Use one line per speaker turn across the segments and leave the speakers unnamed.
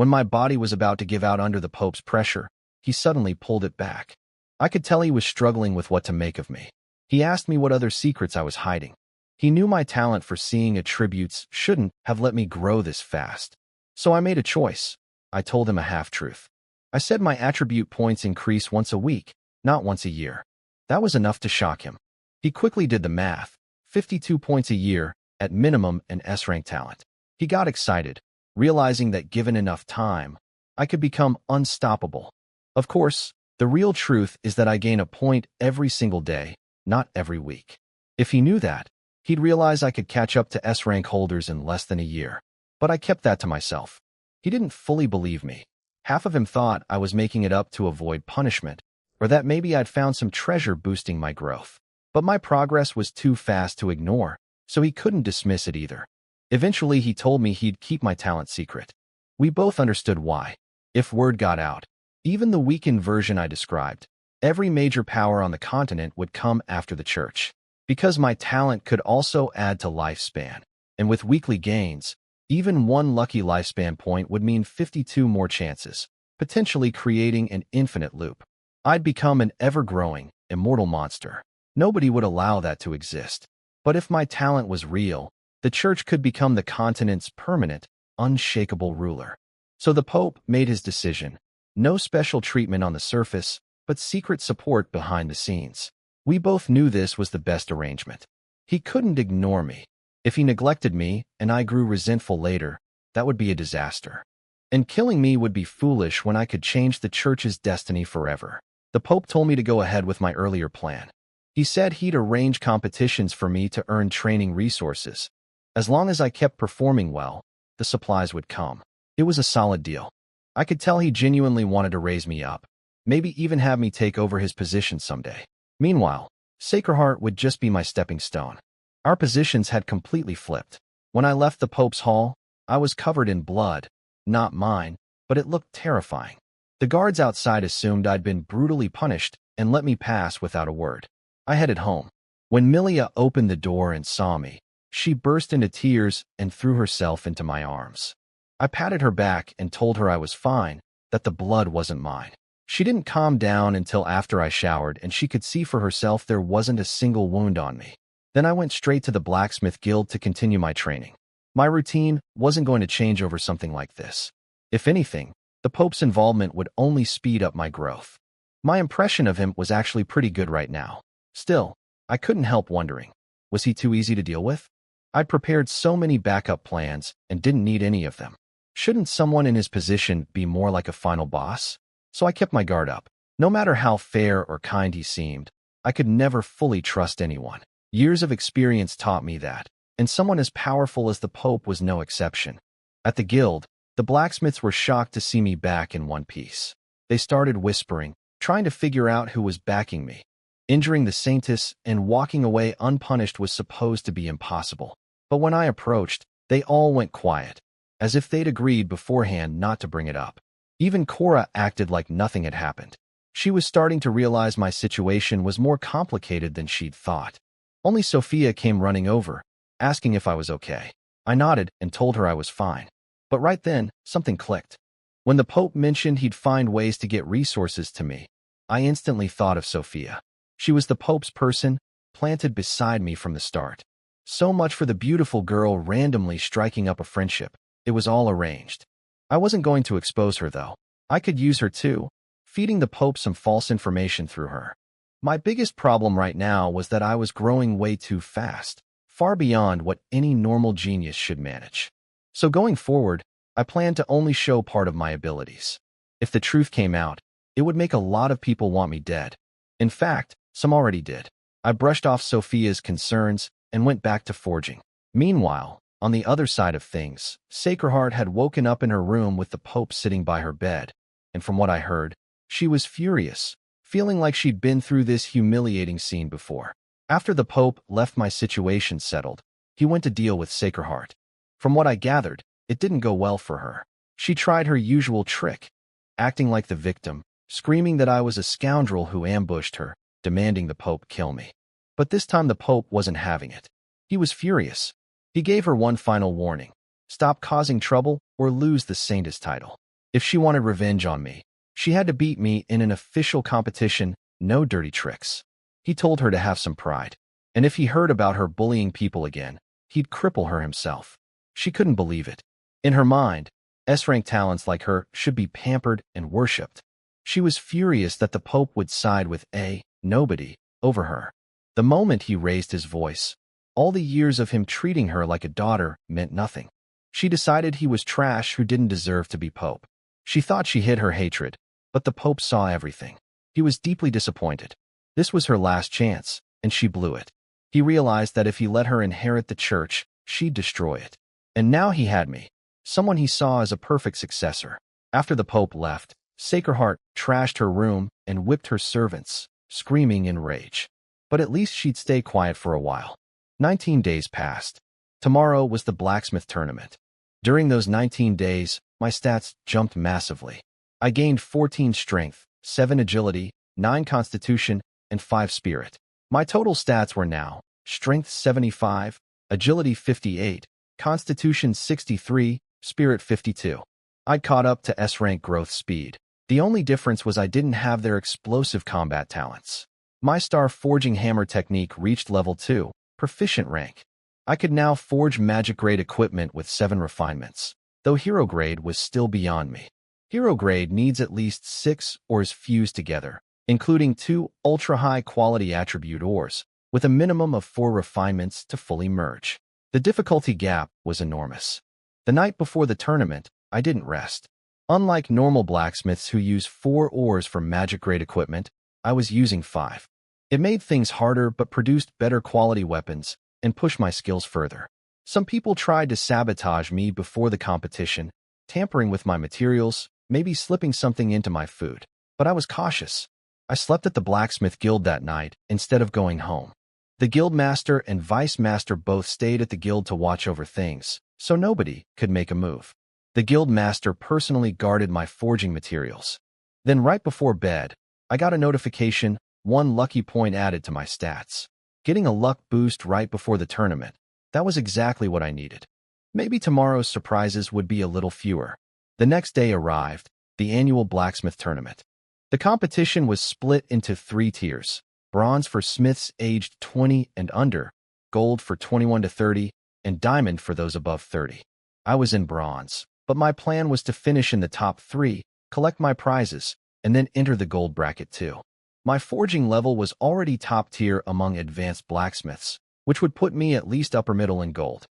When my body was about to give out under the Pope's pressure, he suddenly pulled it back. I could tell he was struggling with what to make of me. He asked me what other secrets I was hiding. He knew my talent for seeing attributes shouldn't have let me grow this fast. So I made a choice. I told him a half-truth. I said my attribute points increase once a week, not once a year. That was enough to shock him. He quickly did the math. 52 points a year, at minimum an S-rank talent. He got excited, realizing that given enough time, I could become unstoppable. Of course, the real truth is that I gain a point every single day, not every week. If he knew that, he'd realize I could catch up to S-rank holders in less than a year. But I kept that to myself. He didn't fully believe me. Half of him thought I was making it up to avoid punishment, or that maybe I'd found some treasure boosting my growth. But my progress was too fast to ignore, so he couldn't dismiss it either. Eventually, he told me he'd keep my talent secret. We both understood why. If word got out, even the weakened version I described, every major power on the continent would come after the church. Because my talent could also add to lifespan, and with weekly gains, even one lucky lifespan point would mean 52 more chances, potentially creating an infinite loop. I'd become an ever-growing, immortal monster. Nobody would allow that to exist. But if my talent was real, the church could become the continent's permanent, unshakable ruler. So the Pope made his decision. No special treatment on the surface, but secret support behind the scenes. We both knew this was the best arrangement. He couldn't ignore me. If he neglected me and I grew resentful later, that would be a disaster. And killing me would be foolish when I could change the church's destiny forever. The Pope told me to go ahead with my earlier plan. He said he'd arrange competitions for me to earn training resources. As long as I kept performing well, the supplies would come. It was a solid deal. I could tell he genuinely wanted to raise me up, maybe even have me take over his position someday. Meanwhile, Sacred Heart would just be my stepping stone. Our positions had completely flipped. When I left the Pope's hall, I was covered in blood. Not mine, but it looked terrifying. The guards outside assumed I'd been brutally punished and let me pass without a word. I headed home. When Milia opened the door and saw me, she burst into tears and threw herself into my arms. I patted her back and told her I was fine, that the blood wasn't mine. She didn't calm down until after I showered and she could see for herself there wasn't a single wound on me. Then I went straight to the blacksmith guild to continue my training. My routine wasn't going to change over something like this. If anything, the Pope's involvement would only speed up my growth. My impression of him was actually pretty good right now. Still, I couldn't help wondering, was he too easy to deal with? I'd prepared so many backup plans and didn't need any of them. Shouldn't someone in his position be more like a final boss? So I kept my guard up. No matter how fair or kind he seemed, I could never fully trust anyone. Years of experience taught me that, and someone as powerful as the Pope was no exception. At the guild, the blacksmiths were shocked to see me back in one piece. They started whispering, trying to figure out who was backing me. Injuring the Saintess and walking away unpunished was supposed to be impossible. But when I approached, they all went quiet, as if they'd agreed beforehand not to bring it up. Even Cora acted like nothing had happened. She was starting to realize my situation was more complicated than she'd thought. Only Sophia came running over, asking if I was okay. I nodded and told her I was fine. But right then, something clicked. When the Pope mentioned he'd find ways to get resources to me, I instantly thought of Sophia. She was the Pope's person, planted beside me from the start. So much for the beautiful girl randomly striking up a friendship. It was all arranged. I wasn't going to expose her, though. I could use her too, feeding the Pope some false information through her. My biggest problem right now was that I was growing way too fast, far beyond what any normal genius should manage. So going forward, I planned to only show part of my abilities. If the truth came out, it would make a lot of people want me dead. In fact, some already did. I brushed off Sophia's concerns and went back to forging. Meanwhile, on the other side of things, Sacred Heart had woken up in her room with the Pope sitting by her bed, and from what I heard, she was furious, feeling like she'd been through this humiliating scene before. After the Pope left my situation settled, he went to deal with Sacred Heart. From what I gathered, it didn't go well for her. She tried her usual trick, acting like the victim, screaming that I was a scoundrel who ambushed her, demanding the Pope kill me. But this time the Pope wasn't having it. He was furious. He gave her one final warning: stop causing trouble or lose the Saintess title. If she wanted revenge on me, she had to beat me in an official competition, no dirty tricks. He told her to have some pride. And if he heard about her bullying people again, he'd cripple her himself. She couldn't believe it. In her mind, S-rank talents like her should be pampered and worshipped. She was furious that the Pope would side with a nobody over her. The moment he raised his voice, all the years of him treating her like a daughter meant nothing. She decided he was trash who didn't deserve to be Pope. She thought she hid her hatred, but the Pope saw everything. He was deeply disappointed. This was her last chance, and she blew it. He realized that if he let her inherit the church, she'd destroy it. And now he had me, someone he saw as a perfect successor. After the Pope left, Sacred Heart trashed her room and whipped her servants, screaming in rage. But at least she'd stay quiet for a while. 19 days passed. Tomorrow was the blacksmith tournament. During those 19 days, my stats jumped massively. I gained 14 strength, 7 agility, 9 constitution, and 5 spirit. My total stats were now strength 75, agility 58, constitution 63, spirit 52. I'd caught up to S-rank growth speed. The only difference was I didn't have their explosive combat talents. My star forging hammer technique reached level 2, proficient rank. I could now forge magic-grade equipment with 7 refinements, though hero grade was still beyond me. Hero grade needs at least 6 ores fused together, including 2 ultra-high quality attribute ores, with a minimum of 4 refinements to fully merge. The difficulty gap was enormous. The night before the tournament, I didn't rest. Unlike normal blacksmiths who use 4 ores for magic-grade equipment, I was using 5. It made things harder but produced better quality weapons and pushed my skills further. Some people tried to sabotage me before the competition, tampering with my materials, maybe slipping something into my food. But I was cautious. I slept at the blacksmith guild that night instead of going home. The guild master and vice master both stayed at the guild to watch over things, so nobody could make a move. The guild master personally guarded my forging materials. Then right before bed, I got a notification, 1 lucky point added to my stats. Getting a luck boost right before the tournament, that was exactly what I needed. Maybe tomorrow's surprises would be a little fewer. The next day arrived, the annual blacksmith tournament. The competition was split into 3 tiers: bronze for smiths aged 20 and under, gold for 21 to 30, and diamond for those above 30. I was in bronze, but my plan was to finish in the top 3, collect my prizes, and then enter the gold bracket too. My forging level was already top tier among advanced blacksmiths, which would put me at least upper middle in gold.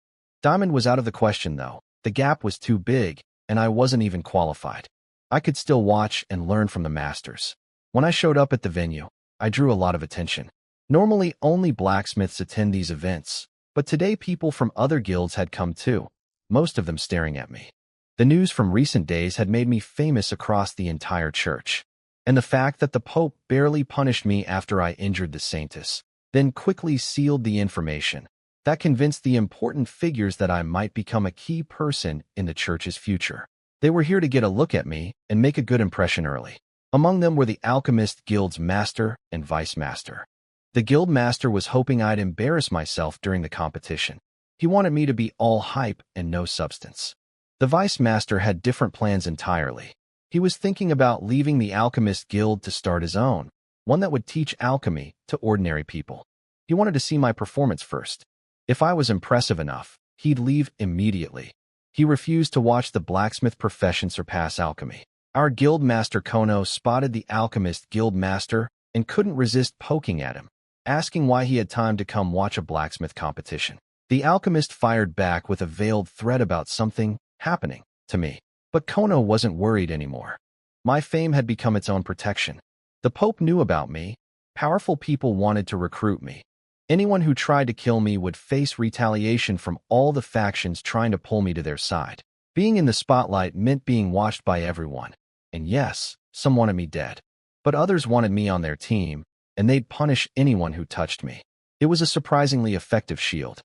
Diamond was out of the question though. The gap was too big, and I wasn't even qualified. I could still watch and learn from the masters. When I showed up at the venue, I drew a lot of attention. Normally, only blacksmiths attend these events, but today people from other guilds had come too, most of them staring at me. The news from recent days had made me famous across the entire church. And the fact that the Pope barely punished me after I injured the Saintess, then quickly sealed the information, that convinced the important figures that I might become a key person in the church's future. They were here to get a look at me and make a good impression early. Among them were the Alchemist Guild's master and vice master. The guild master was hoping I'd embarrass myself during the competition. He wanted me to be all hype and no substance. The vice master had different plans entirely. He was thinking about leaving the Alchemist Guild to start his own, one that would teach alchemy to ordinary people. He wanted to see my performance first. If I was impressive enough, he'd leave immediately. He refused to watch the blacksmith profession surpass alchemy. Our guild master Kono spotted the Alchemist Guild master and couldn't resist poking at him, asking why he had time to come watch a blacksmith competition. The alchemist fired back with a veiled threat about something happening to me. But Kono wasn't worried anymore. My fame had become its own protection. The Pope knew about me. Powerful people wanted to recruit me. Anyone who tried to kill me would face retaliation from all the factions trying to pull me to their side. Being in the spotlight meant being watched by everyone. And yes, some wanted me dead. But others wanted me on their team, and they'd punish anyone who touched me. It was a surprisingly effective shield.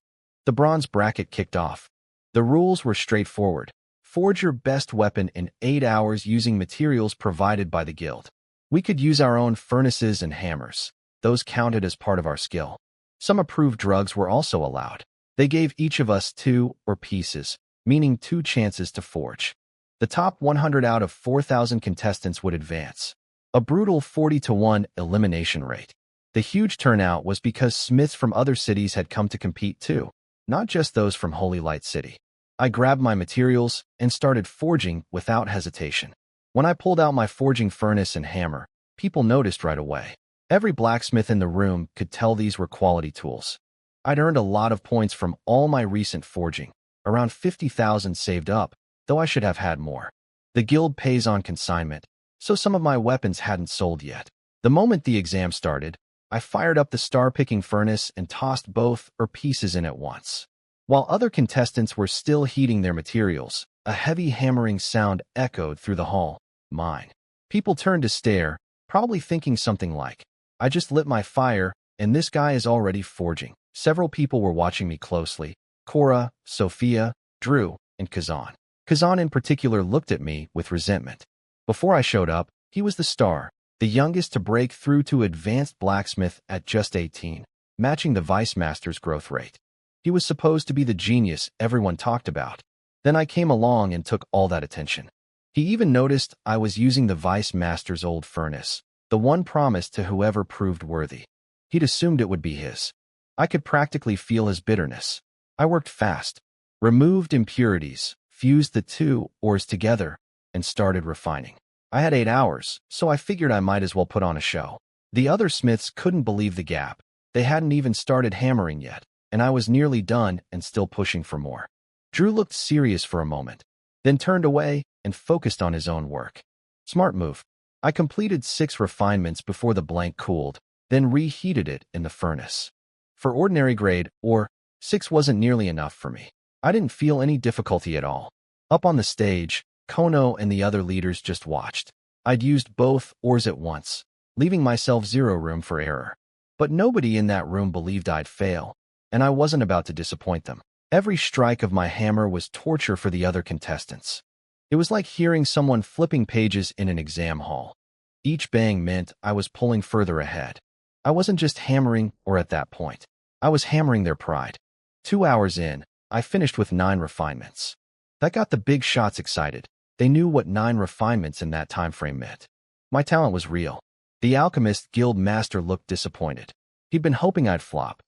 The bronze bracket kicked off. The rules were straightforward. Forge your best weapon in 8 hours using materials provided by the guild. We could use our own furnaces and hammers. Those counted as part of our skill. Some approved drugs were also allowed. They gave each of us 2 or pieces, meaning 2 chances to forge. The top 100 out of 4,000 contestants would advance. A brutal 40-to-1 elimination rate. The huge turnout was because smiths from other cities had come to compete too, not just those from Holy Light City. I grabbed my materials and started forging without hesitation. When I pulled out my forging furnace and hammer, people noticed right away. Every blacksmith in the room could tell these were quality tools. I'd earned a lot of points from all my recent forging, around 50,000 saved up, though I should have had more. The guild pays on consignment, so some of my weapons hadn't sold yet. The moment the exam started, I fired up the star-picking furnace and tossed both or pieces in at once. While other contestants were still heating their materials, a heavy hammering sound echoed through the hall. Mine. People turned to stare, probably thinking something like, I just lit my fire, and this guy is already forging. Several people were watching me closely. Cora, Sophia, Drew, and Kazan. Kazan in particular looked at me with resentment. Before I showed up, he was the star, the youngest to break through to advanced blacksmith at just 18, matching the vice master's growth rate. He was supposed to be the genius everyone talked about. Then I came along and took all that attention. He even noticed I was using the vice master's old furnace, the one promised to whoever proved worthy. He'd assumed it would be his. I could practically feel his bitterness. I worked fast, removed impurities, fused the two ores together, and started refining. I had 8 hours, so I figured I might as well put on a show. The other smiths couldn't believe the gap. They hadn't even started hammering yet, and I was nearly done and still pushing for more. Drew looked serious for a moment, then turned away and focused on his own work. Smart move. I completed 6 refinements before the blank cooled, then reheated it in the furnace. For ordinary grade, or 6 wasn't nearly enough for me. I didn't feel any difficulty at all. Up on the stage, Kono and the other leaders just watched. I'd used both ores at once, leaving myself zero room for error. But nobody in that room believed I'd fail, and I wasn't about to disappoint them. Every strike of my hammer was torture for the other contestants. It was like hearing someone flipping pages in an exam hall. Each bang meant I was pulling further ahead. I wasn't just hammering or at that point. I was hammering their pride. 2 hours in, I finished with 9 refinements. That got the big shots excited. They knew what 9 refinements in that time frame meant. My talent was real. The alchemist guild master looked disappointed. He'd been hoping I'd flop.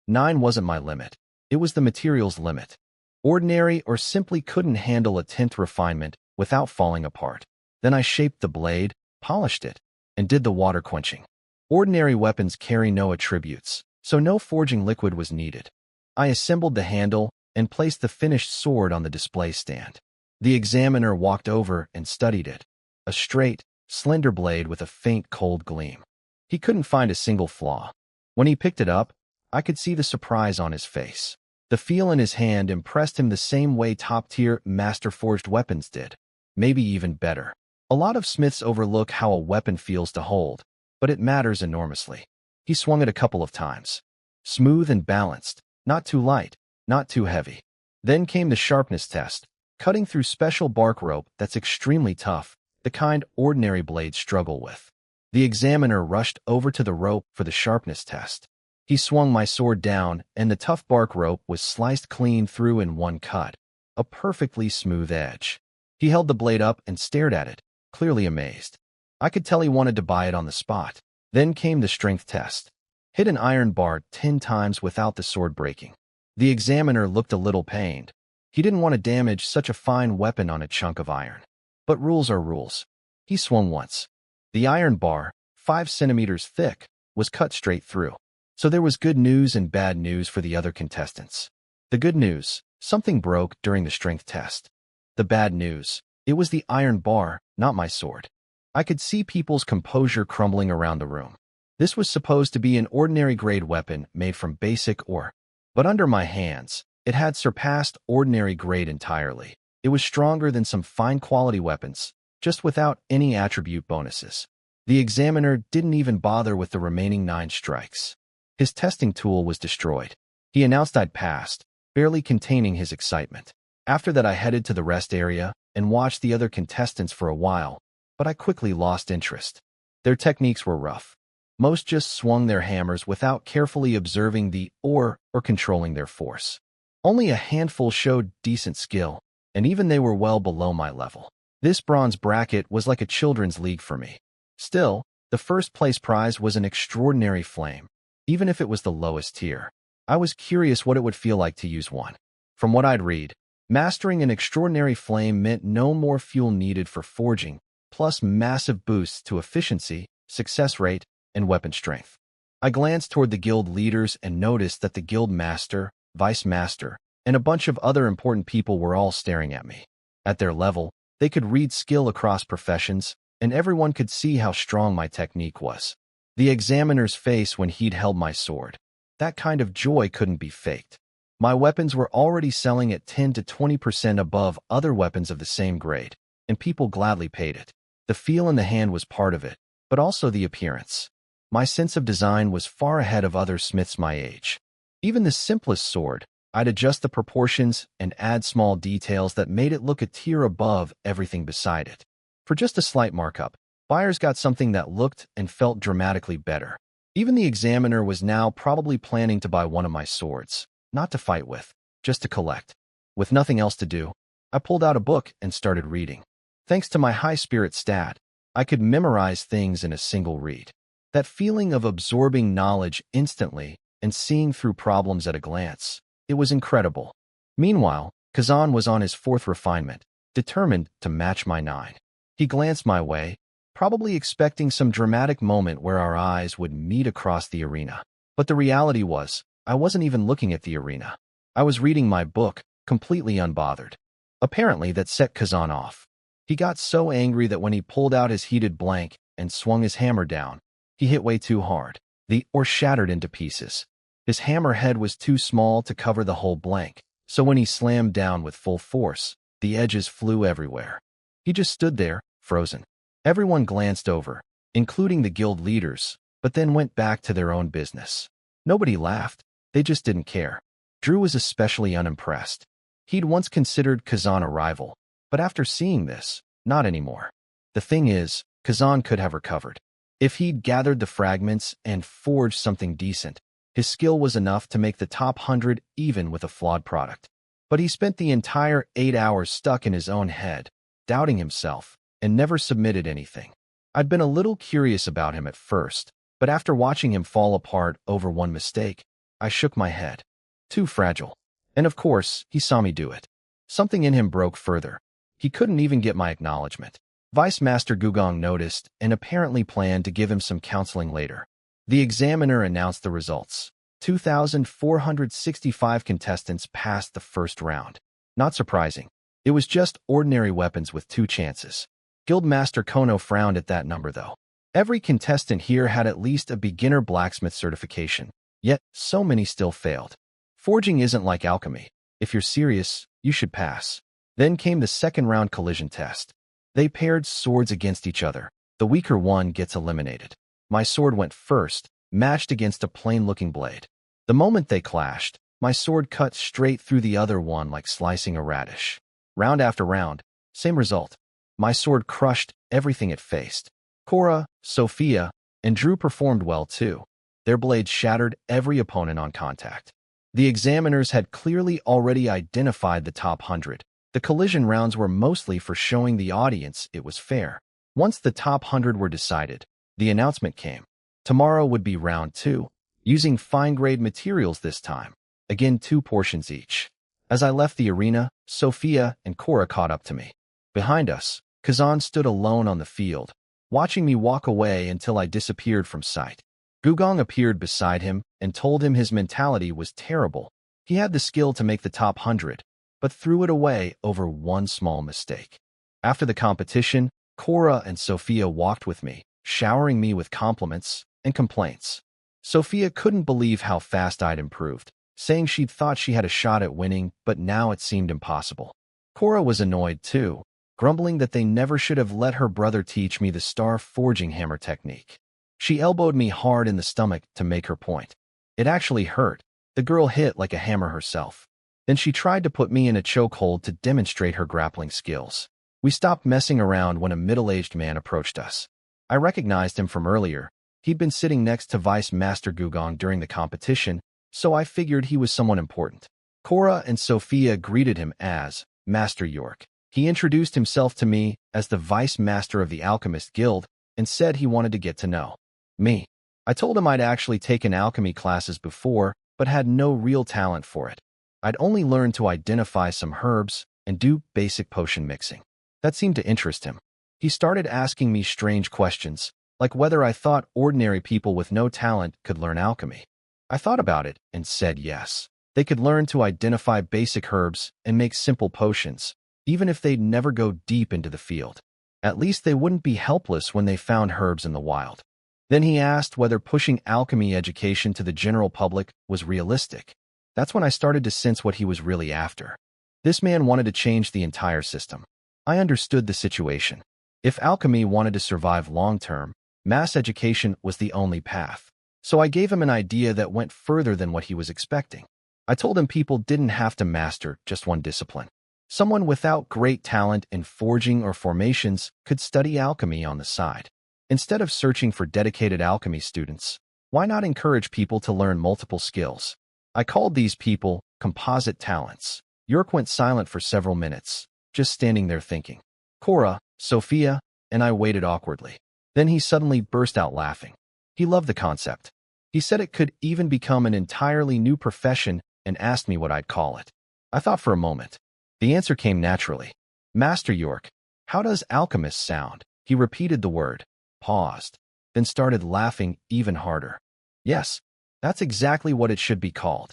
9 wasn't my limit. It was the material's limit. Ordinary or simply couldn't handle a 10th refinement without falling apart. Then I shaped the blade, polished it, and did the water quenching. Ordinary weapons carry no attributes, so no forging liquid was needed. I assembled the handle and placed the finished sword on the display stand. The examiner walked over and studied it. A straight, slender blade with a faint cold gleam. He couldn't find a single flaw. When he picked it up, I could see the surprise on his face. The feel in his hand impressed him the same way top-tier master-forged weapons did. Maybe even better. A lot of smiths overlook how a weapon feels to hold, but it matters enormously. He swung it a couple of times. Smooth and balanced, not too light, not too heavy. Then came the sharpness test, cutting through special bark rope that's extremely tough, the kind ordinary blades struggle with. The examiner rushed over to the rope for the sharpness test. He swung my sword down, and the tough bark rope was sliced clean through in one cut, a perfectly smooth edge. He held the blade up and stared at it, clearly amazed. I could tell he wanted to buy it on the spot. Then came the strength test. Hit an iron bar 10 times without the sword breaking. The examiner looked a little pained. He didn't want to damage such a fine weapon on a chunk of iron. But rules are rules. He swung once. The iron bar, 5 centimeters thick, was cut straight through. So there was good news and bad news for the other contestants. The good news, something broke during the strength test. The bad news, it was the iron bar, not my sword. I could see people's composure crumbling around the room. This was supposed to be an ordinary grade weapon made from basic ore. But under my hands, it had surpassed ordinary grade entirely. It was stronger than some fine quality weapons, just without any attribute bonuses. The examiner didn't even bother with the remaining 9 strikes. His testing tool was destroyed. He announced I'd passed, barely containing his excitement. After that I headed to the rest area and watched the other contestants for a while, but I quickly lost interest. Their techniques were rough. Most just swung their hammers without carefully observing the ore or controlling their force. Only a handful showed decent skill, and even they were well below my level. This bronze bracket was like a children's league for me. Still, the first place prize was an extraordinary flame, even if it was the lowest tier. I was curious what it would feel like to use one. From what I'd read, mastering an extraordinary flame meant no more fuel needed for forging, plus massive boosts to efficiency, success rate, and weapon strength. I glanced toward the guild leaders and noticed that the guild master, vice master, and a bunch of other important people were all staring at me. At their level, they could read skill across professions, and everyone could see how strong my technique was. The examiner's face when he'd held my sword. That kind of joy couldn't be faked. My weapons were already selling at 10 to 20% above other weapons of the same grade, and people gladly paid it. The feel in the hand was part of it, but also the appearance. My sense of design was far ahead of other smiths my age. Even the simplest sword, I'd adjust the proportions and add small details that made it look a tier above everything beside it. For just a slight markup, buyers got something that looked and felt dramatically better. Even the examiner was now probably planning to buy one of my swords, not to fight with, just to collect. With nothing else to do, I pulled out a book and started reading. Thanks to my high-spirit stat, I could memorize things in a single read. That feeling of absorbing knowledge instantly and seeing through problems at a glance, it was incredible. Meanwhile, Kazan was on his fourth refinement, determined to match my 9. He glanced my way, probably expecting some dramatic moment where our eyes would meet across the arena. But the reality was, I wasn't even looking at the arena. I was reading my book, completely unbothered. Apparently, that set Kazan off. He got so angry that when he pulled out his heated blank and swung his hammer down, he hit way too hard. The ore shattered into pieces. His hammer head was too small to cover the whole blank, so when he slammed down with full force, the edges flew everywhere. He just stood there, frozen. Everyone glanced over, including the guild leaders, but then went back to their own business. Nobody laughed. They just didn't care. Drew was especially unimpressed. He'd once considered Kazan a rival, but after seeing this, not anymore. The thing is, Kazan could have recovered. If he'd gathered the fragments and forged something decent, his skill was enough to make the top 100 even with a flawed product. But he spent the entire 8 hours stuck in his own head, doubting himself, and never submitted anything. I'd been a little curious about him at first, but after watching him fall apart over one mistake, I shook my head. Too fragile. And of course, he saw me do it. Something in him broke further. He couldn't even get my acknowledgement. Vice Master Gugong noticed and apparently planned to give him some counseling later. The examiner announced the results. 2,465 contestants passed the first round. Not surprising. It was just ordinary weapons with 2 chances. Guildmaster Kono frowned at that number, though. Every contestant here had at least a beginner blacksmith certification, yet so many still failed. Forging isn't like alchemy. If you're serious, you should pass. Then came the second round collision test. They paired swords against each other. The weaker one gets eliminated. My sword went first, matched against a plain-looking blade. The moment they clashed, my sword cut straight through the other one like slicing a radish. Round after round, same result. My sword crushed everything it faced. Cora, Sophia, and Drew performed well too. Their blades shattered every opponent on contact. The examiners had clearly already identified the top 100. The collision rounds were mostly for showing the audience it was fair. Once the top 100 were decided, the announcement came. Tomorrow would be round 2, using fine-grade materials this time. Again, 2 portions each. As I left the arena, Sophia and Cora caught up to me. Behind us, Kazan stood alone on the field, watching me walk away until I disappeared from sight. Gugong appeared beside him and told him his mentality was terrible. He had the skill to make the top 100, but threw it away over one small mistake. After the competition, Cora and Sophia walked with me, showering me with compliments and complaints. Sophia couldn't believe how fast I'd improved, saying she'd thought she had a shot at winning, but now it seemed impossible. Cora was annoyed too, grumbling that they never should have let her brother teach me the star forging hammer technique. She elbowed me hard in the stomach to make her point. It actually hurt. The girl hit like a hammer herself. Then she tried to put me in a chokehold to demonstrate her grappling skills. We stopped messing around when a middle-aged man approached us. I recognized him from earlier. He'd been sitting next to Vice Master Gugong during the competition, so I figured he was someone important. Cora and Sophia greeted him as Master York. He introduced himself to me as the Vice Master of the Alchemist Guild and said he wanted to get to know me. I told him I'd actually taken alchemy classes before, but had no real talent for it. I'd only learned to identify some herbs and do basic potion mixing. That seemed to interest him. He started asking me strange questions, like whether I thought ordinary people with no talent could learn alchemy. I thought about it and said yes. They could learn to identify basic herbs and make simple potions, even if they'd never go deep into the field. At least they wouldn't be helpless when they found herbs in the wild. Then he asked whether pushing alchemy education to the general public was realistic. That's when I started to sense what he was really after. This man wanted to change the entire system. I understood the situation. If alchemy wanted to survive long-term, mass education was the only path. So I gave him an idea that went further than what he was expecting. I told him people didn't have to master just one discipline. Someone without great talent in forging or formations could study alchemy on the side. Instead of searching for dedicated alchemy students, why not encourage people to learn multiple skills? I called these people composite talents. York went silent for several minutes, just standing there thinking. Cora, Sophia, and I waited awkwardly. Then he suddenly burst out laughing. He loved the concept. He said it could even become an entirely new profession and asked me what I'd call it. I thought for a moment. The answer came naturally. Master York, how does alchemist sound? He repeated the word, paused, then started laughing even harder. Yes, that's exactly what it should be called.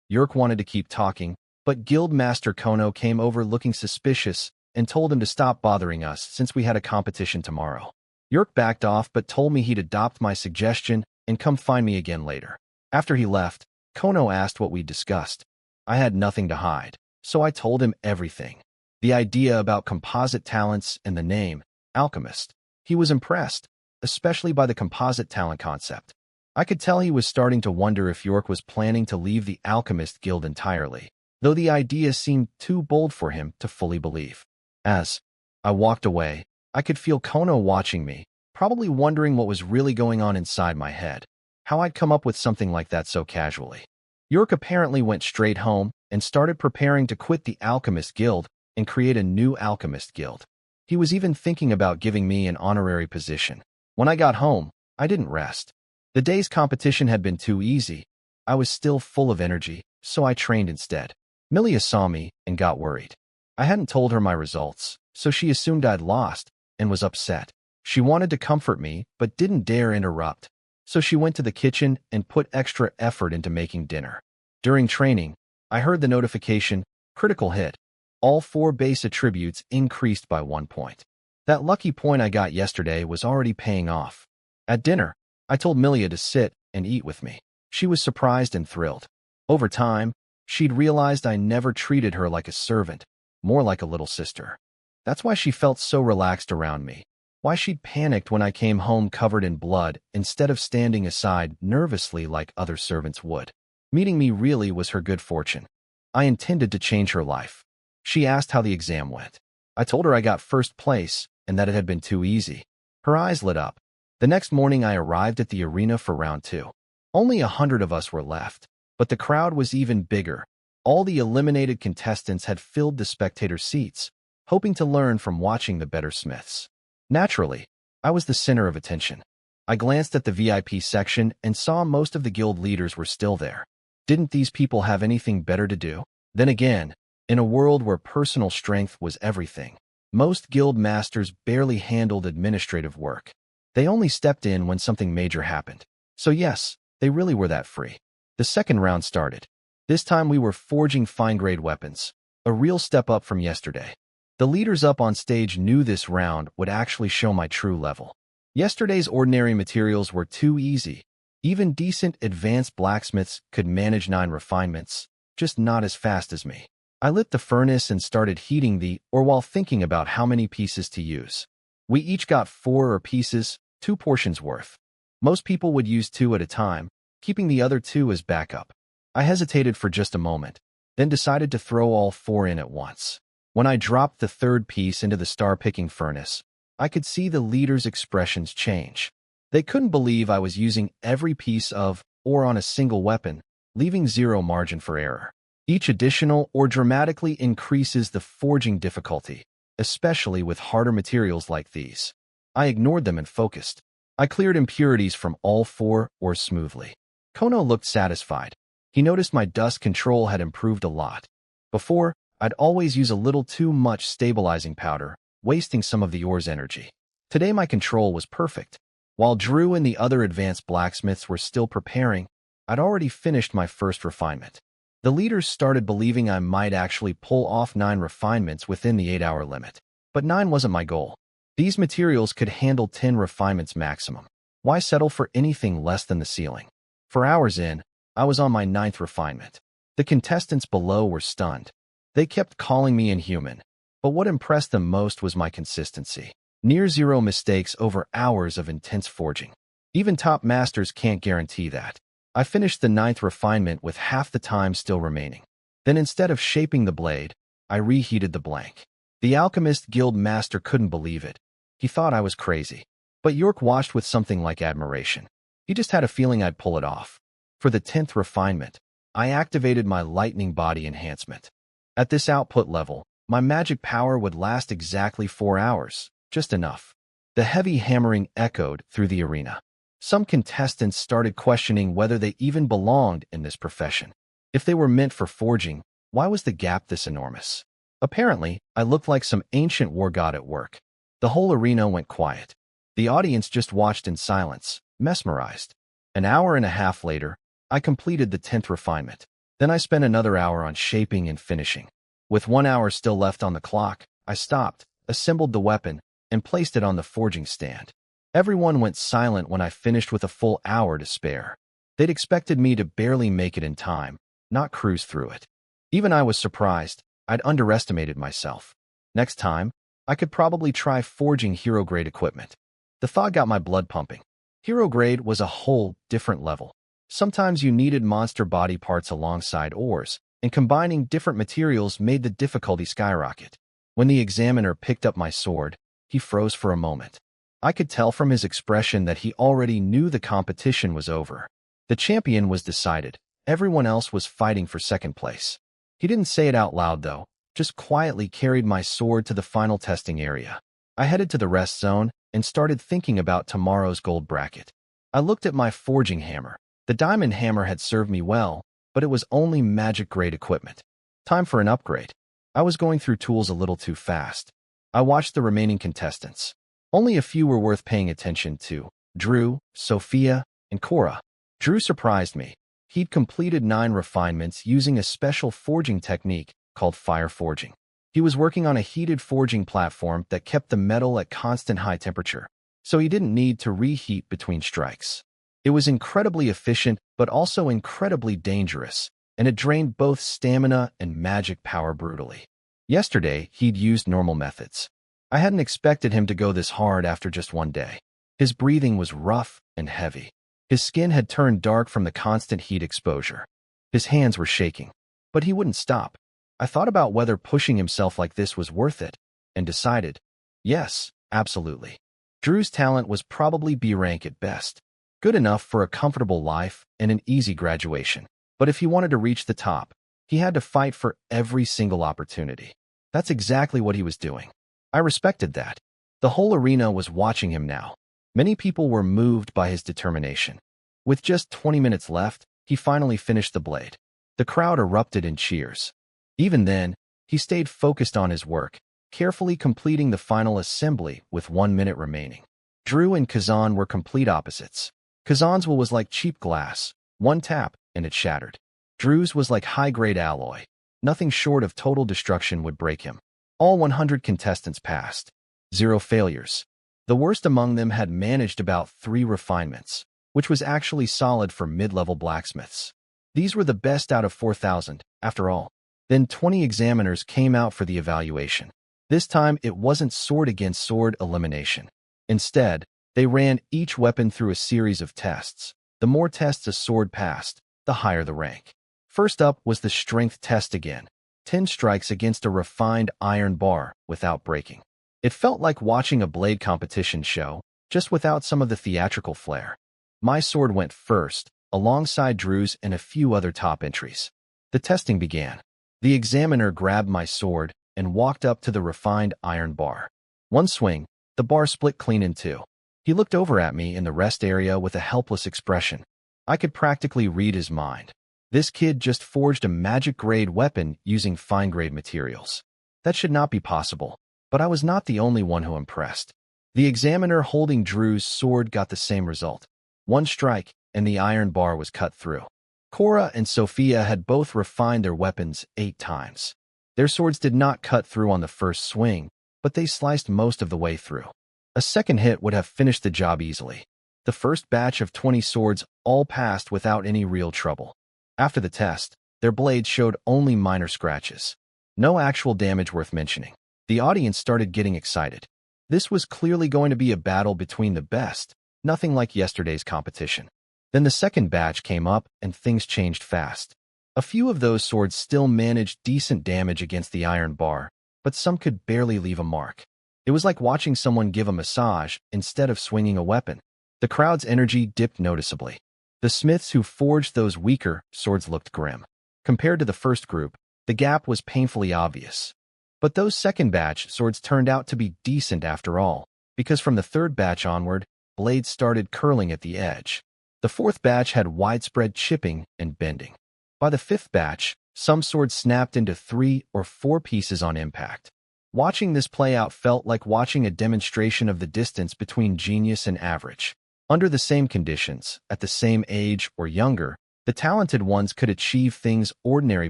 York wanted to keep talking, but Guild Master Kono came over looking suspicious and told him to stop bothering us since we had a competition tomorrow. York backed off but told me he'd adopt my suggestion and come find me again later. After he left, Kono asked what we'd discussed. I had nothing to hide, so I told him everything. The idea about composite talents and the name, alchemist. He was impressed, especially by the composite talent concept. I could tell he was starting to wonder if York was planning to leave the Alchemist Guild entirely, though the idea seemed too bold for him to fully believe. As I walked away, I could feel Kono watching me, probably wondering what was really going on inside my head, how I'd come up with something like that so casually. York apparently went straight home and started preparing to quit the Alchemist Guild and create a new Alchemist Guild. He was even thinking about giving me an honorary position. When I got home, I didn't rest. The day's competition had been too easy. I was still full of energy, so I trained instead. Milia saw me and got worried. I hadn't told her my results, so she assumed I'd lost and was upset. She wanted to comfort me, but didn't dare interrupt. So she went to the kitchen and put extra effort into making dinner. During training, I heard the notification, critical hit. All 4 base attributes increased by 1 point. That lucky point I got yesterday was already paying off. At dinner, I told Milia to sit and eat with me. She was surprised and thrilled. Over time, she'd realized I never treated her like a servant, more like a little sister. That's why she felt so relaxed around me. Why she'd panicked when I came home covered in blood instead of standing aside nervously like other servants would. Meeting me really was her good fortune. I intended to change her life. She asked how the exam went. I told her I got first place and that it had been too easy. Her eyes lit up. The next morning I arrived at the arena for round 2. Only 100 of us were left, but the crowd was even bigger. All the eliminated contestants had filled the spectator seats, hoping to learn from watching the better smiths. Naturally, I was the center of attention. I glanced at the VIP section and saw most of the guild leaders were still there. Didn't these people have anything better to do? Then again, in a world where personal strength was everything, most guild masters barely handled administrative work. They only stepped in when something major happened. So yes, they really were that free. The second round started. This time we were forging fine-grade weapons, a real step up from yesterday. The leaders up on stage knew this round would actually show my true level. Yesterday's ordinary materials were too easy. Even decent advanced blacksmiths could manage 9 refinements, just not as fast as me. I lit the furnace and started heating the ore while thinking about how many pieces to use. We each got 4 pieces, 2 portions worth. Most people would use 2 at a time, keeping the other 2 as backup. I hesitated for just a moment, then decided to throw all 4 in at once. When I dropped the 3rd piece into the star-picking furnace, I could see the leaders' expressions change. They couldn't believe I was using every piece of ore on a single weapon, leaving 0 margin for error. Each additional or dramatically increases the forging difficulty, especially with harder materials like these. I ignored them and focused. I cleared impurities from all four ores smoothly. Kono looked satisfied. He noticed my dust control had improved a lot. Before, I'd always use a little too much stabilizing powder, wasting some of the ore's energy. Today my control was perfect. While Drew and the other advanced blacksmiths were still preparing, I'd already finished my first refinement. The leaders started believing I might actually pull off 9 refinements within the 8-hour limit. But 9 wasn't my goal. These materials could handle 10 refinements maximum. Why settle for anything less than the ceiling? For hours in, I was on my 9th refinement. The contestants below were stunned. They kept calling me inhuman. But what impressed them most was my consistency. Near zero mistakes over hours of intense forging. Even top masters can't guarantee that. I finished the 9th refinement with half the time still remaining. Then instead of shaping the blade, I reheated the blank. The Alchemist Guild master couldn't believe it. He thought I was crazy. But York watched with something like admiration. He just had a feeling I'd pull it off. For the 10th refinement, I activated my lightning body enhancement. At this output level, my magic power would last exactly 4 hours, just enough. The heavy hammering echoed through the arena. Some contestants started questioning whether they even belonged in this profession. If they were meant for forging, why was the gap this enormous? Apparently, I looked like some ancient war god at work. The whole arena went quiet. The audience just watched in silence, mesmerized. An hour and a half later, I completed the 10th refinement. Then I spent another hour on shaping and finishing. With 1 hour still left on the clock, I stopped, assembled the weapon, and placed it on the forging stand. Everyone went silent when I finished with a full hour to spare. They'd expected me to barely make it in time, not cruise through it. Even I was surprised. I'd underestimated myself. Next time, I could probably try forging hero-grade equipment. The thought got my blood pumping. Hero-grade was a whole different level. Sometimes you needed monster body parts alongside ores, and combining different materials made the difficulty skyrocket. When the examiner picked up my sword, he froze for a moment. I could tell from his expression that he already knew the competition was over. The champion was decided. Everyone else was fighting for second place. He didn't say it out loud, though, just quietly carried my sword to the final testing area. I headed to the rest zone and started thinking about tomorrow's gold bracket. I looked at my forging hammer. The diamond hammer had served me well, but it was only magic-grade equipment. Time for an upgrade. I was going through tools a little too fast. I watched the remaining contestants. Only a few were worth paying attention to: Drew, Sophia, and Cora. Drew surprised me. He'd completed 9 refinements using a special forging technique called fire forging. He was working on a heated forging platform that kept the metal at constant high temperature, so he didn't need to reheat between strikes. It was incredibly efficient, but also incredibly dangerous, and it drained both stamina and magic power brutally. Yesterday, he'd used normal methods. I hadn't expected him to go this hard after just one day. His breathing was rough and heavy. His skin had turned dark from the constant heat exposure. His hands were shaking, but he wouldn't stop. I thought about whether pushing himself like this was worth it, and decided, yes, absolutely. Drew's talent was probably B rank at best, good enough for a comfortable life and an easy graduation. But if he wanted to reach the top, he had to fight for every single opportunity. That's exactly what he was doing. I respected that. The whole arena was watching him now. Many people were moved by his determination. With just 20 minutes left, he finally finished the blade. The crowd erupted in cheers. Even then, he stayed focused on his work, carefully completing the final assembly with 1 minute remaining. Drew and Kazan were complete opposites. Kazan's was like cheap glass. One tap, and it shattered. Drew's was like high-grade alloy. Nothing short of total destruction would break him. All 100 contestants passed. 0 failures. The worst among them had managed about 3 refinements, which was actually solid for mid-level blacksmiths. These were the best out of 4,000, after all. Then 20 examiners came out for the evaluation. This time, it wasn't sword against sword elimination. Instead, they ran each weapon through a series of tests. The more tests a sword passed, the higher the rank. First up was the strength test again. 10 strikes against a refined iron bar without breaking. It felt like watching a blade competition show, just without some of the theatrical flair. My sword went first, alongside Drew's and a few other top entries. The testing began. The examiner grabbed my sword and walked up to the refined iron bar. One swing, the bar split clean in two. He looked over at me in the rest area with a helpless expression. I could practically read his mind. This kid just forged a magic-grade weapon using fine-grade materials. That should not be possible, but I was not the only one who impressed. The examiner holding Drew's sword got the same result. One strike, and the iron bar was cut through. Cora and Sophia had both refined their weapons 8 times. Their swords did not cut through on the first swing, but they sliced most of the way through. A second hit would have finished the job easily. The first batch of 20 swords all passed without any real trouble. After the test, their blades showed only minor scratches. No actual damage worth mentioning. The audience started getting excited. This was clearly going to be a battle between the best, nothing like yesterday's competition. Then the second batch came up and things changed fast. A few of those swords still managed decent damage against the iron bar, but some could barely leave a mark. It was like watching someone give a massage instead of swinging a weapon. The crowd's energy dipped noticeably. The smiths who forged those weaker swords looked grim. Compared to the first group, the gap was painfully obvious. But those second batch swords turned out to be decent after all, because from the third batch onward, blades started curling at the edge. The fourth batch had widespread chipping and bending. By the fifth batch, some swords snapped into 3 or 4 pieces on impact. Watching this play out felt like watching a demonstration of the distance between genius and average. Under the same conditions, at the same age or younger, the talented ones could achieve things ordinary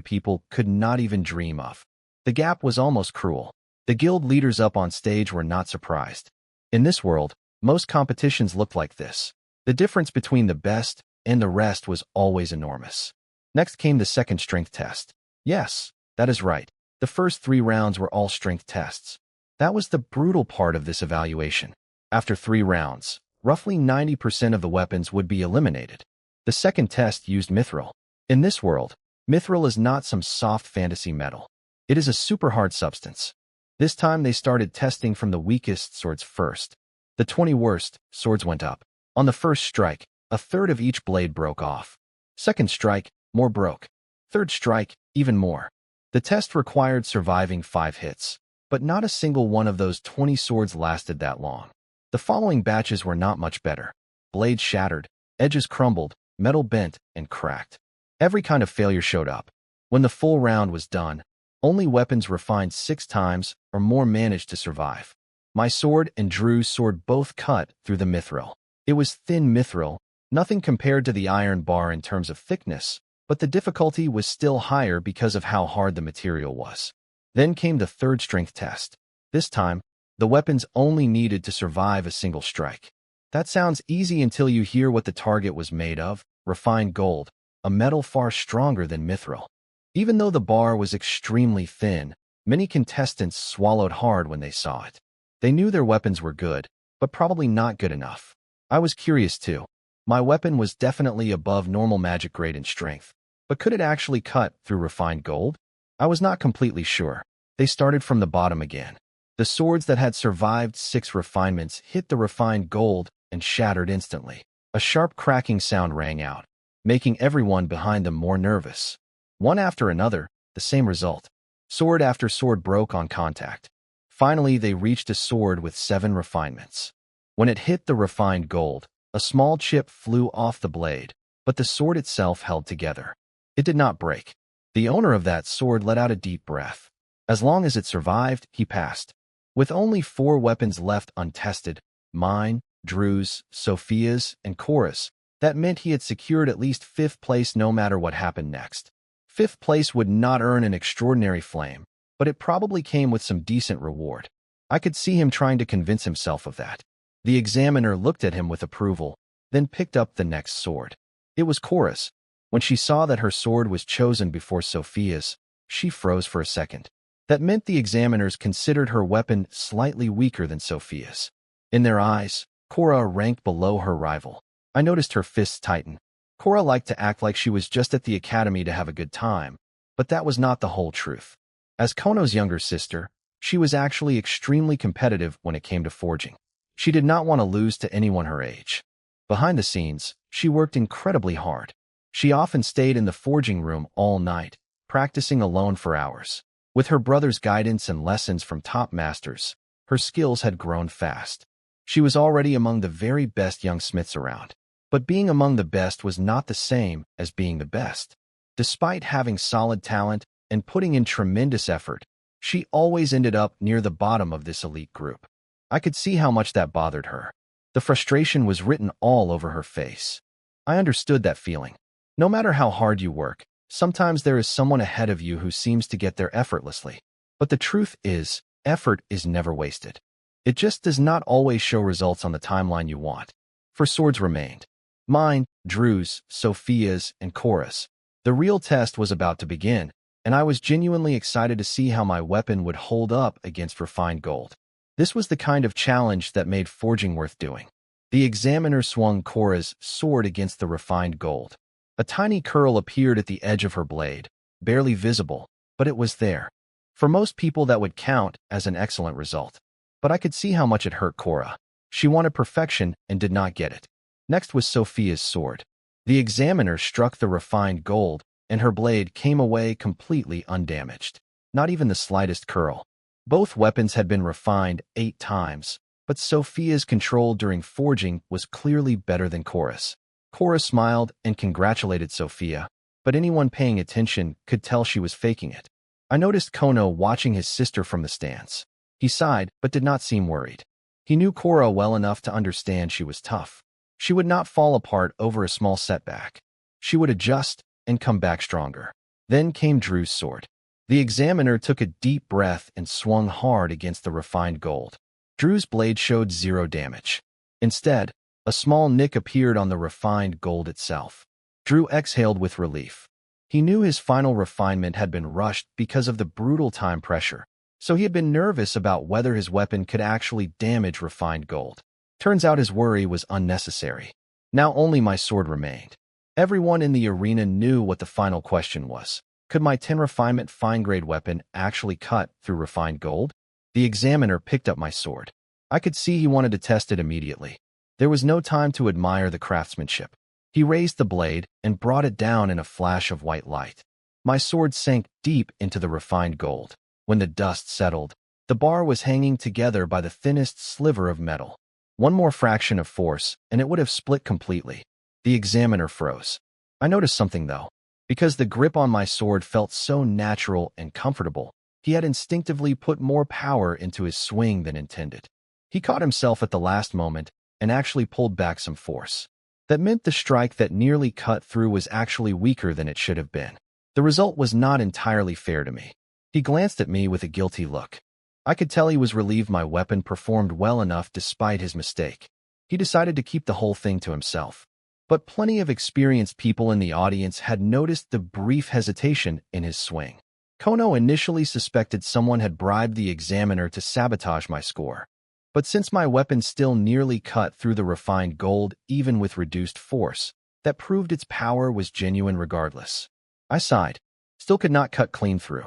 people could not even dream of. The gap was almost cruel. The guild leaders up on stage were not surprised. In this world, most competitions looked like this. The difference between the best and the rest was always enormous. Next came the second strength test. Yes, that is right. The first 3 rounds were all strength tests. That was the brutal part of this evaluation. After 3 rounds, roughly 90% of the weapons would be eliminated. The second test used mithril. In this world, mithril is not some soft fantasy metal. It is a super hard substance. This time they started testing from the weakest swords first. The 20 worst swords went up. On the first strike, a third of each blade broke off. Second strike, more broke. Third strike, even more. The test required surviving 5 hits, but not a single one of those 20 swords lasted that long. The following batches were not much better. Blades shattered, edges crumbled, metal bent, and cracked. Every kind of failure showed up. When the full round was done, only weapons refined 6 times or more managed to survive. My sword and Drew's sword both cut through the mithril. It was thin mithril, nothing compared to the iron bar in terms of thickness, but the difficulty was still higher because of how hard the material was. Then came the third strength test. This time, the weapons only needed to survive a single strike. That sounds easy until you hear what the target was made of: refined gold, a metal far stronger than mithril. Even though the bar was extremely thin, many contestants swallowed hard when they saw it. They knew their weapons were good, but probably not good enough. I was curious too. My weapon was definitely above normal magic grade in strength, but could it actually cut through refined gold? I was not completely sure. They started from the bottom again. The swords that had survived 6 refinements hit the refined gold and shattered instantly. A sharp cracking sound rang out, making everyone behind them more nervous. One after another, the same result. Sword after sword broke on contact. Finally, they reached a sword with 7 refinements. When it hit the refined gold, a small chip flew off the blade, but the sword itself held together. It did not break. The owner of that sword let out a deep breath. As long as it survived, he passed. With only 4 weapons left untested, mine, Drew's, Sophia's, and Cora's, that meant he had secured at least 5th place no matter what happened next. 5th place would not earn an extraordinary flame, but it probably came with some decent reward. I could see him trying to convince himself of that. The examiner looked at him with approval, then picked up the next sword. It was Cora's. When she saw that her sword was chosen before Sophia's, she froze for a second. That meant the examiners considered her weapon slightly weaker than Sophia's. In their eyes, Cora ranked below her rival. I noticed her fists tighten. Cora liked to act like she was just at the academy to have a good time, but that was not the whole truth. As Kono's younger sister, she was actually extremely competitive when it came to forging. She did not want to lose to anyone her age. Behind the scenes, she worked incredibly hard. She often stayed in the forging room all night, practicing alone for hours. With her brother's guidance and lessons from top masters, her skills had grown fast. She was already among the very best young smiths around. But being among the best was not the same as being the best. Despite having solid talent and putting in tremendous effort, she always ended up near the bottom of this elite group. I could see how much that bothered her. The frustration was written all over her face. I understood that feeling. No matter how hard you work, sometimes there is someone ahead of you who seems to get there effortlessly. But the truth is, effort is never wasted. It just does not always show results on the timeline you want. 4 swords remained. Mine, Drew's, Sophia's, and Cora's. The real test was about to begin, and I was genuinely excited to see how my weapon would hold up against refined gold. This was the kind of challenge that made forging worth doing. The examiner swung Cora's sword against the refined gold. A tiny curl appeared at the edge of her blade, barely visible, but it was there. For most people that would count as an excellent result. But I could see how much it hurt Cora. She wanted perfection and did not get it. Next was Sophia's sword. The examiner struck the refined gold, and her blade came away completely undamaged. Not even the slightest curl. Both weapons had been refined 8 times, but Sophia's control during forging was clearly better than Cora's. Cora smiled and congratulated Sophia, but anyone paying attention could tell she was faking it. I noticed Kono watching his sister from the stands. He sighed, but did not seem worried. He knew Cora well enough to understand she was tough. She would not fall apart over a small setback. She would adjust and come back stronger. Then came Drew's sword. The examiner took a deep breath and swung hard against the refined gold. Drew's blade showed 0 damage. Instead, a small nick appeared on the refined gold itself. Drew exhaled with relief. He knew his final refinement had been rushed because of the brutal time pressure, so he had been nervous about whether his weapon could actually damage refined gold. Turns out his worry was unnecessary. Now only my sword remained. Everyone in the arena knew what the final question was. Could my 10 refinement fine-grade weapon actually cut through refined gold? The examiner picked up my sword. I could see he wanted to test it immediately. There was no time to admire the craftsmanship. He raised the blade and brought it down in a flash of white light. My sword sank deep into the refined gold. When the dust settled, the bar was hanging together by the thinnest sliver of metal. One more fraction of force, and it would have split completely. The examiner froze. I noticed something, though. Because the grip on my sword felt so natural and comfortable, he had instinctively put more power into his swing than intended. He caught himself at the last moment and actually pulled back some force. That meant the strike that nearly cut through was actually weaker than it should have been. The result was not entirely fair to me. He glanced at me with a guilty look. I could tell he was relieved my weapon performed well enough despite his mistake. He decided to keep the whole thing to himself. But plenty of experienced people in the audience had noticed the brief hesitation in his swing. Kono initially suspected someone had bribed the examiner to sabotage my score. But since my weapon still nearly cut through the refined gold even with reduced force, that proved its power was genuine regardless. I sighed. Still could not cut clean through.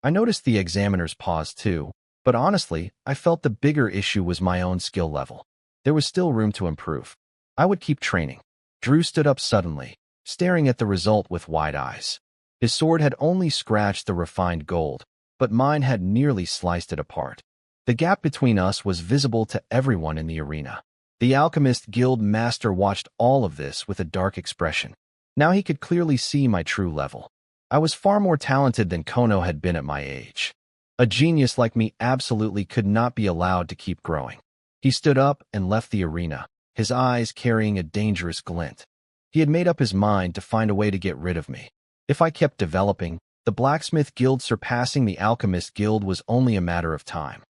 I noticed the examiner's pause too, but honestly, I felt the bigger issue was my own skill level. There was still room to improve. I would keep training. Drew stood up suddenly, staring at the result with wide eyes. His sword had only scratched the refined gold, but mine had nearly sliced it apart. The gap between us was visible to everyone in the arena. The Alchemist Guild Master watched all of this with a dark expression. Now he could clearly see my true level. I was far more talented than Kono had been at my age. A genius like me absolutely could not be allowed to keep growing. He stood up and left the arena, his eyes carrying a dangerous glint. He had made up his mind to find a way to get rid of me. If I kept developing, the Blacksmith Guild surpassing the Alchemist Guild was only a matter of time.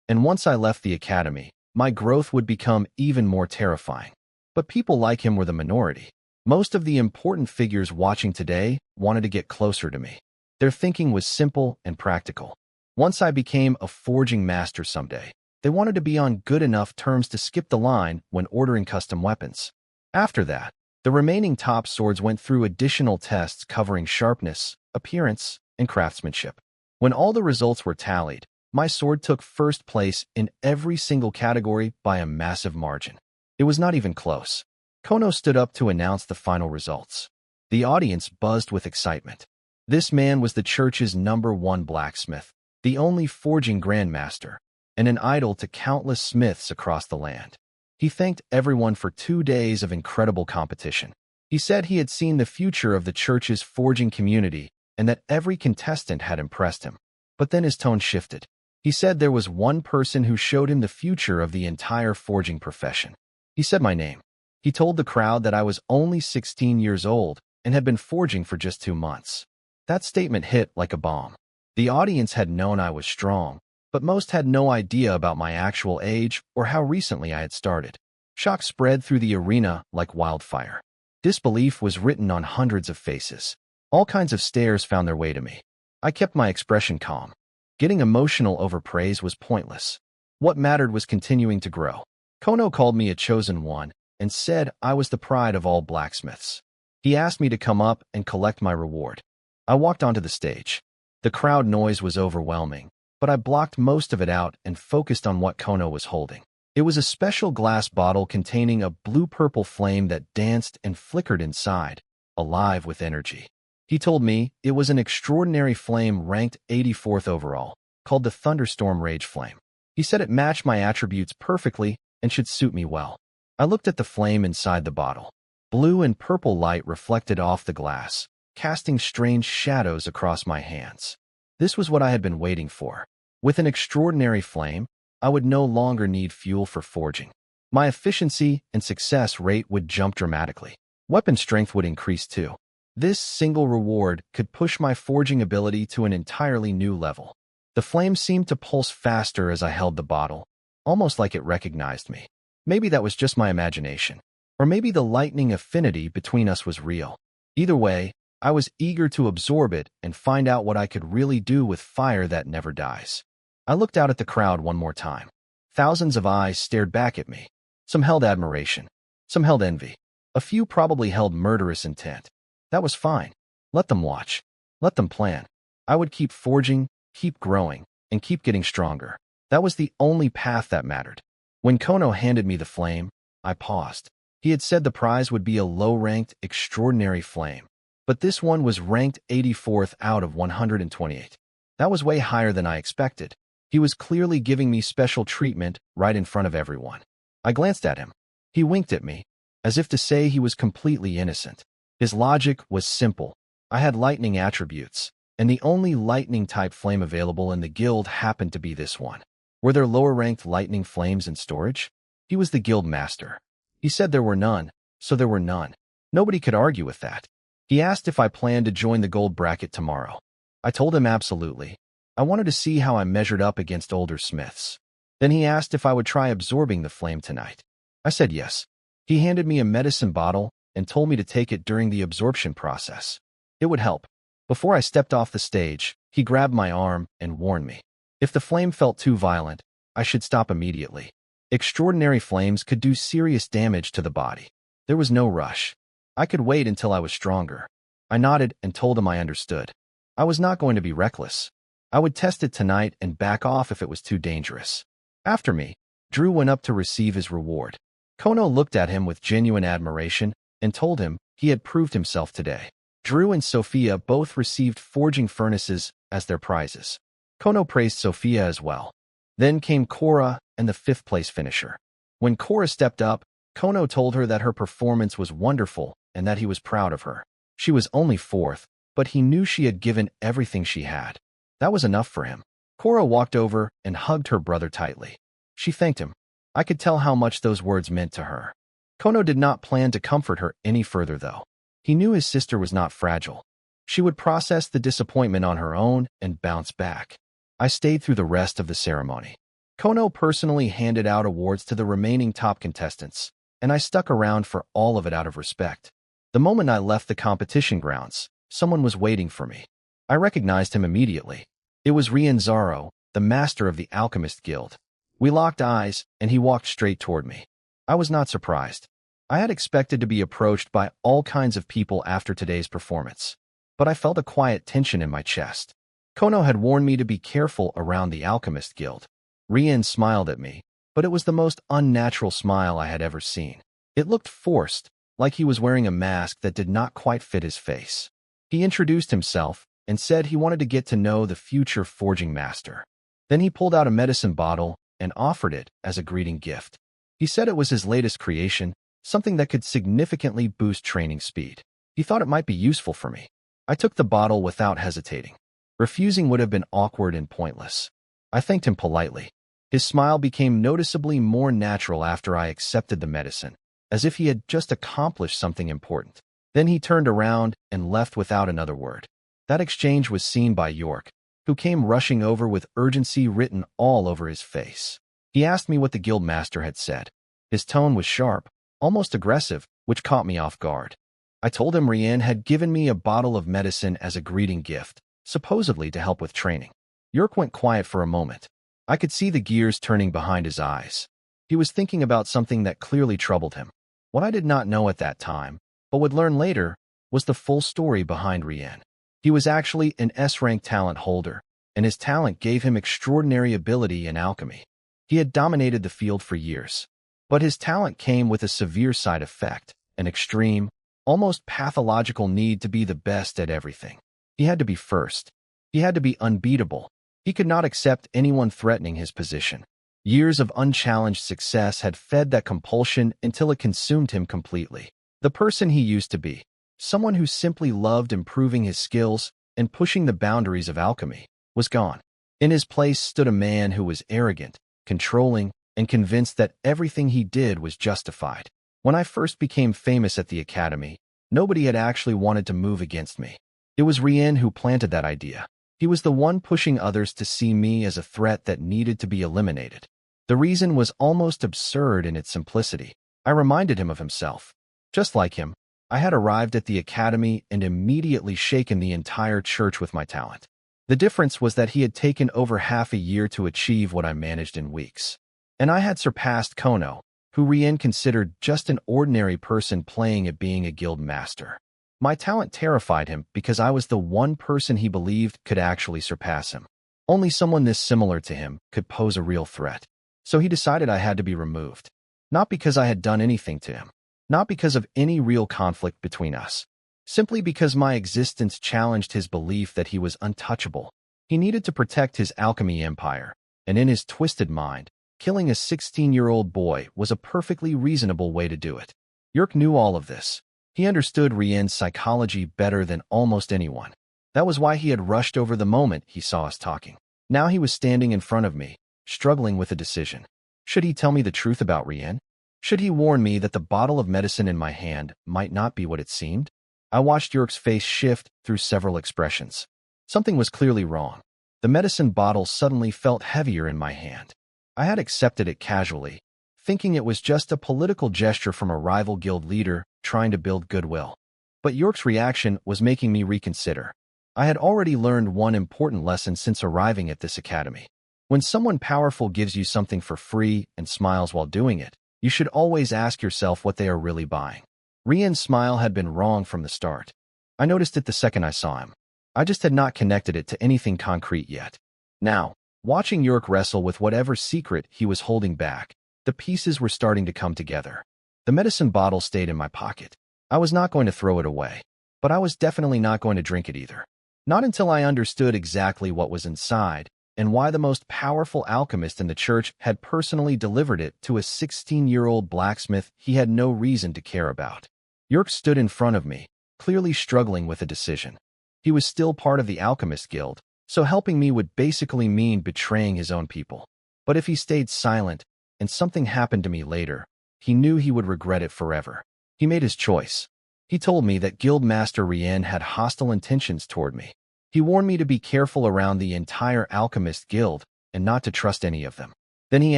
And once I left the academy, my growth would become even more terrifying. But people like him were the minority. Most of the important figures watching today wanted to get closer to me. Their thinking was simple and practical. Once I became a forging master someday, they wanted to be on good enough terms to skip the line when ordering custom weapons. After that, the remaining top swords went through additional tests covering sharpness, appearance, and craftsmanship. When all the results were tallied, my sword took first place in every single category by a massive margin. It was not even close. Kono stood up to announce the final results. The audience buzzed with excitement. This man was the church's #1 blacksmith, the only forging grandmaster, and an idol to countless smiths across the land. He thanked everyone for 2 days of incredible competition. He said he had seen the future of the church's forging community and that every contestant had impressed him. But then his tone shifted. He said there was one person who showed him the future of the entire forging profession. He said my name. He told the crowd that I was only 16 years old and had been forging for just 2 months. That statement hit like a bomb. The audience had known I was strong, but most had no idea about my actual age or how recently I had started. Shock spread through the arena like wildfire. Disbelief was written on hundreds of faces. All kinds of stares found their way to me. I kept my expression calm. Getting emotional over praise was pointless. What mattered was continuing to grow. Kono called me a chosen one and said I was the pride of all blacksmiths. He asked me to come up and collect my reward. I walked onto the stage. The crowd noise was overwhelming, but I blocked most of it out and focused on what Kono was holding. It was a special glass bottle containing a blue-purple flame that danced and flickered inside, alive with energy. He told me it was an extraordinary flame ranked 84th overall, called the Thunderstorm Rage Flame. He said it matched my attributes perfectly and should suit me well. I looked at the flame inside the bottle. Blue and purple light reflected off the glass, casting strange shadows across my hands. This was what I had been waiting for. With an extraordinary flame, I would no longer need fuel for forging. My efficiency and success rate would jump dramatically. Weapon strength would increase too. This single reward could push my forging ability to an entirely new level. The flame seemed to pulse faster as I held the bottle, almost like it recognized me. Maybe that was just my imagination. Or maybe the lightning affinity between us was real. Either way, I was eager to absorb it and find out what I could really do with fire that never dies. I looked out at the crowd one more time. Thousands of eyes stared back at me. Some held admiration. Some held envy. A few probably held murderous intent. That was fine. Let them watch. Let them plan. I would keep forging, keep growing, and keep getting stronger. That was the only path that mattered. When Kono handed me the flame, I paused. He had said the prize would be a low-ranked, extraordinary flame. But this one was ranked 84th out of 128. That was way higher than I expected. He was clearly giving me special treatment right in front of everyone. I glanced at him. He winked at me, as if to say he was completely innocent. His logic was simple. I had lightning attributes, and the only lightning-type flame available in the guild happened to be this one. Were there lower-ranked lightning flames in storage? He was the guild master. He said there were none, so there were none. Nobody could argue with that. He asked if I planned to join the gold bracket tomorrow. I told him absolutely. I wanted to see how I measured up against older smiths. Then he asked if I would try absorbing the flame tonight. I said yes. He handed me a medicine bottle and told me to take it during the absorption process. It would help. Before I stepped off the stage, he grabbed my arm and warned me. If the flame felt too violent, I should stop immediately. Extraordinary flames could do serious damage to the body. There was no rush. I could wait until I was stronger. I nodded and told him I understood. I was not going to be reckless. I would test it tonight and back off if it was too dangerous. After me, Drew went up to receive his reward. Kono looked at him with genuine admiration and told him he had proved himself today. Drew and Sophia both received forging furnaces as their prizes. Kono praised Sophia as well. Then came Cora and the 5th-place finisher. When Cora stepped up, Kono told her that her performance was wonderful and that he was proud of her. She was only 4th, but he knew she had given everything she had. That was enough for him. Cora walked over and hugged her brother tightly. She thanked him. I could tell how much those words meant to her. Kono did not plan to comfort her any further, though. He knew his sister was not fragile. She would process the disappointment on her own and bounce back. I stayed through the rest of the ceremony. Kono personally handed out awards to the remaining top contestants, and I stuck around for all of it out of respect. The moment I left the competition grounds, someone was waiting for me. I recognized him immediately. It was Rienzaro, the master of the Alchemist Guild. We locked eyes, and he walked straight toward me. I was not surprised. I had expected to be approached by all kinds of people after today's performance, but I felt a quiet tension in my chest. Kono had warned me to be careful around the Alchemist Guild. Rien smiled at me, but it was the most unnatural smile I had ever seen. It looked forced, like he was wearing a mask that did not quite fit his face. He introduced himself, and said he wanted to get to know the future forging master. Then he pulled out a medicine bottle and offered it as a greeting gift. He said it was his latest creation, something that could significantly boost training speed. He thought it might be useful for me. I took the bottle without hesitating. Refusing would have been awkward and pointless. I thanked him politely. His smile became noticeably more natural after I accepted the medicine, as if he had just accomplished something important. Then he turned around and left without another word. That exchange was seen by York, who came rushing over with urgency written all over his face. He asked me what the guild master had said. His tone was sharp, almost aggressive, which caught me off guard. I told him Rien had given me a bottle of medicine as a greeting gift, supposedly to help with training. York went quiet for a moment. I could see the gears turning behind his eyes. He was thinking about something that clearly troubled him. What I did not know at that time, but would learn later, was the full story behind Rien. He was actually an S-rank talent holder, and his talent gave him extraordinary ability in alchemy. He had dominated the field for years. But his talent came with a severe side effect, an extreme, almost pathological need to be the best at everything. He had to be first. He had to be unbeatable. He could not accept anyone threatening his position. Years of unchallenged success had fed that compulsion until it consumed him completely. The person he used to be, someone who simply loved improving his skills and pushing the boundaries of alchemy, was gone. In his place stood a man who was arrogant, controlling, and convinced that everything he did was justified. When I first became famous at the academy, nobody had actually wanted to move against me. It was Rien who planted that idea. He was the one pushing others to see me as a threat that needed to be eliminated. The reason was almost absurd in its simplicity. I reminded him of himself. Just like him, I had arrived at the academy and immediately shaken the entire church with my talent. The difference was that he had taken over half a year to achieve what I managed in weeks. And I had surpassed Kono, who Rien considered just an ordinary person playing at being a guild master. My talent terrified him because I was the one person he believed could actually surpass him. Only someone this similar to him could pose a real threat. So he decided I had to be removed. Not because I had done anything to him. Not because of any real conflict between us. Simply because my existence challenged his belief that he was untouchable. He needed to protect his alchemy empire, and in his twisted mind, killing a 16-year-old boy was a perfectly reasonable way to do it. Yerk knew all of this. He understood Rien's psychology better than almost anyone. That was why he had rushed over the moment he saw us talking. Now he was standing in front of me, struggling with a decision. Should he tell me the truth about Rien? Should he warn me that the bottle of medicine in my hand might not be what it seemed? I watched Yerk's face shift through several expressions. Something was clearly wrong. The medicine bottle suddenly felt heavier in my hand. I had accepted it casually, thinking it was just a political gesture from a rival guild leader trying to build goodwill. But York's reaction was making me reconsider. I had already learned one important lesson since arriving at this academy. When someone powerful gives you something for free and smiles while doing it, you should always ask yourself what they are really buying. Rien's smile had been wrong from the start. I noticed it the second I saw him. I just had not connected it to anything concrete yet. Now, watching York wrestle with whatever secret he was holding back, the pieces were starting to come together. The medicine bottle stayed in my pocket. I was not going to throw it away, but I was definitely not going to drink it either. Not until I understood exactly what was inside and why the most powerful alchemist in the church had personally delivered it to a 16-year-old blacksmith he had no reason to care about. York stood in front of me, clearly struggling with a decision. He was still part of the Alchemist Guild, so helping me would basically mean betraying his own people. But if he stayed silent, and something happened to me later, he knew he would regret it forever. He made his choice. He told me that Guild Master Rien had hostile intentions toward me. He warned me to be careful around the entire Alchemist Guild and not to trust any of them. Then he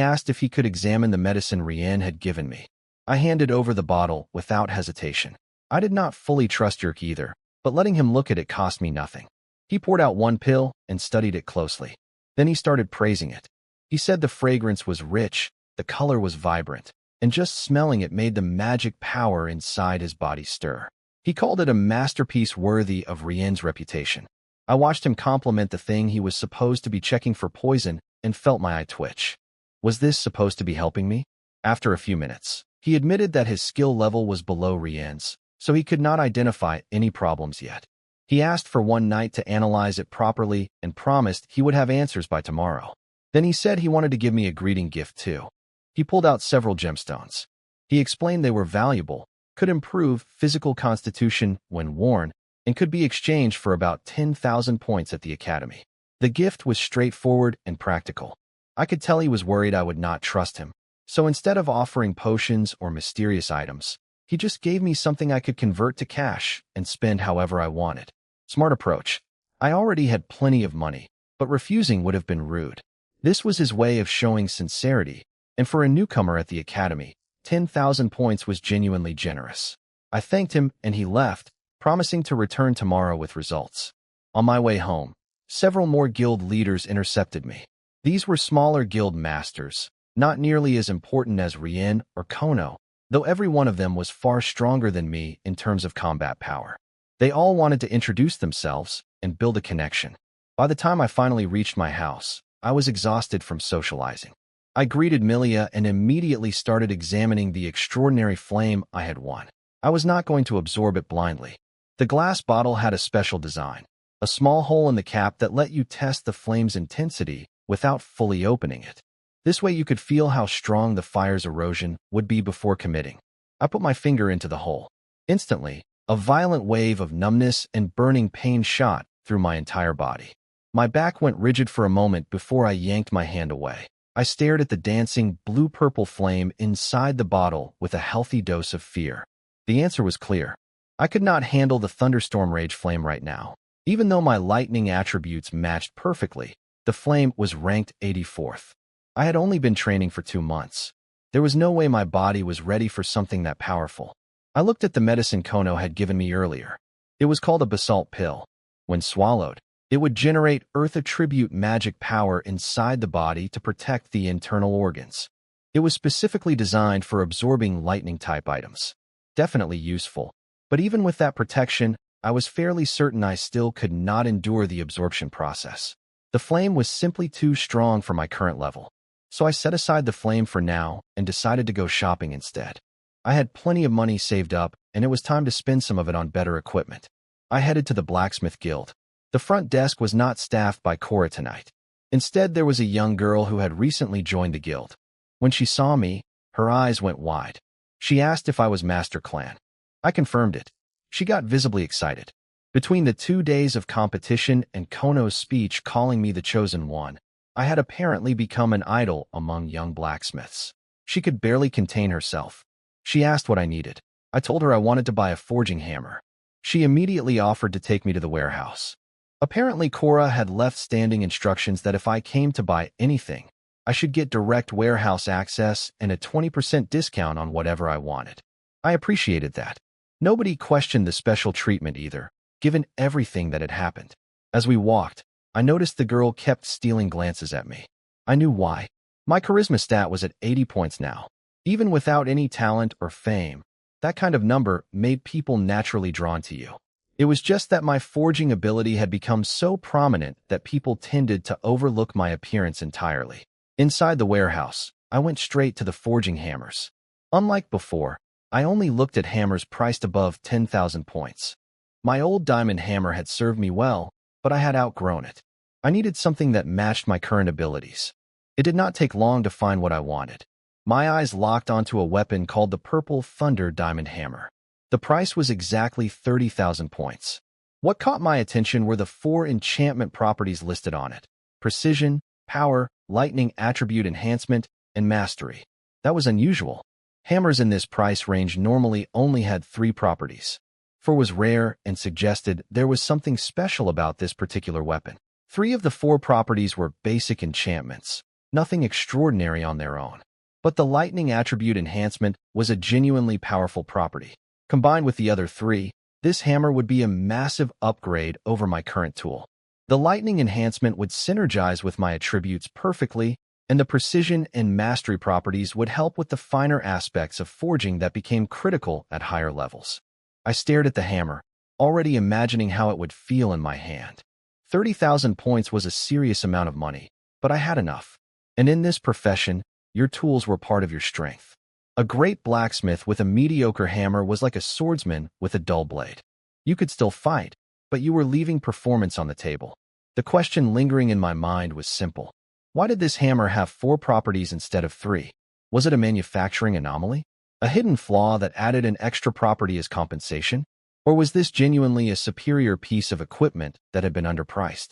asked if he could examine the medicine Rien had given me. I handed over the bottle without hesitation. I did not fully trust Yerk either, but letting him look at it cost me nothing. He poured out one pill and studied it closely. Then he started praising it. He said the fragrance was rich, the color was vibrant, and just smelling it made the magic power inside his body stir. He called it a masterpiece worthy of Rien's reputation. I watched him compliment the thing he was supposed to be checking for poison and felt my eye twitch. Was this supposed to be helping me? After a few minutes, he admitted that his skill level was below Rien's, so he could not identify any problems yet. He asked for one night to analyze it properly and promised he would have answers by tomorrow. Then he said he wanted to give me a greeting gift too. He pulled out several gemstones. He explained they were valuable, could improve physical constitution when worn, and could be exchanged for about 10,000 points at the academy. The gift was straightforward and practical. I could tell he was worried I would not trust him. So instead of offering potions or mysterious items, he just gave me something I could convert to cash and spend however I wanted. Smart approach. I already had plenty of money, but refusing would have been rude. This was his way of showing sincerity, and for a newcomer at the academy, 10,000 points was genuinely generous. I thanked him and he left, promising to return tomorrow with results. On my way home, several more guild leaders intercepted me. These were smaller guild masters, not nearly as important as Rien or Kono, though every one of them was far stronger than me in terms of combat power. They all wanted to introduce themselves and build a connection. By the time I finally reached my house, I was exhausted from socializing. I greeted Milia and immediately started examining the extraordinary flame I had won. I was not going to absorb it blindly. The glass bottle had a special design, a small hole in the cap that let you test the flame's intensity without fully opening it. This way you could feel how strong the fire's erosion would be before committing. I put my finger into the hole. Instantly, a violent wave of numbness and burning pain shot through my entire body. My back went rigid for a moment before I yanked my hand away. I stared at the dancing blue-purple flame inside the bottle with a healthy dose of fear. The answer was clear. I could not handle the thunderstorm rage flame right now. Even though my lightning attributes matched perfectly, the flame was ranked 84th. I had only been training for 2 months. There was no way my body was ready for something that powerful. I looked at the medicine Kono had given me earlier. It was called a basalt pill. When swallowed, it would generate earth attribute magic power inside the body to protect the internal organs. It was specifically designed for absorbing lightning-type items. Definitely useful. But even with that protection, I was fairly certain I still could not endure the absorption process. The flame was simply too strong for my current level. So I set aside the flame for now and decided to go shopping instead. I had plenty of money saved up, and it was time to spend some of it on better equipment. I headed to the blacksmith guild. The front desk was not staffed by Cora tonight. Instead, there was a young girl who had recently joined the guild. When she saw me, her eyes went wide. She asked if I was Master Clan. I confirmed it. She got visibly excited. Between the 2 days of competition and Kono's speech calling me the chosen one, I had apparently become an idol among young blacksmiths. She could barely contain herself. She asked what I needed. I told her I wanted to buy a forging hammer. She immediately offered to take me to the warehouse. Apparently, Cora had left standing instructions that if I came to buy anything, I should get direct warehouse access and a 20% discount on whatever I wanted. I appreciated that. Nobody questioned the special treatment either, given everything that had happened. As we walked, I noticed the girl kept stealing glances at me. I knew why. My charisma stat was at 80 points now. Even without any talent or fame, that kind of number made people naturally drawn to you. It was just that my forging ability had become so prominent that people tended to overlook my appearance entirely. Inside the warehouse, I went straight to the forging hammers. Unlike before, I only looked at hammers priced above 10,000 points. My old diamond hammer had served me well, but I had outgrown it. I needed something that matched my current abilities. It did not take long to find what I wanted. My eyes locked onto a weapon called the Purple Thunder Diamond Hammer. The price was exactly 30,000 points. What caught my attention were the 4 enchantment properties listed on it: precision, power, lightning attribute enhancement, and mastery. That was unusual. Hammers in this price range normally only had 3 properties. 4 was rare and suggested there was something special about this particular weapon. 3 of the 4 properties were basic enchantments, nothing extraordinary on their own. But the lightning attribute enhancement was a genuinely powerful property. Combined with the other 3, this hammer would be a massive upgrade over my current tool. The lightning enhancement would synergize with my attributes perfectly, and the precision and mastery properties would help with the finer aspects of forging that became critical at higher levels. I stared at the hammer, already imagining how it would feel in my hand. 30,000 points was a serious amount of money, but I had enough. And in this profession, your tools were part of your strength. A great blacksmith with a mediocre hammer was like a swordsman with a dull blade. You could still fight, but you were leaving performance on the table. The question lingering in my mind was simple. Why did this hammer have 4 properties instead of 3? Was it a manufacturing anomaly? A hidden flaw that added an extra property as compensation? Or was this genuinely a superior piece of equipment that had been underpriced?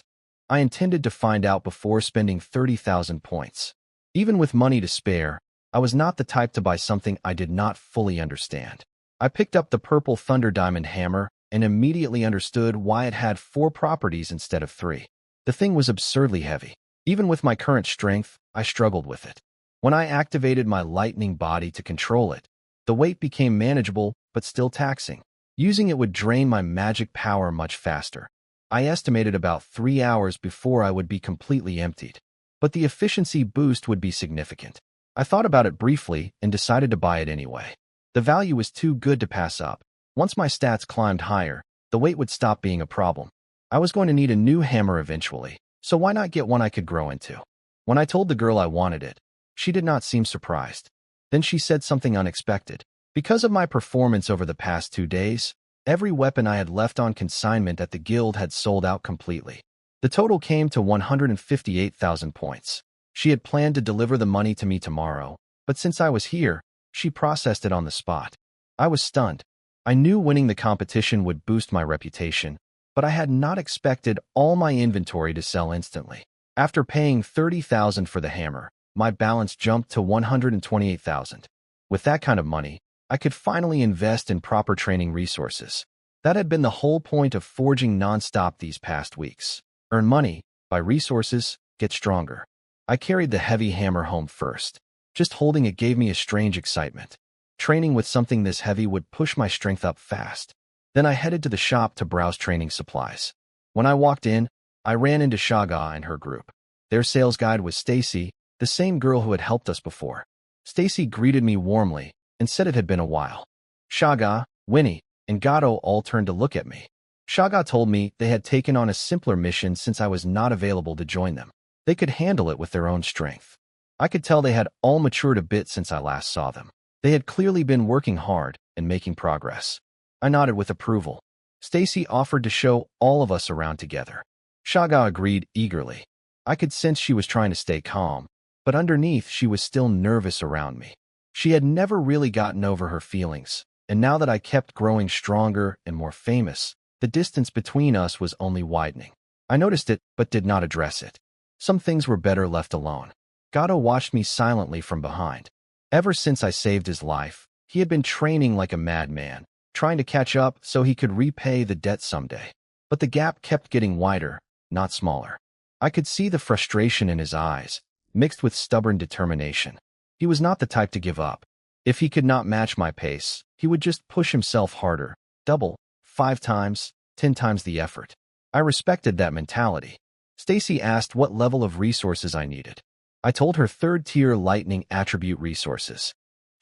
I intended to find out before spending 30,000 points. Even with money to spare, I was not the type to buy something I did not fully understand. I picked up the purple Thunder Diamond hammer and immediately understood why it had 4 properties instead of 3. The thing was absurdly heavy. Even with my current strength, I struggled with it. When I activated my lightning body to control it, the weight became manageable but still taxing. Using it would drain my magic power much faster. I estimated about 3 hours before I would be completely emptied. But the efficiency boost would be significant. I thought about it briefly and decided to buy it anyway. The value was too good to pass up. Once my stats climbed higher, the weight would stop being a problem. I was going to need a new hammer eventually, so why not get one I could grow into? When I told the girl I wanted it, she did not seem surprised. Then she said something unexpected. Because of my performance over the past 2 days, every weapon I had left on consignment at the guild had sold out completely. The total came to 158,000 points. She had planned to deliver the money to me tomorrow, but since I was here, she processed it on the spot. I was stunned. I knew winning the competition would boost my reputation, but I had not expected all my inventory to sell instantly. After paying 30,000 for the hammer, my balance jumped to 128,000. With that kind of money, I could finally invest in proper training resources. That had been the whole point of forging nonstop these past weeks. Earn money, buy resources, get stronger. I carried the heavy hammer home first. Just holding it gave me a strange excitement. Training with something this heavy would push my strength up fast. Then I headed to the shop to browse training supplies. When I walked in, I ran into Shaga and her group. Their sales guide was Stacy, the same girl who had helped us before. Stacy greeted me warmly and said it had been a while. Shaga, Winnie, and Gato all turned to look at me. Shaga told me they had taken on a simpler mission since I was not available to join them. They could handle it with their own strength. I could tell they had all matured a bit since I last saw them. They had clearly been working hard and making progress. I nodded with approval. Stacy offered to show all of us around together. Shaga agreed eagerly. I could sense she was trying to stay calm, but underneath she was still nervous around me. She had never really gotten over her feelings, and now that I kept growing stronger and more famous, the distance between us was only widening. I noticed it, but did not address it. Some things were better left alone. Gato watched me silently from behind. Ever since I saved his life, he had been training like a madman, trying to catch up so he could repay the debt someday. But the gap kept getting wider, not smaller. I could see the frustration in his eyes, mixed with stubborn determination. He was not the type to give up. If he could not match my pace, he would just push himself harder, double, 5 times, 10 times the effort. I respected that mentality. Stacy asked what level of resources I needed. I told her 3rd-tier lightning attribute resources.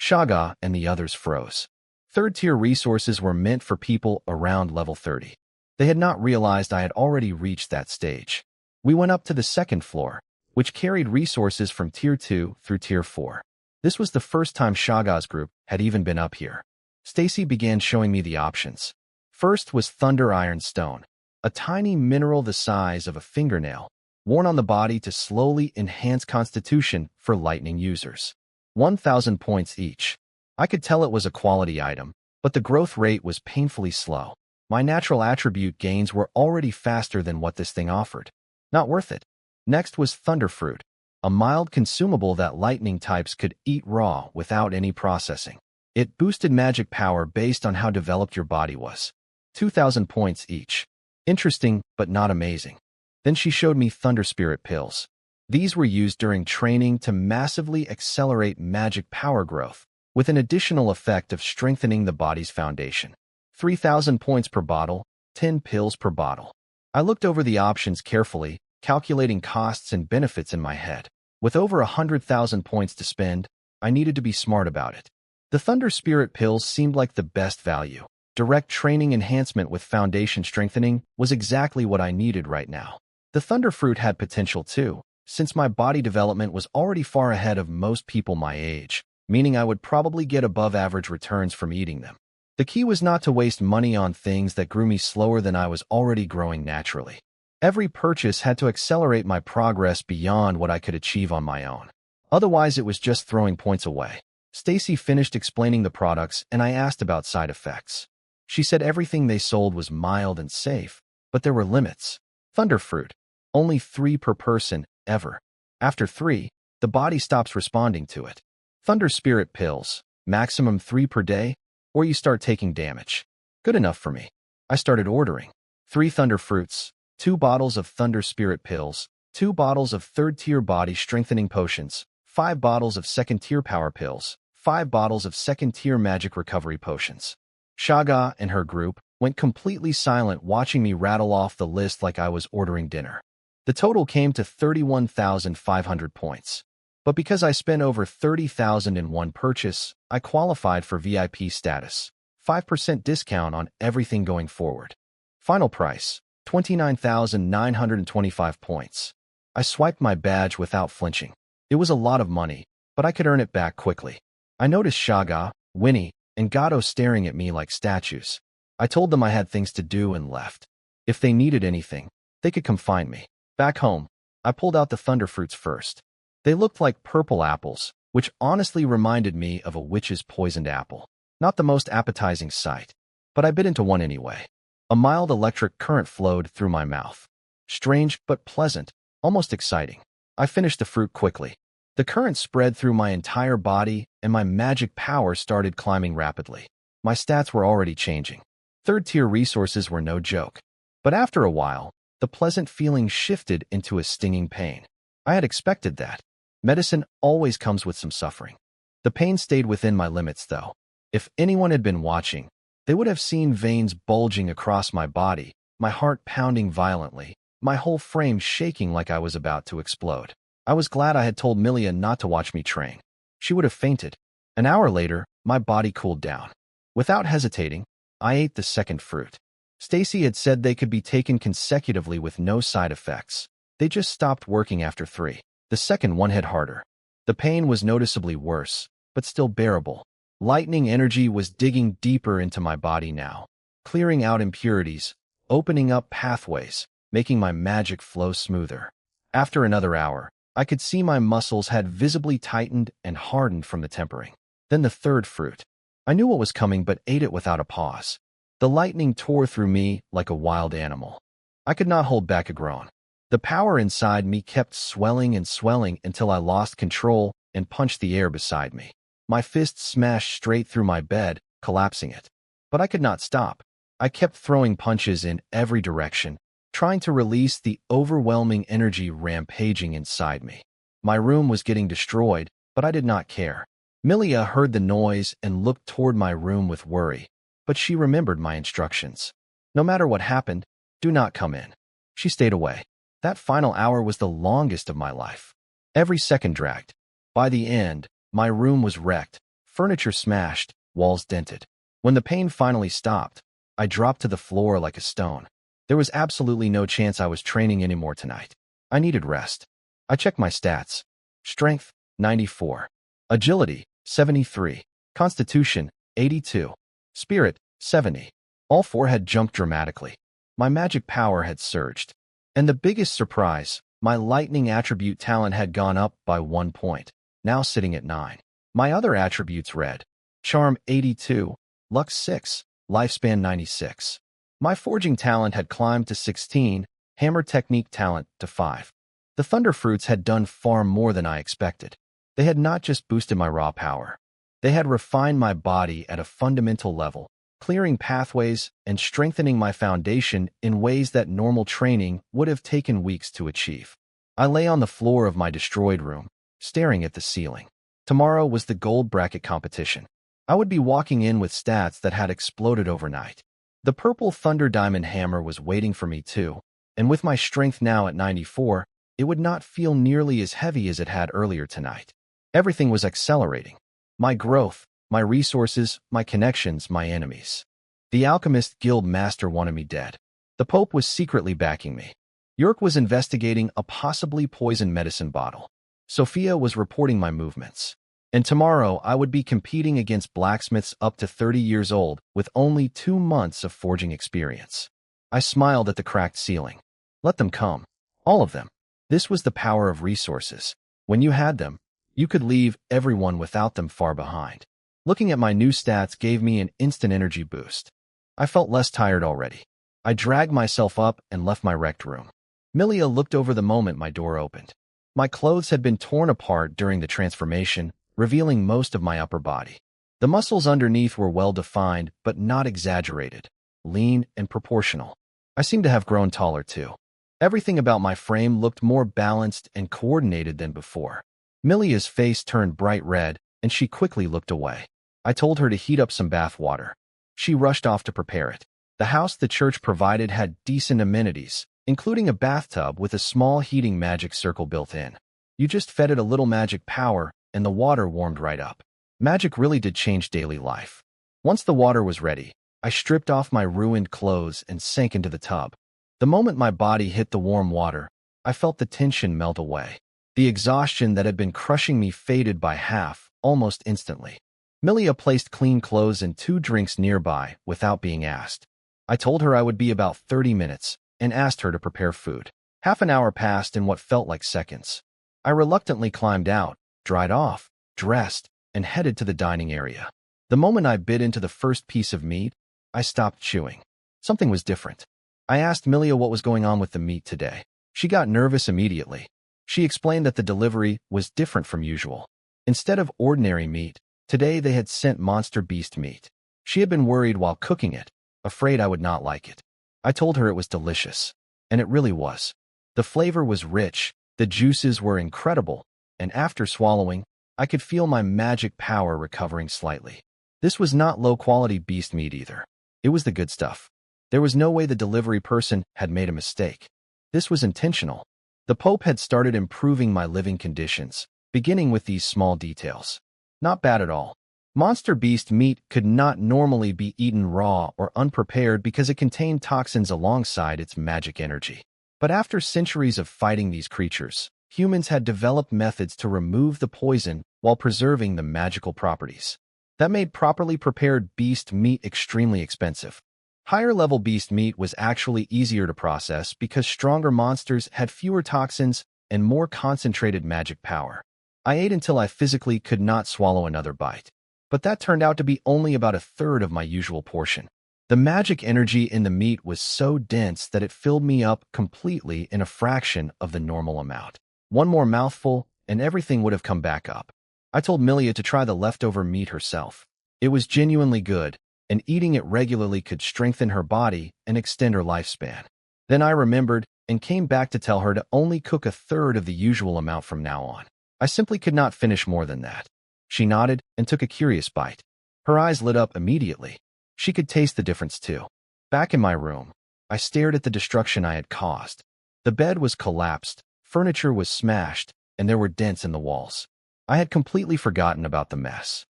Shaga and the others froze. 3rd-tier resources were meant for people around level 30. They had not realized I had already reached that stage. We went up to the 2nd floor, which carried resources from Tier 2 through Tier 4. This was the first time Shaga's group had even been up here. Stacy began showing me the options. First was Thunder Iron Stone, a tiny mineral the size of a fingernail, worn on the body to slowly enhance constitution for lightning users. 1,000 points each. I could tell it was a quality item, but the growth rate was painfully slow. My natural attribute gains were already faster than what this thing offered. Not worth it. Next was Thunder Fruit, a mild consumable that lightning types could eat raw without any processing. It boosted magic power based on how developed your body was. 2,000 points each. Interesting, but not amazing. Then she showed me Thunder Spirit pills. These were used during training to massively accelerate magic power growth, with an additional effect of strengthening the body's foundation. 3,000 points per bottle, 10 pills per bottle. I looked over the options carefully, calculating costs and benefits in my head. With over 100,000 points to spend, I needed to be smart about it. The Thunder Spirit pills seemed like the best value. Direct training enhancement with foundation strengthening was exactly what I needed right now. The Thunder Fruit had potential too, since my body development was already far ahead of most people my age, meaning I would probably get above-average returns from eating them. The key was not to waste money on things that grew me slower than I was already growing naturally. Every purchase had to accelerate my progress beyond what I could achieve on my own. Otherwise, it was just throwing points away. Stacy finished explaining the products, and I asked about side effects. She said everything they sold was mild and safe, but there were limits. Thunderfruit, only 3 per person, ever. After 3, the body stops responding to it. Thunder Spirit pills, maximum 3 per day, or you start taking damage. Good enough for me. I started ordering. 3 Thunder Fruits, 2 bottles of Thunder Spirit pills, 2 bottles of third-tier body strengthening potions, 5 bottles of second-tier power pills, 5 bottles of second-tier magic recovery potions. Shaga and her group went completely silent, watching me rattle off the list like I was ordering dinner. The total came to 31,500 points. But because I spent over 30,000 in one purchase, I qualified for VIP status. 5% discount on everything going forward. Final price, 29,925 points. I swiped my badge without flinching. It was a lot of money, but I could earn it back quickly. I noticed Shaga, Winnie, and Gato staring at me like statues. I told them I had things to do and left. If they needed anything, they could come find me. Back home, I pulled out the Thunderfruits first. They looked like purple apples, which honestly reminded me of a witch's poisoned apple. Not the most appetizing sight, but I bit into one anyway. A mild electric current flowed through my mouth. Strange but pleasant, almost exciting. I finished the fruit quickly. The current spread through my entire body, and my magic power started climbing rapidly. My stats were already changing. Third-tier resources were no joke. But after a while, the pleasant feeling shifted into a stinging pain. I had expected that. Medicine always comes with some suffering. The pain stayed within my limits, though. If anyone had been watching, they would have seen veins bulging across my body, my heart pounding violently, my whole frame shaking like I was about to explode. I was glad I had told Milia not to watch me train. She would have fainted. An hour later, my body cooled down. Without hesitating, I ate the second fruit. Stacy had said they could be taken consecutively with no side effects. They just stopped working after 3. The second one hit harder. The pain was noticeably worse, but still bearable. Lightning energy was digging deeper into my body now, clearing out impurities, opening up pathways, making my magic flow smoother. After another hour, I could see my muscles had visibly tightened and hardened from the tempering. Then the third fruit. I knew what was coming but ate it without a pause. The lightning tore through me like a wild animal. I could not hold back a groan. The power inside me kept swelling and swelling until I lost control and punched the air beside me. My fist smashed straight through my bed, collapsing it. But I could not stop. I kept throwing punches in every direction, trying to release the overwhelming energy rampaging inside me. My room was getting destroyed, but I did not care. Milia heard the noise and looked toward my room with worry, but she remembered my instructions. No matter what happened, do not come in. She stayed away. That final hour was the longest of my life. Every second dragged. By the end, my room was wrecked, furniture smashed, walls dented. When the pain finally stopped, I dropped to the floor like a stone. There was absolutely no chance I was training anymore tonight. I needed rest. I checked my stats. Strength, 94. Agility, 73. Constitution, 82. Spirit, 70. All 4 had jumped dramatically. My magic power had surged. And the biggest surprise, my lightning attribute talent had gone up by 1 point, now sitting at 9. My other attributes read: Charm 82, Luck 6, Lifespan 96. My forging talent had climbed to 16, Hammer Technique talent to 5. The Thunder Fruits had done far more than I expected. They had not just boosted my raw power. They had refined my body at a fundamental level, clearing pathways and strengthening my foundation in ways that normal training would have taken weeks to achieve. I lay on the floor of my destroyed room, staring at the ceiling. Tomorrow was the gold bracket competition. I would be walking in with stats that had exploded overnight. The purple Thunder Diamond Hammer was waiting for me too, and with my strength now at 94, it would not feel nearly as heavy as it had earlier tonight. Everything was accelerating. My growth, my resources, my connections, my enemies. The Alchemist Guild Master wanted me dead. The Pope was secretly backing me. York was investigating a possibly poisoned medicine bottle. Sophia was reporting my movements. And tomorrow I would be competing against blacksmiths up to 30 years old with only 2 months of forging experience. I smiled at the cracked ceiling. Let them come. All of them. This was the power of resources. When you had them, you could leave everyone without them far behind. Looking at my new stats gave me an instant energy boost. I felt less tired already. I dragged myself up and left my wrecked room. Milia looked over the moment my door opened. My clothes had been torn apart during the transformation, revealing most of my upper body. The muscles underneath were well-defined, but not exaggerated, lean and proportional. I seemed to have grown taller too. Everything about my frame looked more balanced and coordinated than before. Milia's face turned bright red, and she quickly looked away. I told her to heat up some bath water. She rushed off to prepare it. The house the church provided had decent amenities, including a bathtub with a small heating magic circle built in. You just fed it a little magic power, and the water warmed right up. Magic really did change daily life. Once the water was ready, I stripped off my ruined clothes and sank into the tub. The moment my body hit the warm water, I felt the tension melt away. The exhaustion that had been crushing me faded by half, almost instantly. Milia placed clean clothes and 2 drinks nearby without being asked. I told her I would be about 30 minutes and asked her to prepare food. Half an hour passed in what felt like seconds. I reluctantly climbed out, dried off, dressed, and headed to the dining area. The moment I bit into the first piece of meat, I stopped chewing. Something was different. I asked Milia what was going on with the meat today. She got nervous immediately. She explained that the delivery was different from usual. Instead of ordinary meat, today they had sent monster beast meat. She had been worried while cooking it, afraid I would not like it. I told her it was delicious, and it really was. The flavor was rich, the juices were incredible, and after swallowing, I could feel my magic power recovering slightly. This was not low-quality beast meat either. It was the good stuff. There was no way the delivery person had made a mistake. This was intentional. The Pope had started improving my living conditions, beginning with these small details. Not bad at all. Monster beast meat could not normally be eaten raw or unprepared because it contained toxins alongside its magic energy. But after centuries of fighting these creatures, humans had developed methods to remove the poison while preserving the magical properties. That made properly prepared beast meat extremely expensive. Higher-level beast meat was actually easier to process because stronger monsters had fewer toxins and more concentrated magic power. I ate until I physically could not swallow another bite. But that turned out to be only about a third of my usual portion. The magic energy in the meat was so dense that it filled me up completely in a fraction of the normal amount. One more mouthful, and everything would have come back up. I told Milia to try the leftover meat herself. It was genuinely good, and eating it regularly could strengthen her body and extend her lifespan. Then I remembered and came back to tell her to only cook a third of the usual amount from now on. I simply could not finish more than that. She nodded and took a curious bite. Her eyes lit up immediately. She could taste the difference too. Back in my room, I stared at the destruction I had caused. The bed was collapsed, furniture was smashed, and there were dents in the walls. I had completely forgotten about the mess.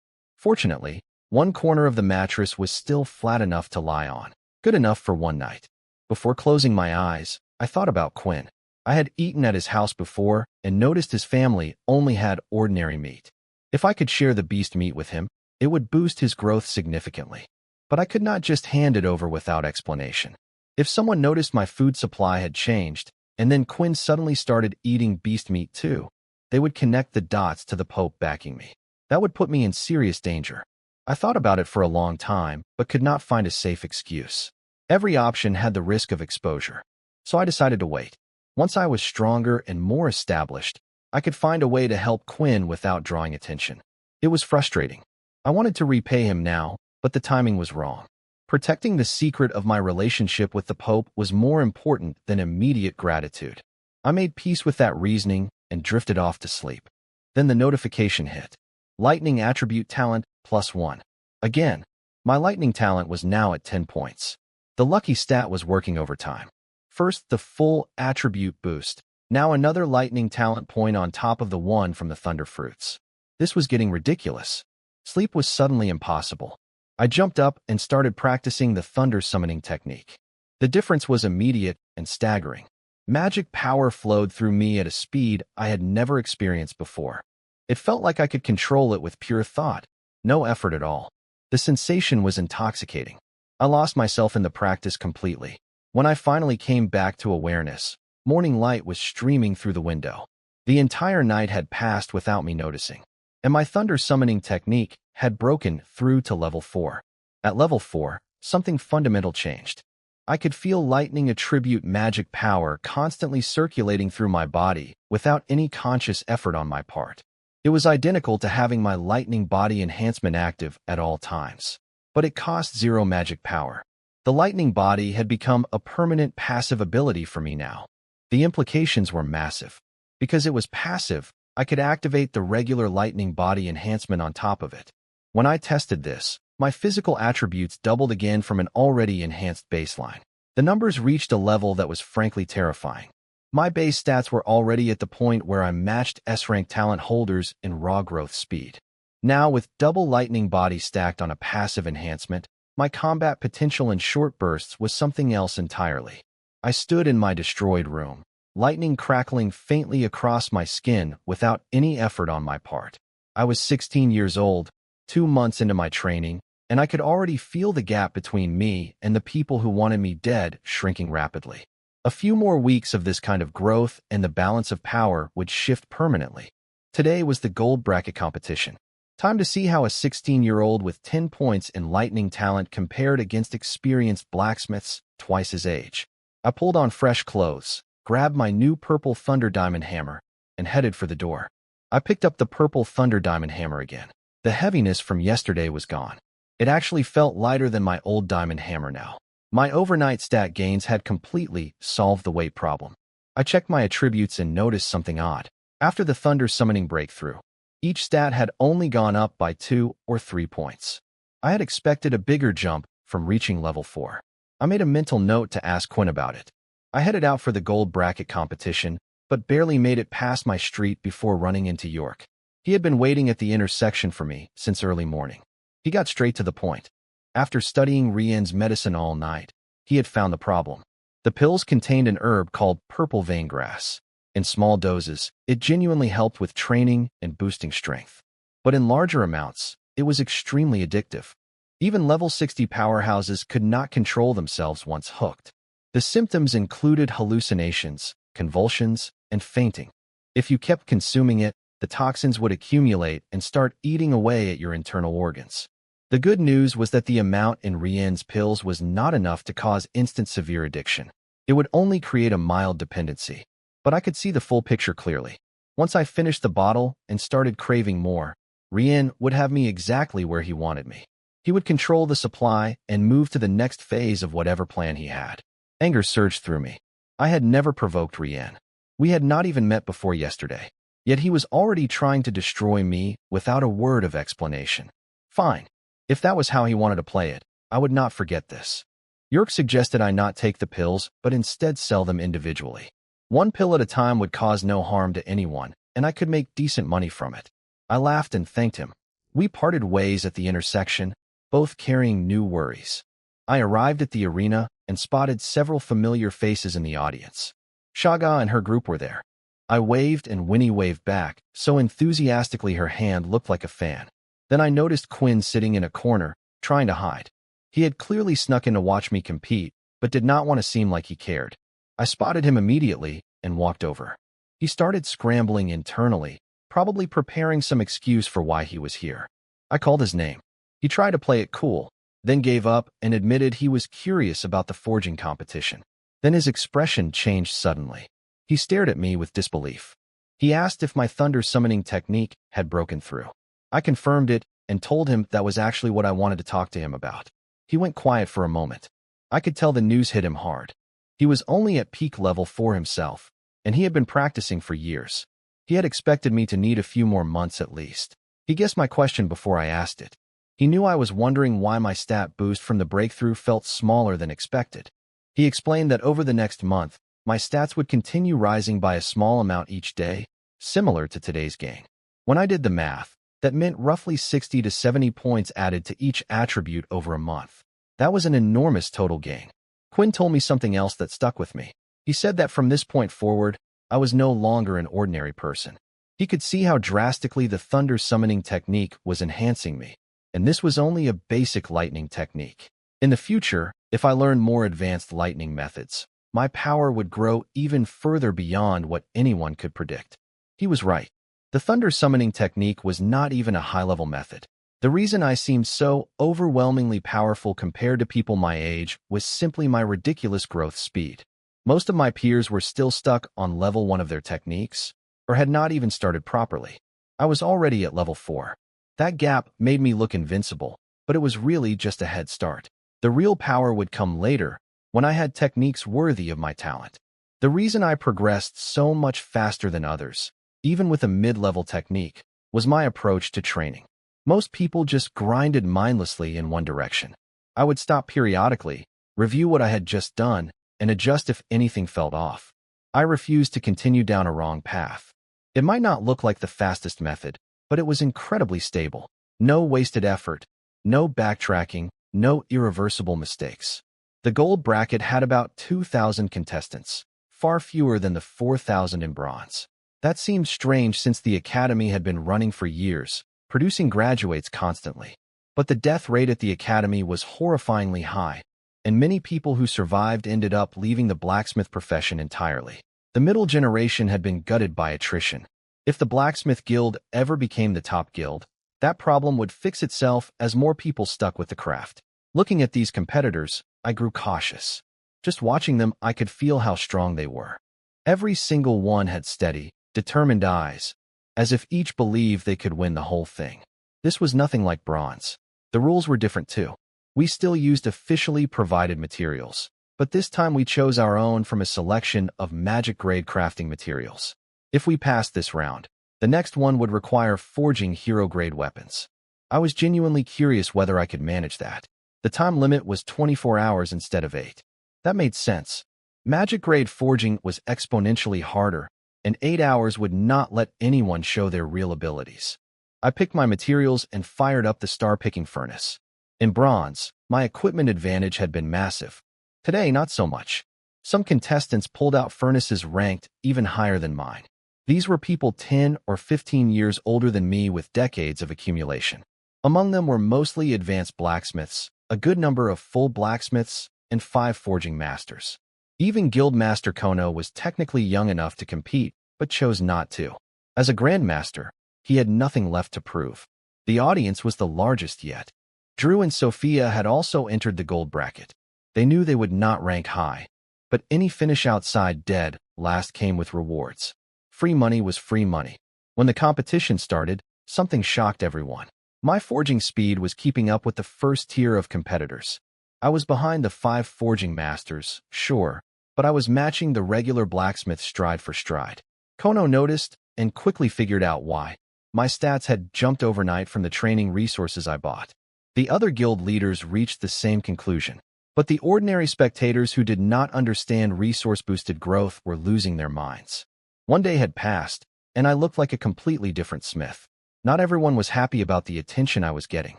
Fortunately, one corner of the mattress was still flat enough to lie on, good enough for one night. Before closing my eyes, I thought about Quinn. I had eaten at his house before and noticed his family only had ordinary meat. If I could share the beast meat with him, it would boost his growth significantly. But I could not just hand it over without explanation. If someone noticed my food supply had changed, and then Quinn suddenly started eating beast meat too, they would connect the dots to the Pope backing me. That would put me in serious danger. I thought about it for a long time, but could not find a safe excuse. Every option had the risk of exposure. So I decided to wait. Once I was stronger and more established, I could find a way to help Quinn without drawing attention. It was frustrating. I wanted to repay him now, but the timing was wrong. Protecting the secret of my relationship with the Pope was more important than immediate gratitude. I made peace with that reasoning and drifted off to sleep. Then the notification hit. Lightning attribute talent +1. Again, my lightning talent was now at 10 points. The lucky stat was working overtime. First, the full attribute boost. Now another lightning talent point on top of the one from the thunder fruits. This was getting ridiculous. Sleep was suddenly impossible. I jumped up and started practicing the thunder summoning technique. The difference was immediate and staggering. Magic power flowed through me at a speed I had never experienced before. It felt like I could control it with pure thought. No effort at all. The sensation was intoxicating. I lost myself in the practice completely. When I finally came back to awareness, morning light was streaming through the window. The entire night had passed without me noticing, and my thunder summoning technique had broken through to level 4. At level 4, something fundamental changed. I could feel lightning attribute magic power constantly circulating through my body without any conscious effort on my part. It was identical to having my lightning body enhancement active at all times, but it cost 0 magic power. The lightning body had become a permanent passive ability for me now. The implications were massive. Because it was passive, I could activate the regular lightning body enhancement on top of it. When I tested this, my physical attributes doubled again from an already enhanced baseline. The numbers reached a level that was frankly terrifying. My base stats were already at the point where I matched S-rank talent holders in raw growth speed. Now, with double lightning body stacked on a passive enhancement, my combat potential in short bursts was something else entirely. I stood in my destroyed room, lightning crackling faintly across my skin without any effort on my part. I was 16 years old, 2 months into my training, and I could already feel the gap between me and the people who wanted me dead shrinking rapidly. A few more weeks of this kind of growth and the balance of power would shift permanently. Today was the gold bracket competition. Time to see how a 16-year-old with 10 points in lightning talent compared against experienced blacksmiths twice his age. I pulled on fresh clothes, grabbed my new purple Thunder Diamond hammer, and headed for the door. I picked up the purple Thunder Diamond hammer again. The heaviness from yesterday was gone. It actually felt lighter than my old diamond hammer now. My overnight stat gains had completely solved the weight problem. I checked my attributes and noticed something odd. After the thunder summoning breakthrough, each stat had only gone up by 2 or 3 points. I had expected a bigger jump from reaching level 4. I made a mental note to ask Quinn about it. I headed out for the gold bracket competition, but barely made it past my street before running into York. He had been waiting at the intersection for me since early morning. He got straight to the point. After studying Rien's medicine all night, he had found the problem. The pills contained an herb called purple vein grass. In small doses, it genuinely helped with training and boosting strength. But in larger amounts, it was extremely addictive. Even level 60 powerhouses could not control themselves once hooked. The symptoms included hallucinations, convulsions, and fainting. If you kept consuming it, the toxins would accumulate and start eating away at your internal organs. The good news was that the amount in Rien's pills was not enough to cause instant severe addiction. It would only create a mild dependency. But I could see the full picture clearly. Once I finished the bottle and started craving more, Rien would have me exactly where he wanted me. He would control the supply and move to the next phase of whatever plan he had. Anger surged through me. I had never provoked Rien. We had not even met before yesterday. Yet he was already trying to destroy me without a word of explanation. Fine. If that was how he wanted to play it, I would not forget this. York suggested I not take the pills, but instead sell them individually. 1 pill at a time would cause no harm to anyone, and I could make decent money from it. I laughed and thanked him. We parted ways at the intersection, both carrying new worries. I arrived at the arena and spotted several familiar faces in the audience. Shaga and her group were there. I waved and Winnie waved back, so enthusiastically her hand looked like a fan. Then I noticed Quinn sitting in a corner, trying to hide. He had clearly snuck in to watch me compete, but did not want to seem like he cared. I spotted him immediately and walked over. He started scrambling internally, probably preparing some excuse for why he was here. I called his name. He tried to play it cool, then gave up and admitted he was curious about the forging competition. Then his expression changed suddenly. He stared at me with disbelief. He asked if my thunder summoning technique had broken through. I confirmed it and told him that was actually what I wanted to talk to him about. He went quiet for a moment. I could tell the news hit him hard. He was only at peak level 4 himself, and he had been practicing for years. He had expected me to need a few more months at least. He guessed my question before I asked it. He knew I was wondering why my stat boost from the breakthrough felt smaller than expected. He explained that over the next month, my stats would continue rising by a small amount each day, similar to today's gain. When I did the math, that meant roughly 60 to 70 points added to each attribute over a month. That was an enormous total gain. Quinn told me something else that stuck with me. He said that from this point forward, I was no longer an ordinary person. He could see how drastically the thunder summoning technique was enhancing me, and this was only a basic lightning technique. In the future, if I learned more advanced lightning methods, my power would grow even further beyond what anyone could predict. He was right. The thunder summoning technique was not even a high-level method. The reason I seemed so overwhelmingly powerful compared to people my age was simply my ridiculous growth speed. Most of my peers were still stuck on level 1 of their techniques, or had not even started properly. I was already at level 4. That gap made me look invincible, but it was really just a head start. The real power would come later, when I had techniques worthy of my talent. The reason I progressed so much faster than others, even with a mid-level technique, was my approach to training. Most people just grinded mindlessly in one direction. I would stop periodically, review what I had just done, and adjust if anything felt off. I refused to continue down a wrong path. It might not look like the fastest method, but it was incredibly stable. No wasted effort, no backtracking, no irreversible mistakes. The gold bracket had about 2,000 contestants, far fewer than the 4,000 in bronze. That seemed strange since the academy had been running for years, producing graduates constantly. But the death rate at the academy was horrifyingly high, and many people who survived ended up leaving the blacksmith profession entirely. The middle generation had been gutted by attrition. If the blacksmith guild ever became the top guild, that problem would fix itself as more people stuck with the craft. Looking at these competitors, I grew cautious. Just watching them, I could feel how strong they were. Every single one had steady, determined eyes, as if each believed they could win the whole thing. This was nothing like bronze. The rules were different too. We still used officially provided materials, but this time we chose our own from a selection of magic-grade crafting materials. If we passed this round, the next one would require forging hero-grade weapons. I was genuinely curious whether I could manage that. The time limit was 24 hours instead of 8. That made sense. Magic-grade forging was exponentially harder, and 8 hours would not let anyone show their real abilities. I picked my materials and fired up the star-picking furnace. In bronze, my equipment advantage had been massive. Today, not so much. Some contestants pulled out furnaces ranked even higher than mine. These were people 10 or 15 years older than me with decades of accumulation. Among them were mostly advanced blacksmiths, a good number of full blacksmiths, and 5 forging masters. Even Guildmaster Kono was technically young enough to compete, but chose not to. As a grandmaster, he had nothing left to prove. The audience was the largest yet. Drew and Sophia had also entered the gold bracket. They knew they would not rank high, but any finish outside dead last came with rewards. Free money was free money. When the competition started, something shocked everyone. My forging speed was keeping up with the first tier of competitors. I was behind the 5 forging masters, sure, but I was matching the regular blacksmith stride for stride. Kono noticed and quickly figured out why. My stats had jumped overnight from the training resources I bought. The other guild leaders reached the same conclusion, but the ordinary spectators who did not understand resource-boosted growth were losing their minds. One day had passed, and I looked like a completely different smith. Not everyone was happy about the attention I was getting.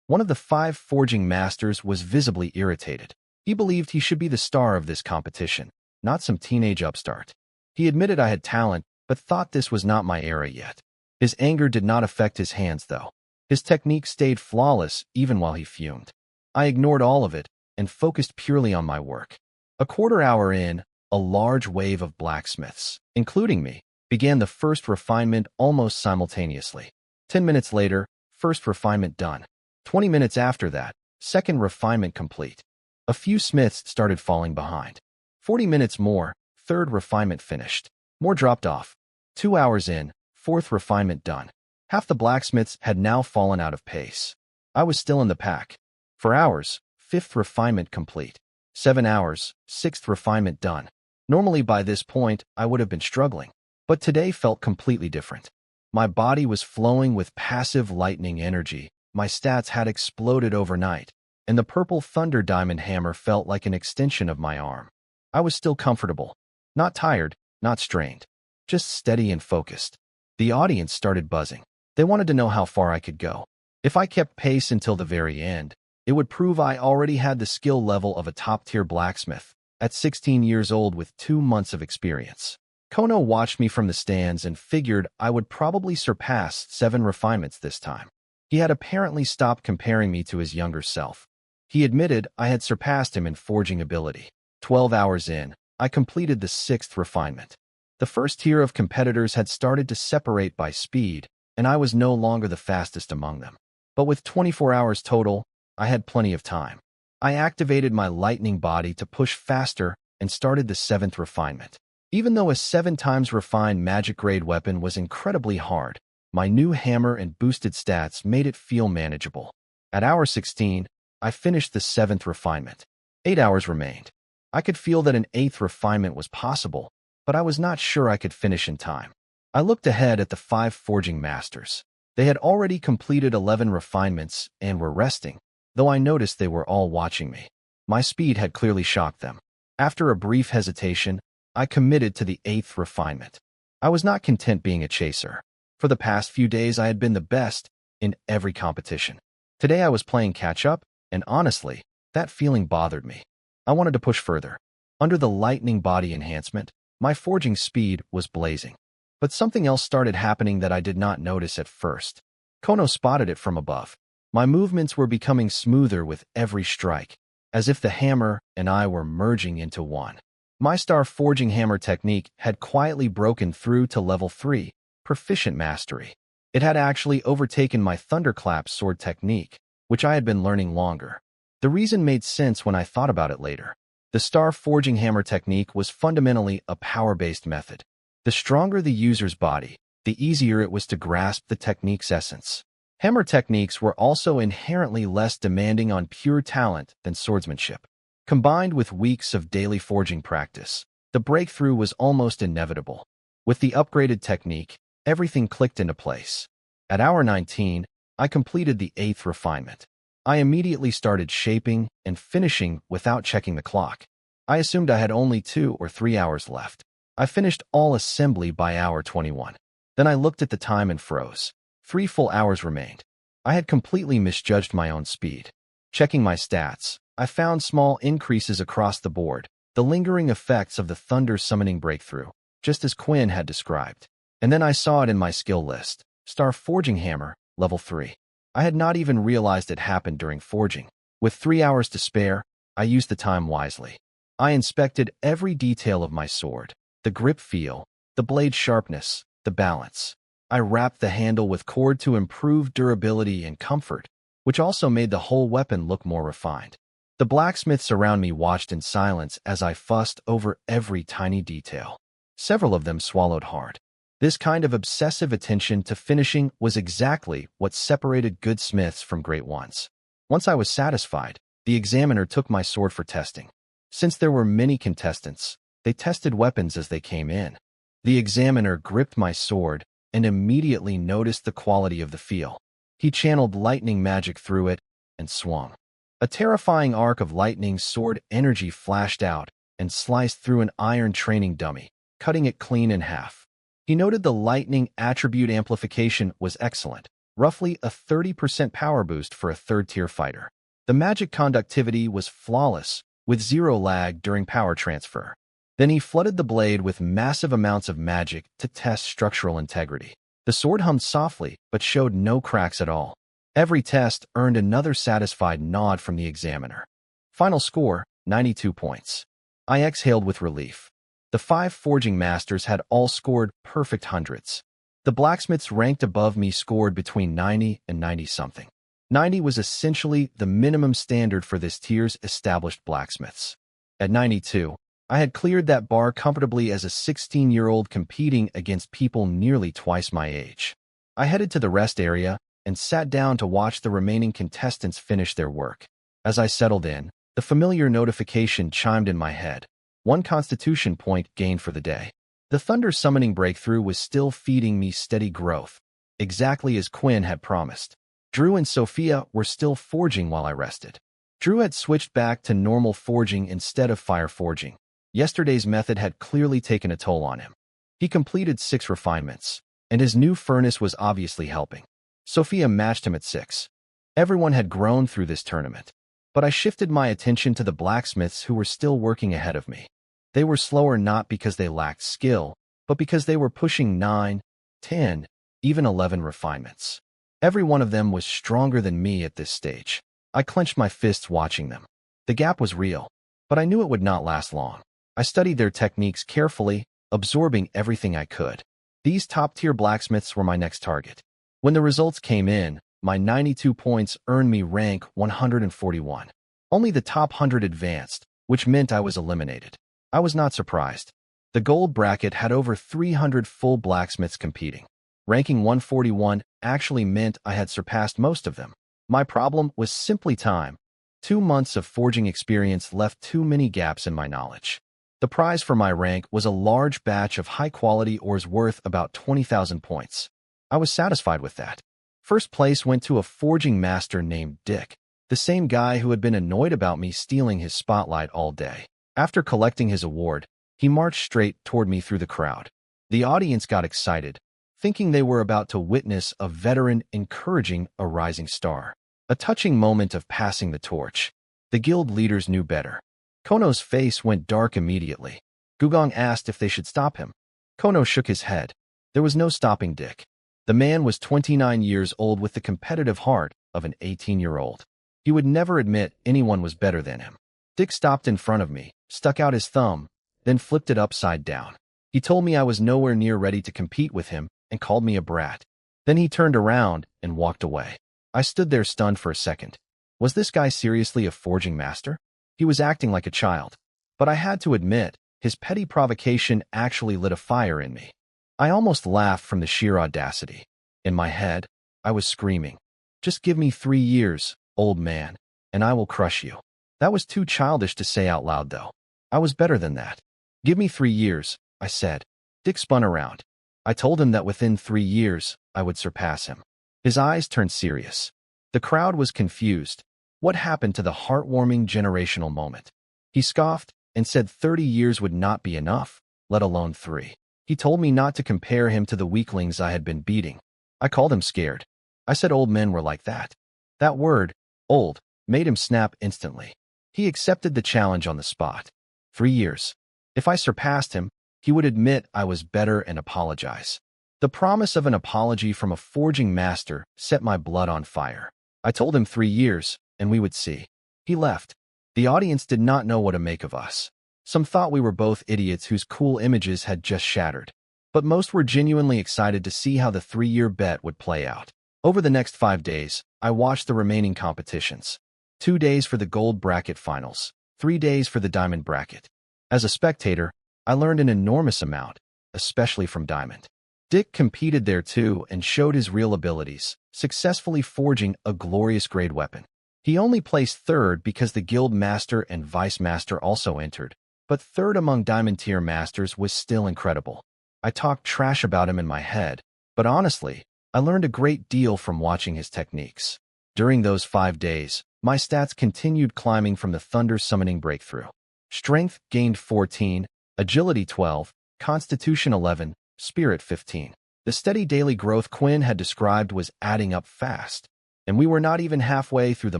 One of the 5 forging masters was visibly irritated. He believed he should be the star of this competition, not some teenage upstart. He admitted I had talent, but thought this was not my era yet. His anger did not affect his hands, though. His technique stayed flawless even while he fumed. I ignored all of it and focused purely on my work. A quarter hour in, a large wave of blacksmiths, including me, began the first refinement almost simultaneously. 10 minutes later, first refinement done. 20 minutes after that, second refinement complete. A few smiths started falling behind. 40 minutes more, third refinement finished. More dropped off. 2 hours in, fourth refinement done. Half the blacksmiths had now fallen out of pace. I was still in the pack. For hours, fifth refinement complete. 7 hours, sixth refinement done. Normally by this point, I would have been struggling, but today felt completely different. My body was flowing with passive lightning energy, my stats had exploded overnight, and the purple thunder diamond hammer felt like an extension of my arm. I was still comfortable. Not tired, not strained. Just steady and focused. The audience started buzzing. They wanted to know how far I could go. If I kept pace until the very end, it would prove I already had the skill level of a top-tier blacksmith, at 16 years old with 2 months of experience. Kono watched me from the stands and figured I would probably surpass 7 refinements this time. He had apparently stopped comparing me to his younger self. He admitted I had surpassed him in forging ability. 12 hours in, I completed the 6th refinement. The first tier of competitors had started to separate by speed, and I was no longer the fastest among them. But with 24 hours total, I had plenty of time. I activated my lightning body to push faster and started the 7th refinement. Even though a 7 times refined magic-grade weapon was incredibly hard, my new hammer and boosted stats made it feel manageable. At hour 16, I finished the 7th refinement. 8 hours remained. I could feel that an 8th refinement was possible, but I was not sure I could finish in time. I looked ahead at the 5 forging masters. They had already completed 11 refinements and were resting, though I noticed they were all watching me. My speed had clearly shocked them. After a brief hesitation, I committed to the 8th refinement. I was not content being a chaser. For the past few days, I had been the best in every competition. Today, I was playing catch-up, and honestly, that feeling bothered me. I wanted to push further. Under the lightning body enhancement, my forging speed was blazing. But something else started happening that I did not notice at first. Kono spotted it from above. My movements were becoming smoother with every strike, as if the hammer and I were merging into one. My star forging hammer technique had quietly broken through to level 3, proficient mastery. It had actually overtaken my thunderclap sword technique, which I had been learning longer. The reason made sense when I thought about it later. The star forging hammer technique was fundamentally a power-based method. The stronger the user's body, the easier it was to grasp the technique's essence. Hammer techniques were also inherently less demanding on pure talent than swordsmanship. Combined with weeks of daily forging practice, the breakthrough was almost inevitable. With the upgraded technique, everything clicked into place. At hour 19, I completed the 8th refinement. I immediately started shaping and finishing without checking the clock. I assumed I had only 2 or 3 hours left. I finished all assembly by hour 21. Then I looked at the time and froze. 3 full hours remained. I had completely misjudged my own speed. Checking my stats, I found small increases across the board, the lingering effects of the thunder summoning breakthrough, just as Quinn had described. And then I saw it in my skill list. Star Forging Hammer, level 3. I had not even realized it happened during forging. With 3 hours to spare, I used the time wisely. I inspected every detail of my sword, the grip feel, the blade sharpness, the balance. I wrapped the handle with cord to improve durability and comfort, which also made the whole weapon look more refined. The blacksmiths around me watched in silence as I fussed over every tiny detail. Several of them swallowed hard. This kind of obsessive attention to finishing was exactly what separated good smiths from great ones. Once I was satisfied, the examiner took my sword for testing. Since there were many contestants, they tested weapons as they came in. The examiner gripped my sword and immediately noticed the quality of the feel. He channeled lightning magic through it and swung. A terrifying arc of lightning sword energy flashed out and sliced through an iron training dummy, cutting it clean in half. He noted the lightning attribute amplification was excellent, roughly a 30% power boost for a 3rd-tier fighter. The magic conductivity was flawless, with 0 lag during power transfer. Then he flooded the blade with massive amounts of magic to test structural integrity. The sword hummed softly, but showed no cracks at all. Every test earned another satisfied nod from the examiner. Final score, 92 points. I exhaled with relief. The 5 forging masters had all scored perfect hundreds. The blacksmiths ranked above me scored between 90 and 90-something. 90 was essentially the minimum standard for this tier's established blacksmiths. At 92, I had cleared that bar comfortably as a 16-year-old competing against people nearly twice my age. I headed to the rest area and sat down to watch the remaining contestants finish their work. As I settled in, the familiar notification chimed in my head. 1 constitution point gained for the day. The thunder summoning breakthrough was still feeding me steady growth, exactly as Quinn had promised. Drew and Sophia were still forging while I rested. Drew had switched back to normal forging instead of fire forging. Yesterday's method had clearly taken a toll on him. He completed 6 refinements, and his new furnace was obviously helping. Sophia matched him at 6. Everyone had grown through this tournament, but I shifted my attention to the blacksmiths who were still working ahead of me. They were slower not because they lacked skill, but because they were pushing 9, 10, even 11 refinements. Every one of them was stronger than me at this stage. I clenched my fists watching them. The gap was real, but I knew it would not last long. I studied their techniques carefully, absorbing everything I could. These top-tier blacksmiths were my next target. When the results came in, my 92 points earned me rank 141. Only the top 100 advanced, which meant I was eliminated. I was not surprised. The gold bracket had over 300 full blacksmiths competing. Ranking 141 actually meant I had surpassed most of them. My problem was simply time. 2 months of forging experience left too many gaps in my knowledge. The prize for my rank was a large batch of high-quality ores worth about 20,000 points. I was satisfied with that. First place went to a forging master named Dick, the same guy who had been annoyed about me stealing his spotlight all day. After collecting his award, he marched straight toward me through the crowd. The audience got excited, thinking they were about to witness a veteran encouraging a rising star. A touching moment of passing the torch. The guild leaders knew better. Kono's face went dark immediately. Gugong asked if they should stop him. Kono shook his head. There was no stopping Dick. The man was 29 years old with the competitive heart of an 18-year-old. He would never admit anyone was better than him. Dick stopped in front of me, stuck out his thumb, then flipped it upside down. He told me I was nowhere near ready to compete with him and called me a brat. Then he turned around and walked away. I stood there stunned for a second. Was this guy seriously a forging master? He was acting like a child. But I had to admit, his petty provocation actually lit a fire in me. I almost laughed from the sheer audacity. In my head, I was screaming, "Just give me 3 years, old man, and I will crush you." That was too childish to say out loud, though. I was better than that. "Give me 3 years," I said. Dick spun around. I told him that within 3 years, I would surpass him. His eyes turned serious. The crowd was confused. What happened to the heartwarming generational moment? He scoffed and said 30 years would not be enough, let alone 3. He told me not to compare him to the weaklings I had been beating. I called him scared. I said old men were like that. That word, old, made him snap instantly. He accepted the challenge on the spot. 3 years. If I surpassed him, he would admit I was better and apologize. The promise of an apology from a forging master set my blood on fire. I told him 3 years, and we would see. He left. The audience did not know what to make of us. Some thought we were both idiots whose cool images had just shattered. But most were genuinely excited to see how the 3-year bet would play out. Over the next 5 days, I watched the remaining competitions. 2 days for the gold bracket finals, 3 days for the diamond bracket. As a spectator, I learned an enormous amount, especially from Diamond. Dick competed there too and showed his real abilities, successfully forging a glorious grade weapon. He only placed third because the guild master and vice master also entered, but third among diamond tier masters was still incredible. I talked trash about him in my head, but honestly, I learned a great deal from watching his techniques. During those 5 days, my stats continued climbing from the thunder summoning breakthrough. Strength gained 14, agility 12, constitution 11, spirit 15. The steady daily growth Quinn had described was adding up fast, and we were not even halfway through the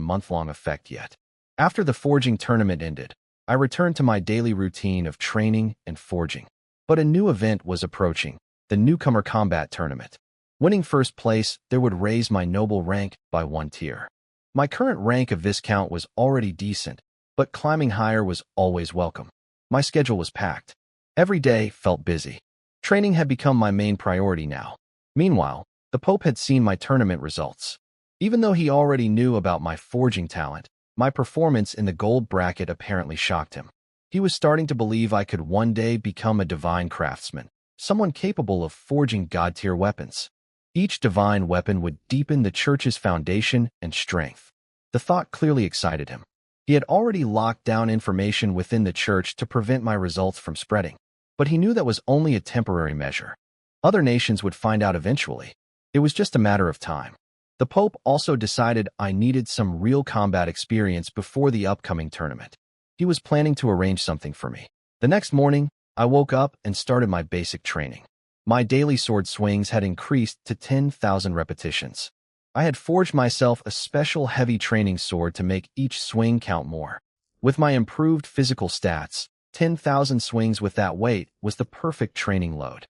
month-long effect yet. After the forging tournament ended, I returned to my daily routine of training and forging. But a new event was approaching, the newcomer combat tournament. Winning first place there would raise my noble rank by 1 tier. My current rank of Viscount was already decent, but climbing higher was always welcome. My schedule was packed. Every day felt busy. Training had become my main priority now. Meanwhile, the Pope had seen my tournament results. Even though he already knew about my forging talent, my performance in the gold bracket apparently shocked him. He was starting to believe I could one day become a divine craftsman, someone capable of forging god-tier weapons. Each divine weapon would deepen the church's foundation and strength. The thought clearly excited him. He had already locked down information within the church to prevent my results from spreading. But he knew that was only a temporary measure. Other nations would find out eventually. It was just a matter of time. The Pope also decided I needed some real combat experience before the upcoming tournament. He was planning to arrange something for me. The next morning, I woke up and started my basic training. My daily sword swings had increased to 10,000 repetitions. I had forged myself a special heavy training sword to make each swing count more. With my improved physical stats, 10,000 swings with that weight was the perfect training load.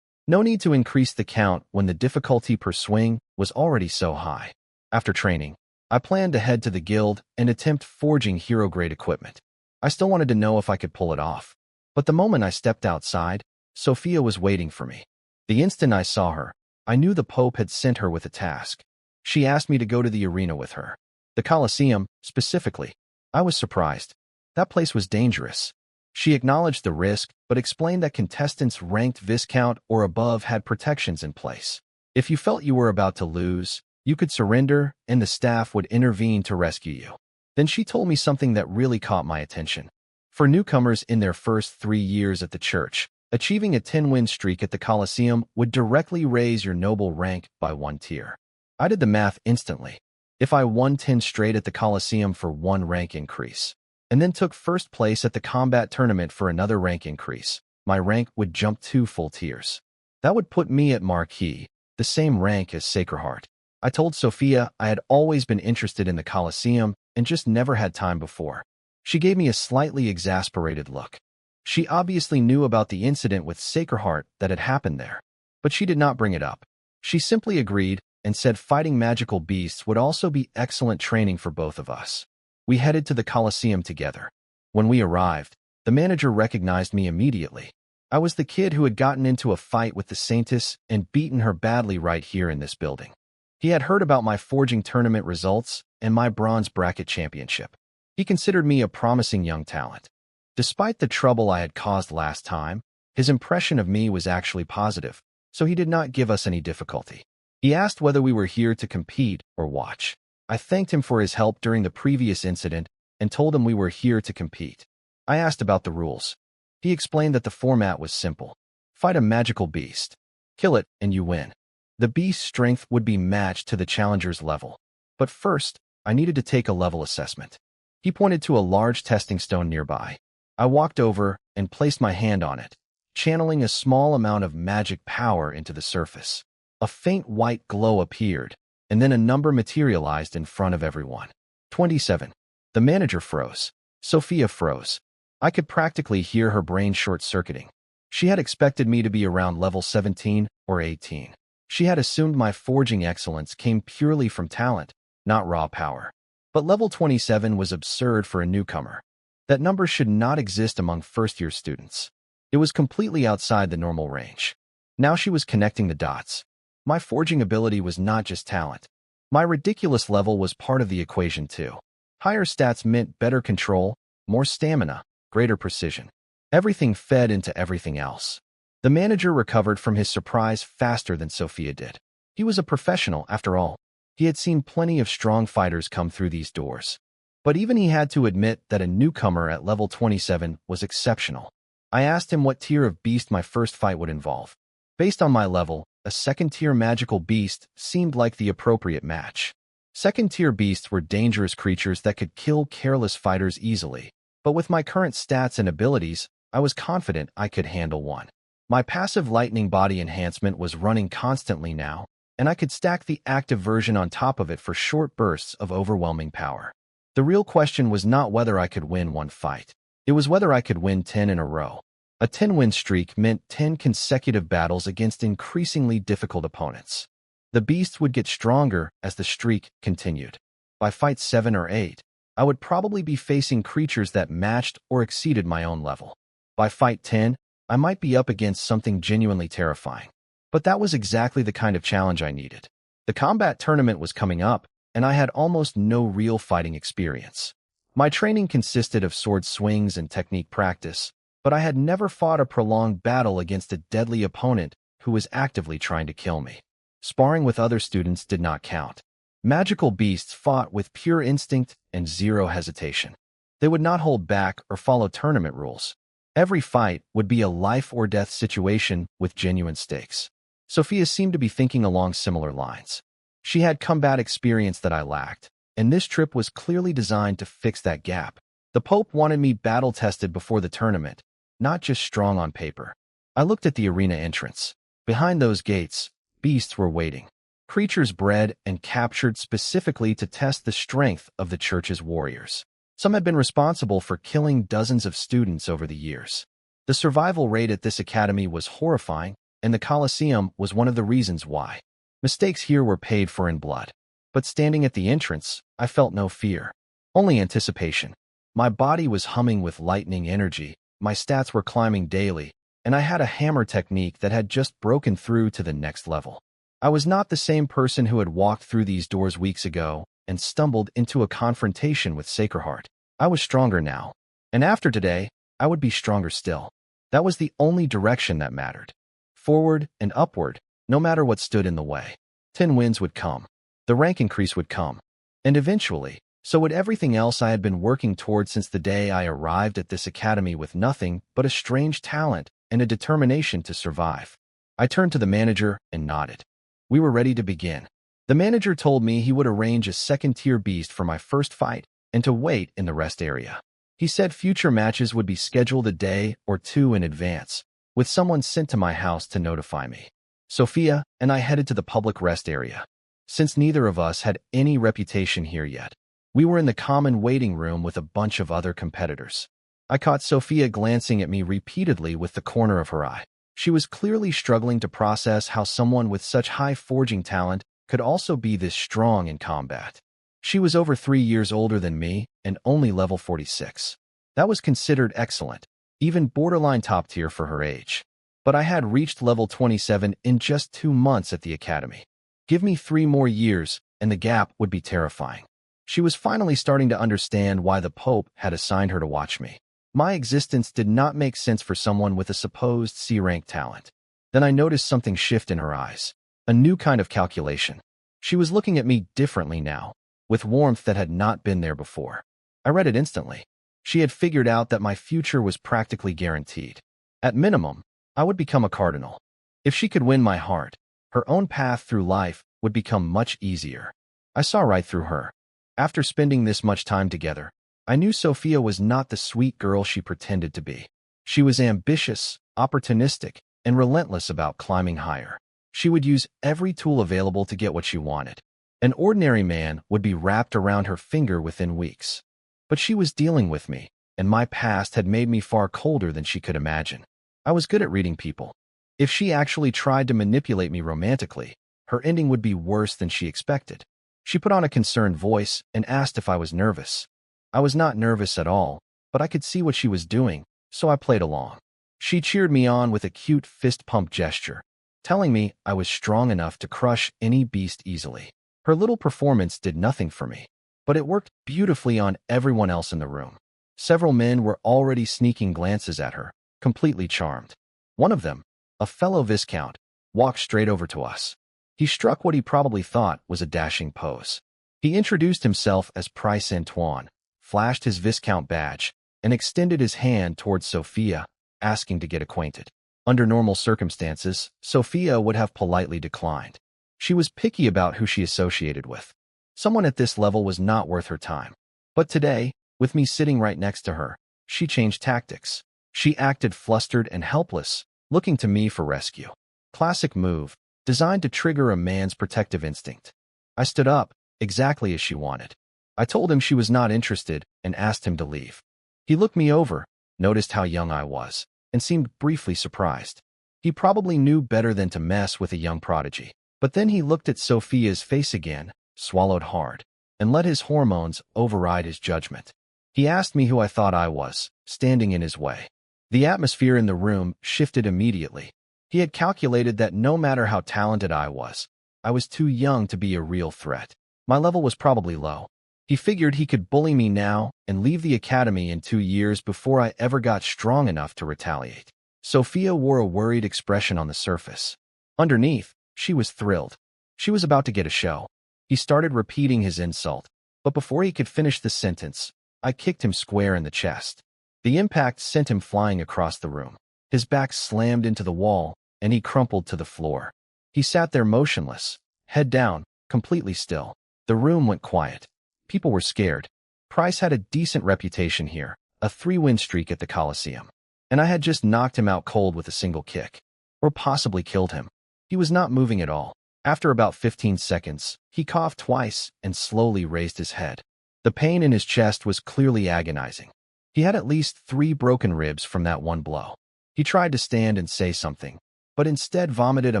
No need to increase the count when the difficulty per swing was already so high. After training, I planned to head to the guild and attempt forging hero-grade equipment. I still wanted to know if I could pull it off. But the moment I stepped outside, Sophia was waiting for me. The instant I saw her, I knew the Pope had sent her with a task. She asked me to go to the arena with her. The Colosseum, specifically. I was surprised. That place was dangerous. She acknowledged the risk, but explained that contestants ranked Viscount or above had protections in place. If you felt you were about to lose, you could surrender, and the staff would intervene to rescue you. Then she told me something that really caught my attention. For newcomers in their first 3 years at the church, achieving a 10-win streak at the Colosseum would directly raise your noble rank by 1 tier. I did the math instantly. If I won 10 straight at the Colosseum for 1 rank increase, and then took first place at the combat tournament for another rank increase, my rank would jump 2 full tiers. That would put me at Marquis, the same rank as Sacred Heart. I told Sophia I had always been interested in the Colosseum and just never had time before. She gave me a slightly exasperated look. She obviously knew about the incident with Sacred Heart that had happened there, but she did not bring it up. She simply agreed and said fighting magical beasts would also be excellent training for both of us. We headed to the Colosseum together. When we arrived, the manager recognized me immediately. I was the kid who had gotten into a fight with the Saintess and beaten her badly right here in this building. He had heard about my forging tournament results and my bronze bracket championship. He considered me a promising young talent. Despite the trouble I had caused last time, his impression of me was actually positive, so he did not give us any difficulty. He asked whether we were here to compete or watch. I thanked him for his help during the previous incident and told him we were here to compete. I asked about the rules. He explained that the format was simple. Fight a magical beast. Kill it, and you win. The beast's strength would be matched to the challenger's level. But first, I needed to take a level assessment. He pointed to a large testing stone nearby. I walked over and placed my hand on it, channeling a small amount of magic power into the surface. A faint white glow appeared, and then a number materialized in front of everyone. 27. The manager froze. Sophia froze. I could practically hear her brain short-circuiting. She had expected me to be around level 17 or 18. She had assumed my forging excellence came purely from talent, not raw power. But level 27 was absurd for a newcomer. That number should not exist among first-year students. It was completely outside the normal range. Now she was connecting the dots. My forging ability was not just talent. My ridiculous level was part of the equation too. Higher stats meant better control, more stamina, greater precision. Everything fed into everything else. The manager recovered from his surprise faster than Sophia did. He was a professional, after all. He had seen plenty of strong fighters come through these doors. But even he had to admit that a newcomer at level 27 was exceptional. I asked him what tier of beast my first fight would involve. Based on my level, a second-tier magical beast seemed like the appropriate match. Second-tier beasts were dangerous creatures that could kill careless fighters easily. But with my current stats and abilities, I was confident I could handle one. My passive lightning body enhancement was running constantly now, and I could stack the active version on top of it for short bursts of overwhelming power. The real question was not whether I could win one fight. It was whether I could win 10 in a row. A 10-win streak meant 10 consecutive battles against increasingly difficult opponents. The beasts would get stronger as the streak continued. By fight 7 or 8, I would probably be facing creatures that matched or exceeded my own level. By fight 10, I might be up against something genuinely terrifying. But that was exactly the kind of challenge I needed. The combat tournament was coming up, and I had almost no real fighting experience. My training consisted of sword swings and technique practice, but I had never fought a prolonged battle against a deadly opponent who was actively trying to kill me. Sparring with other students did not count. Magical beasts fought with pure instinct and zero hesitation. They would not hold back or follow tournament rules. Every fight would be a life-or-death situation with genuine stakes. Sophia seemed to be thinking along similar lines. She had combat experience that I lacked, and this trip was clearly designed to fix that gap. The Pope wanted me battle-tested before the tournament, not just strong on paper. I looked at the arena entrance. Behind those gates, beasts were waiting. Creatures bred and captured specifically to test the strength of the church's warriors. Some had been responsible for killing dozens of students over the years. The survival rate at this academy was horrifying, and the Colosseum was one of the reasons why. Mistakes here were paid for in blood. But standing at the entrance, I felt no fear, only anticipation. My body was humming with lightning energy, my stats were climbing daily, and I had a hammer technique that had just broken through to the next level. I was not the same person who had walked through these doors weeks ago and stumbled into a confrontation with Sacreheart. I was stronger now, and after today, I would be stronger still. That was the only direction that mattered. Forward and upward, no matter what stood in the way. 10 wins would come. The rank increase would come. And eventually, so would everything else I had been working toward since the day I arrived at this academy with nothing but a strange talent and a determination to survive. I turned to the manager and nodded. We were ready to begin. The manager told me he would arrange a second-tier beast for my first fight and to wait in the rest area. He said future matches would be scheduled a day or two in advance, with someone sent to my house to notify me. Sophia and I headed to the public rest area. Since neither of us had any reputation here yet, we were in the common waiting room with a bunch of other competitors. I caught Sophia glancing at me repeatedly with the corner of her eye. She was clearly struggling to process how someone with such high forging talent could also be this strong in combat. She was over 3 years older than me and only level 46. That was considered excellent, even borderline top tier for her age. But I had reached level 27 in just 2 months at the academy. Give me 3 more years, and the gap would be terrifying. She was finally starting to understand why the Pope had assigned her to watch me. My existence did not make sense for someone with a supposed C-rank talent. Then I noticed something shift in her eyes. A new kind of calculation. She was looking at me differently now, with warmth that had not been there before. I read it instantly. She had figured out that my future was practically guaranteed. At minimum, I would become a cardinal. If she could win my heart, her own path through life would become much easier. I saw right through her. After spending this much time together, I knew Sophia was not the sweet girl she pretended to be. She was ambitious, opportunistic, and relentless about climbing higher. She would use every tool available to get what she wanted. An ordinary man would be wrapped around her finger within weeks. But she was dealing with me, and my past had made me far colder than she could imagine. I was good at reading people. If she actually tried to manipulate me romantically, her ending would be worse than she expected. She put on a concerned voice and asked if I was nervous. I was not nervous at all, but I could see what she was doing, so I played along. She cheered me on with a cute fist pump gesture, telling me I was strong enough to crush any beast easily. Her little performance did nothing for me, but it worked beautifully on everyone else in the room. Several men were already sneaking glances at her, completely charmed. One of them, a fellow Viscount, walked straight over to us. He struck what he probably thought was a dashing pose. He introduced himself as Prince Antoine, flashed his Viscount badge, and extended his hand towards Sophia, asking to get acquainted. Under normal circumstances, Sophia would have politely declined. She was picky about who she associated with. Someone at this level was not worth her time. But today, with me sitting right next to her, she changed tactics. She acted flustered and helpless, looking to me for rescue. Classic move, designed to trigger a man's protective instinct. I stood up, exactly as she wanted. I told him she was not interested and asked him to leave. He looked me over, noticed how young I was, and seemed briefly surprised. He probably knew better than to mess with a young prodigy. But then he looked at Sophia's face again, swallowed hard, and let his hormones override his judgment. He asked me who I thought I was, standing in his way. The atmosphere in the room shifted immediately. He had calculated that no matter how talented I was too young to be a real threat. My level was probably low. He figured he could bully me now and leave the academy in 2 years before I ever got strong enough to retaliate. Sophia wore a worried expression on the surface. Underneath, she was thrilled. She was about to get a show. He started repeating his insult, but before he could finish the sentence, I kicked him square in the chest. The impact sent him flying across the room. His back slammed into the wall, and he crumpled to the floor. He sat there motionless, head down, completely still. The room went quiet. People were scared. Price had a decent reputation here, a 3-win streak at the Colosseum. And I had just knocked him out cold with a single kick. Or possibly killed him. He was not moving at all. After about 15 seconds, he coughed twice and slowly raised his head. The pain in his chest was clearly agonizing. He had at least 3 broken ribs from that one blow. He tried to stand and say something, but instead vomited a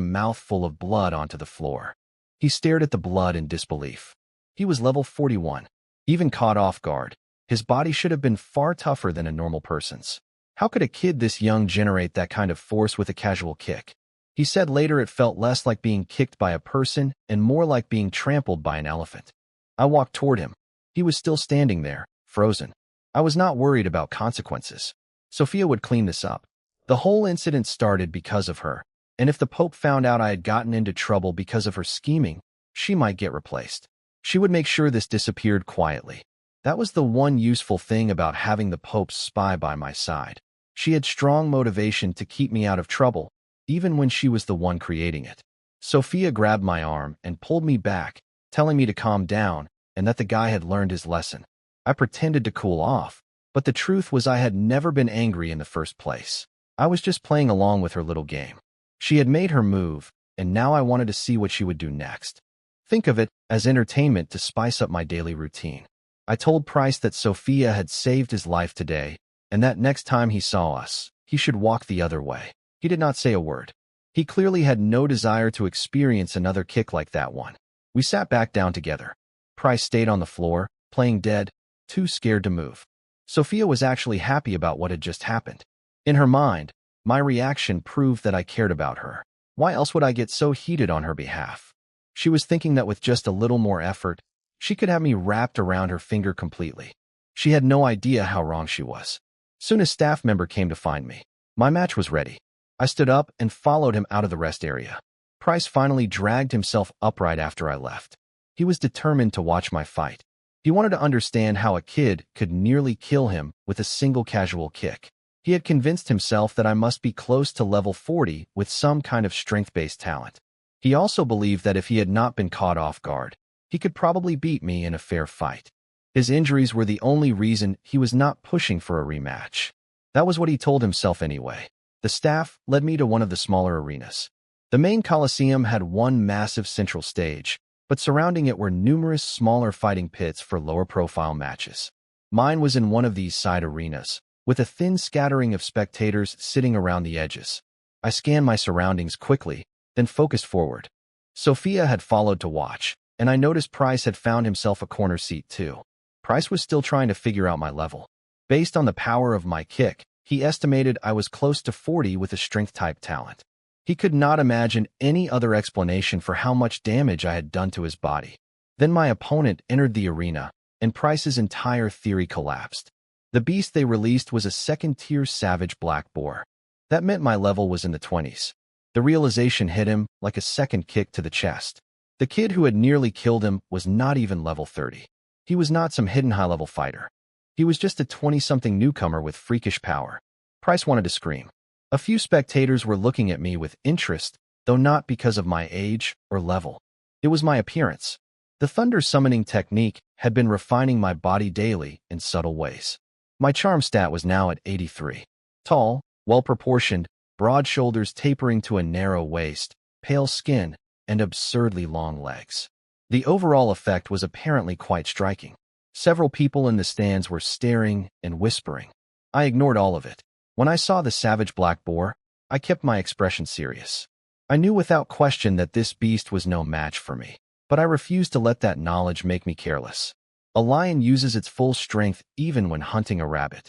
mouthful of blood onto the floor. He stared at the blood in disbelief. He was level 41. Even caught off guard, his body should have been far tougher than a normal person's. How could a kid this young generate that kind of force with a casual kick? He said later it felt less like being kicked by a person and more like being trampled by an elephant. I walked toward him. He was still standing there, frozen. I was not worried about consequences. Sophia would clean this up. The whole incident started because of her, and if the Pope found out I had gotten into trouble because of her scheming, she might get replaced. She would make sure this disappeared quietly. That was the one useful thing about having the Pope's spy by my side. She had strong motivation to keep me out of trouble, even when she was the one creating it. Sophia grabbed my arm and pulled me back, telling me to calm down and that the guy had learned his lesson. I pretended to cool off, but the truth was I had never been angry in the first place. I was just playing along with her little game. She had made her move, and now I wanted to see what she would do next. Think of it as entertainment to spice up my daily routine. I told Price that Sophia had saved his life today, and that next time he saw us, he should walk the other way. He did not say a word. He clearly had no desire to experience another kick like that one. We sat back down together. Price stayed on the floor, playing dead, too scared to move. Sophia was actually happy about what had just happened. In her mind, my reaction proved that I cared about her. Why else would I get so heated on her behalf? She was thinking that with just a little more effort, she could have me wrapped around her finger completely. She had no idea how wrong she was. Soon a staff member came to find me. My match was ready. I stood up and followed him out of the rest area. Price finally dragged himself upright after I left. He was determined to watch my fight. He wanted to understand how a kid could nearly kill him with a single casual kick. He had convinced himself that I must be close to level 40 with some kind of strength-based talent. He also believed that if he had not been caught off guard, he could probably beat me in a fair fight. His injuries were the only reason he was not pushing for a rematch. That was what he told himself anyway. The staff led me to one of the smaller arenas. The main coliseum had one massive central stage, but surrounding it were numerous smaller fighting pits for lower-profile matches. Mine was in one of these side arenas, with a thin scattering of spectators sitting around the edges. I scanned my surroundings quickly, then focused forward. Sophia had followed to watch, and I noticed Price had found himself a corner seat too. Price was still trying to figure out my level. Based on the power of my kick, he estimated I was close to 40 with a strength-type talent. He could not imagine any other explanation for how much damage I had done to his body. Then my opponent entered the arena, and Price's entire theory collapsed. The beast they released was a second-tier savage black boar. That meant my level was in the 20s. The realization hit him like a second kick to the chest. The kid who had nearly killed him was not even level 30. He was not some hidden high-level fighter. He was just a 20-something newcomer with freakish power. Price wanted to scream. A few spectators were looking at me with interest, though not because of my age or level. It was my appearance. The thunder summoning technique had been refining my body daily in subtle ways. My charm stat was now at 83. Tall, well-proportioned, broad shoulders tapering to a narrow waist, pale skin, and absurdly long legs. The overall effect was apparently quite striking. Several people in the stands were staring and whispering. I ignored all of it. When I saw the savage black boar, I kept my expression serious. I knew without question that this beast was no match for me, but I refused to let that knowledge make me careless. A lion uses its full strength even when hunting a rabbit.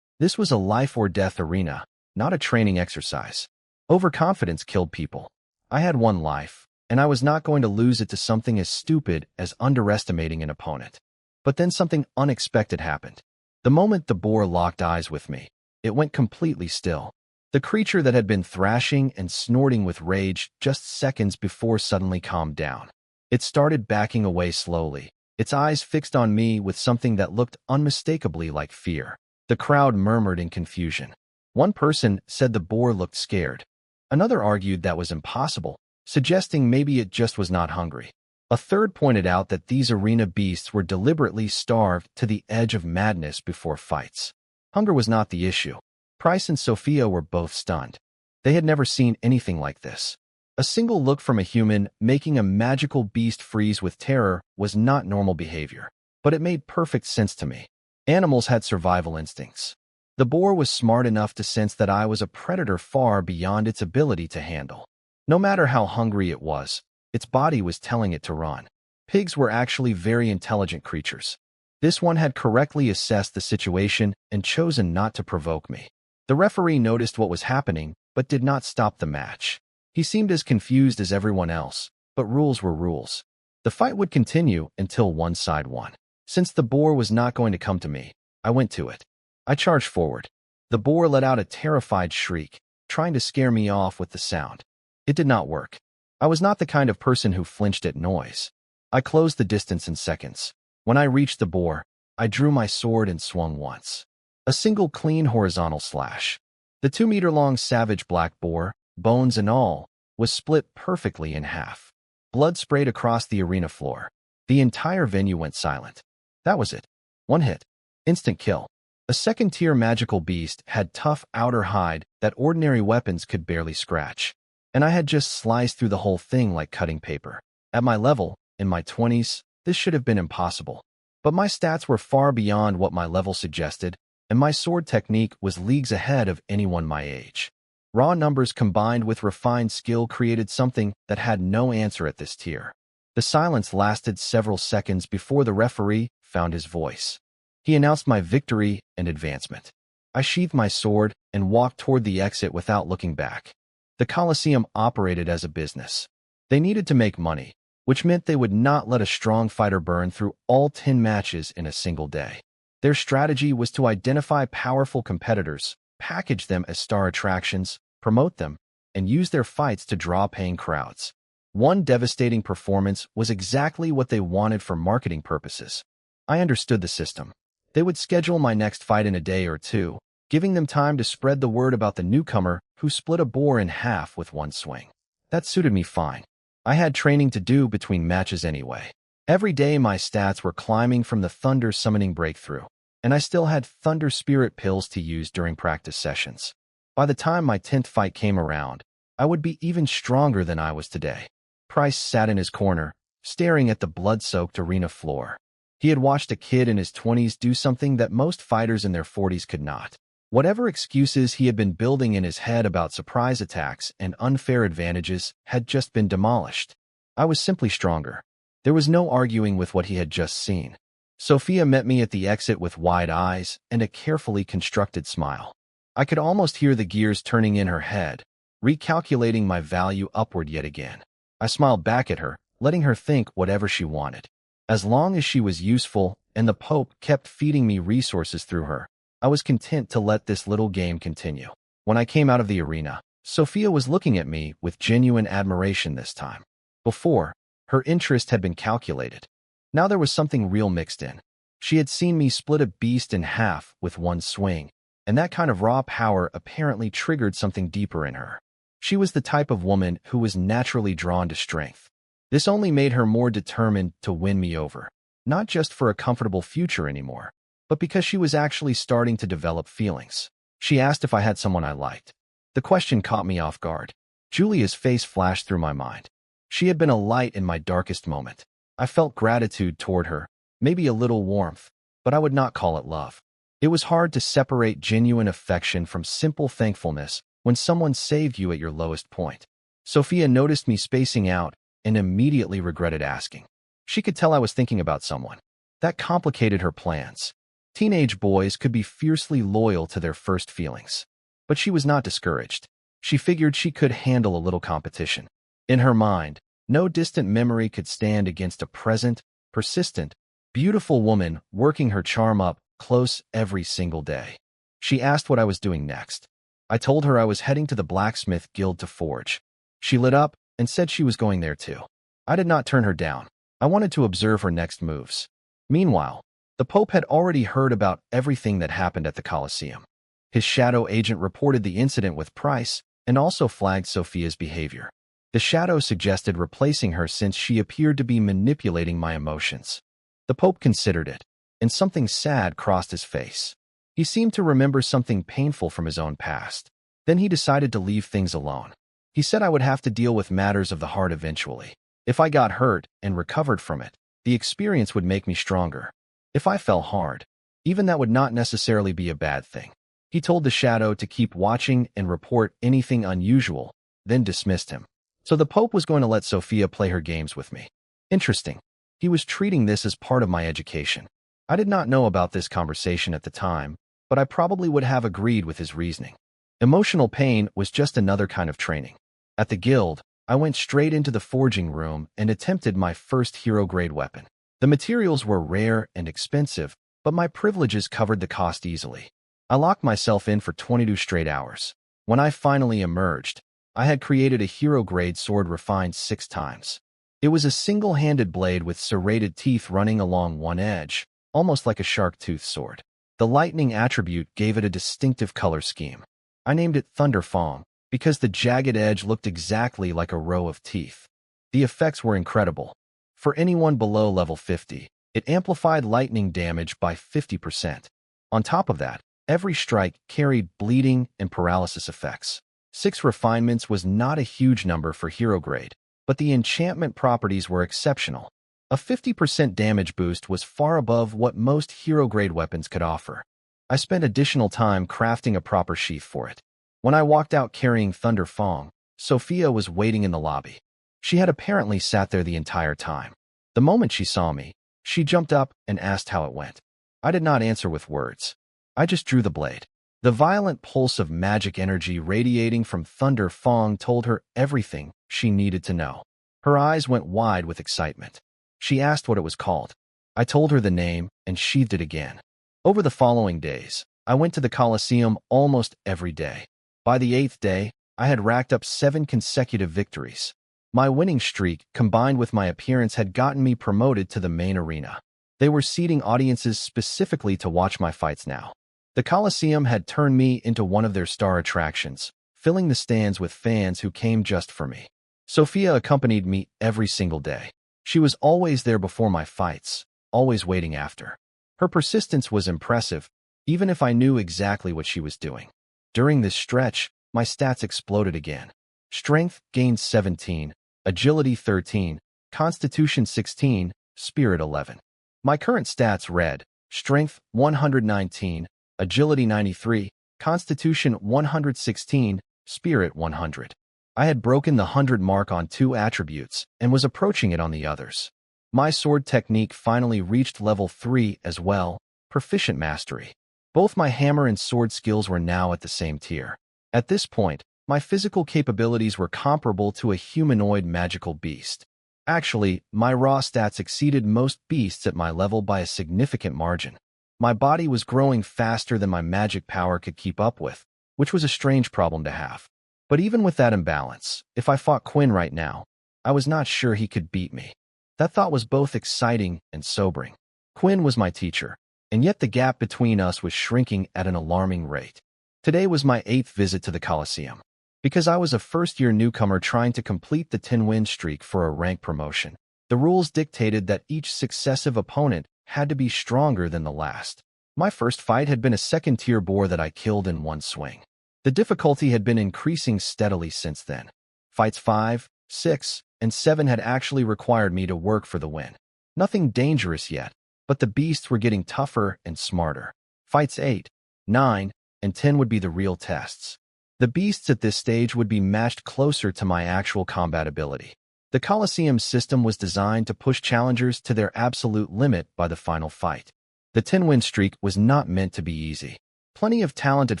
This was a life-or-death arena, not a training exercise. Overconfidence killed people. I had one life, and I was not going to lose it to something as stupid as underestimating an opponent. But then something unexpected happened. The moment the boar locked eyes with me, it went completely still. The creature that had been thrashing and snorting with rage just seconds before suddenly calmed down. It started backing away slowly, its eyes fixed on me with something that looked unmistakably like fear. The crowd murmured in confusion. One person said the boar looked scared. Another argued that was impossible, suggesting maybe it just was not hungry. A third pointed out that these arena beasts were deliberately starved to the edge of madness before fights. Hunger was not the issue. Price and Sophia were both stunned. They had never seen anything like this. A single look from a human making a magical beast freeze with terror was not normal behavior, but it made perfect sense to me. Animals had survival instincts. The boar was smart enough to sense that I was a predator far beyond its ability to handle. No matter how hungry it was, its body was telling it to run. Pigs were actually very intelligent creatures. This one had correctly assessed the situation and chosen not to provoke me. The referee noticed what was happening, but did not stop the match. He seemed as confused as everyone else, but rules were rules. The fight would continue until one side won. Since the boar was not going to come to me, I went to it. I charged forward. The boar let out a terrified shriek, trying to scare me off with the sound. It did not work. I was not the kind of person who flinched at noise. I closed the distance in seconds. When I reached the boar, I drew my sword and swung once. A single clean horizontal slash. The 2-meter-long savage black boar, bones and all, was split perfectly in half. Blood sprayed across the arena floor. The entire venue went silent. That was it. One hit. Instant kill. A second-tier magical beast had tough outer hide that ordinary weapons could barely scratch. And I had just sliced through the whole thing like cutting paper. At my level, in my 20s, this should have been impossible. But my stats were far beyond what my level suggested, and my sword technique was leagues ahead of anyone my age. Raw numbers combined with refined skill created something that had no answer at this tier. The silence lasted several seconds before the referee found his voice. He announced my victory and advancement. I sheathed my sword and walked toward the exit without looking back. The Colosseum operated as a business. They needed to make money, which meant they would not let a strong fighter burn through all 10 matches in a single day. Their strategy was to identify powerful competitors, package them as star attractions, promote them, and use their fights to draw paying crowds. One devastating performance was exactly what they wanted for marketing purposes. I understood the system. They would schedule my next fight in a day or two, giving them time to spread the word about the newcomer who split a boar in half with one swing. That suited me fine. I had training to do between matches anyway. Every day my stats were climbing from the Thunder Summoning breakthrough, and I still had Thunder Spirit pills to use during practice sessions. By the time my 10th fight came around, I would be even stronger than I was today. Price sat in his corner, staring at the blood-soaked arena floor. He had watched a kid in his 20s do something that most fighters in their 40s could not. Whatever excuses he had been building in his head about surprise attacks and unfair advantages had just been demolished. I was simply stronger. There was no arguing with what he had just seen. Sophia met me at the exit with wide eyes and a carefully constructed smile. I could almost hear the gears turning in her head, recalculating my value upward yet again. I smiled back at her, letting her think whatever she wanted. As long as she was useful and the Pope kept feeding me resources through her, I was content to let this little game continue. When I came out of the arena, Sophia was looking at me with genuine admiration this time. Before, her interest had been calculated. Now there was something real mixed in. She had seen me split a beast in half with one swing, and that kind of raw power apparently triggered something deeper in her. She was the type of woman who was naturally drawn to strength. This only made her more determined to win me over, not just for a comfortable future anymore, but because she was actually starting to develop feelings. She asked if I had someone I liked. The question caught me off guard. Julia's face flashed through my mind. She had been a light in my darkest moment. I felt gratitude toward her, maybe a little warmth, but I would not call it love. It was hard to separate genuine affection from simple thankfulness when someone saved you at your lowest point. Sophia noticed me spacing out and immediately regretted asking. She could tell I was thinking about someone. That complicated her plans. Teenage boys could be fiercely loyal to their first feelings. But she was not discouraged. She figured she could handle a little competition. In her mind, no distant memory could stand against a present, persistent, beautiful woman working her charm up close every single day. She asked what I was doing next. I told her I was heading to the blacksmith guild to forge. She lit up and said she was going there too. I did not turn her down. I wanted to observe her next moves. Meanwhile, the Pope had already heard about everything that happened at the Colosseum. His shadow agent reported the incident with Price and also flagged Sophia's behavior. The shadow suggested replacing her since she appeared to be manipulating my emotions. The Pope considered it, and something sad crossed his face. He seemed to remember something painful from his own past. Then he decided to leave things alone. He said I would have to deal with matters of the heart eventually. If I got hurt and recovered from it, the experience would make me stronger. If I fell hard, even that would not necessarily be a bad thing. He told the shadow to keep watching and report anything unusual, then dismissed him. So the Pope was going to let Sophia play her games with me. Interesting. He was treating this as part of my education. I did not know about this conversation at the time, but I probably would have agreed with his reasoning. Emotional pain was just another kind of training. At the guild, I went straight into the forging room and attempted my first hero-grade weapon. The materials were rare and expensive, but my privileges covered the cost easily. I locked myself in for 22 straight hours. When I finally emerged, I had created a hero-grade sword refined 6 times. It was a single-handed blade with serrated teeth running along one edge, almost like a shark-tooth sword. The lightning attribute gave it a distinctive color scheme. I named it Thunder Fong because the jagged edge looked exactly like a row of teeth. The effects were incredible. For anyone below level 50, it amplified lightning damage by 50%. On top of that, every strike carried bleeding and paralysis effects. 6 refinements was not a huge number for hero grade, but the enchantment properties were exceptional. A 50% damage boost was far above what most hero-grade weapons could offer. I spent additional time crafting a proper sheath for it. When I walked out carrying Thunder Fong, Sophia was waiting in the lobby. She had apparently sat there the entire time. The moment she saw me, she jumped up and asked how it went. I did not answer with words. I just drew the blade. The violent pulse of magic energy radiating from Thunder Fong told her everything she needed to know. Her eyes went wide with excitement. She asked what it was called. I told her the name and sheathed it again. Over the following days, I went to the Colosseum almost every day. By the 8th day, I had racked up 7 consecutive victories. My winning streak, combined with my appearance, had gotten me promoted to the main arena. They were seating audiences specifically to watch my fights now. The Colosseum had turned me into one of their star attractions, filling the stands with fans who came just for me. Sophia accompanied me every single day. She was always there before my fights, always waiting after. Her persistence was impressive, even if I knew exactly what she was doing. During this stretch, my stats exploded again. Strength gained 17, Agility 13, Constitution 16, Spirit 11. My current stats read: Strength 119, Agility 93, Constitution 116, Spirit 100. I had broken the 100 mark on 2 attributes and was approaching it on the others. My sword technique finally reached level 3 as well, Proficient Mastery. Both my hammer and sword skills were now at the same tier. At this point, my physical capabilities were comparable to a humanoid magical beast. Actually, my raw stats exceeded most beasts at my level by a significant margin. My body was growing faster than my magic power could keep up with, which was a strange problem to have. But even with that imbalance, if I fought Quinn right now, I was not sure he could beat me. That thought was both exciting and sobering. Quinn was my teacher, and yet the gap between us was shrinking at an alarming rate. Today was my 8th visit to the Colosseum. Because I was a first-year newcomer trying to complete the 10-win streak for a rank promotion, the rules dictated that each successive opponent had to be stronger than the last. My first fight had been a second-tier boar that I killed in one swing. The difficulty had been increasing steadily since then. Fights 5, 6, and 7 had actually required me to work for the win. Nothing dangerous yet, but the beasts were getting tougher and smarter. Fights 8, 9, and 10 would be the real tests. The beasts at this stage would be matched closer to my actual combat ability. The Colosseum system was designed to push challengers to their absolute limit by the final fight. The 10-win streak was not meant to be easy. Plenty of talented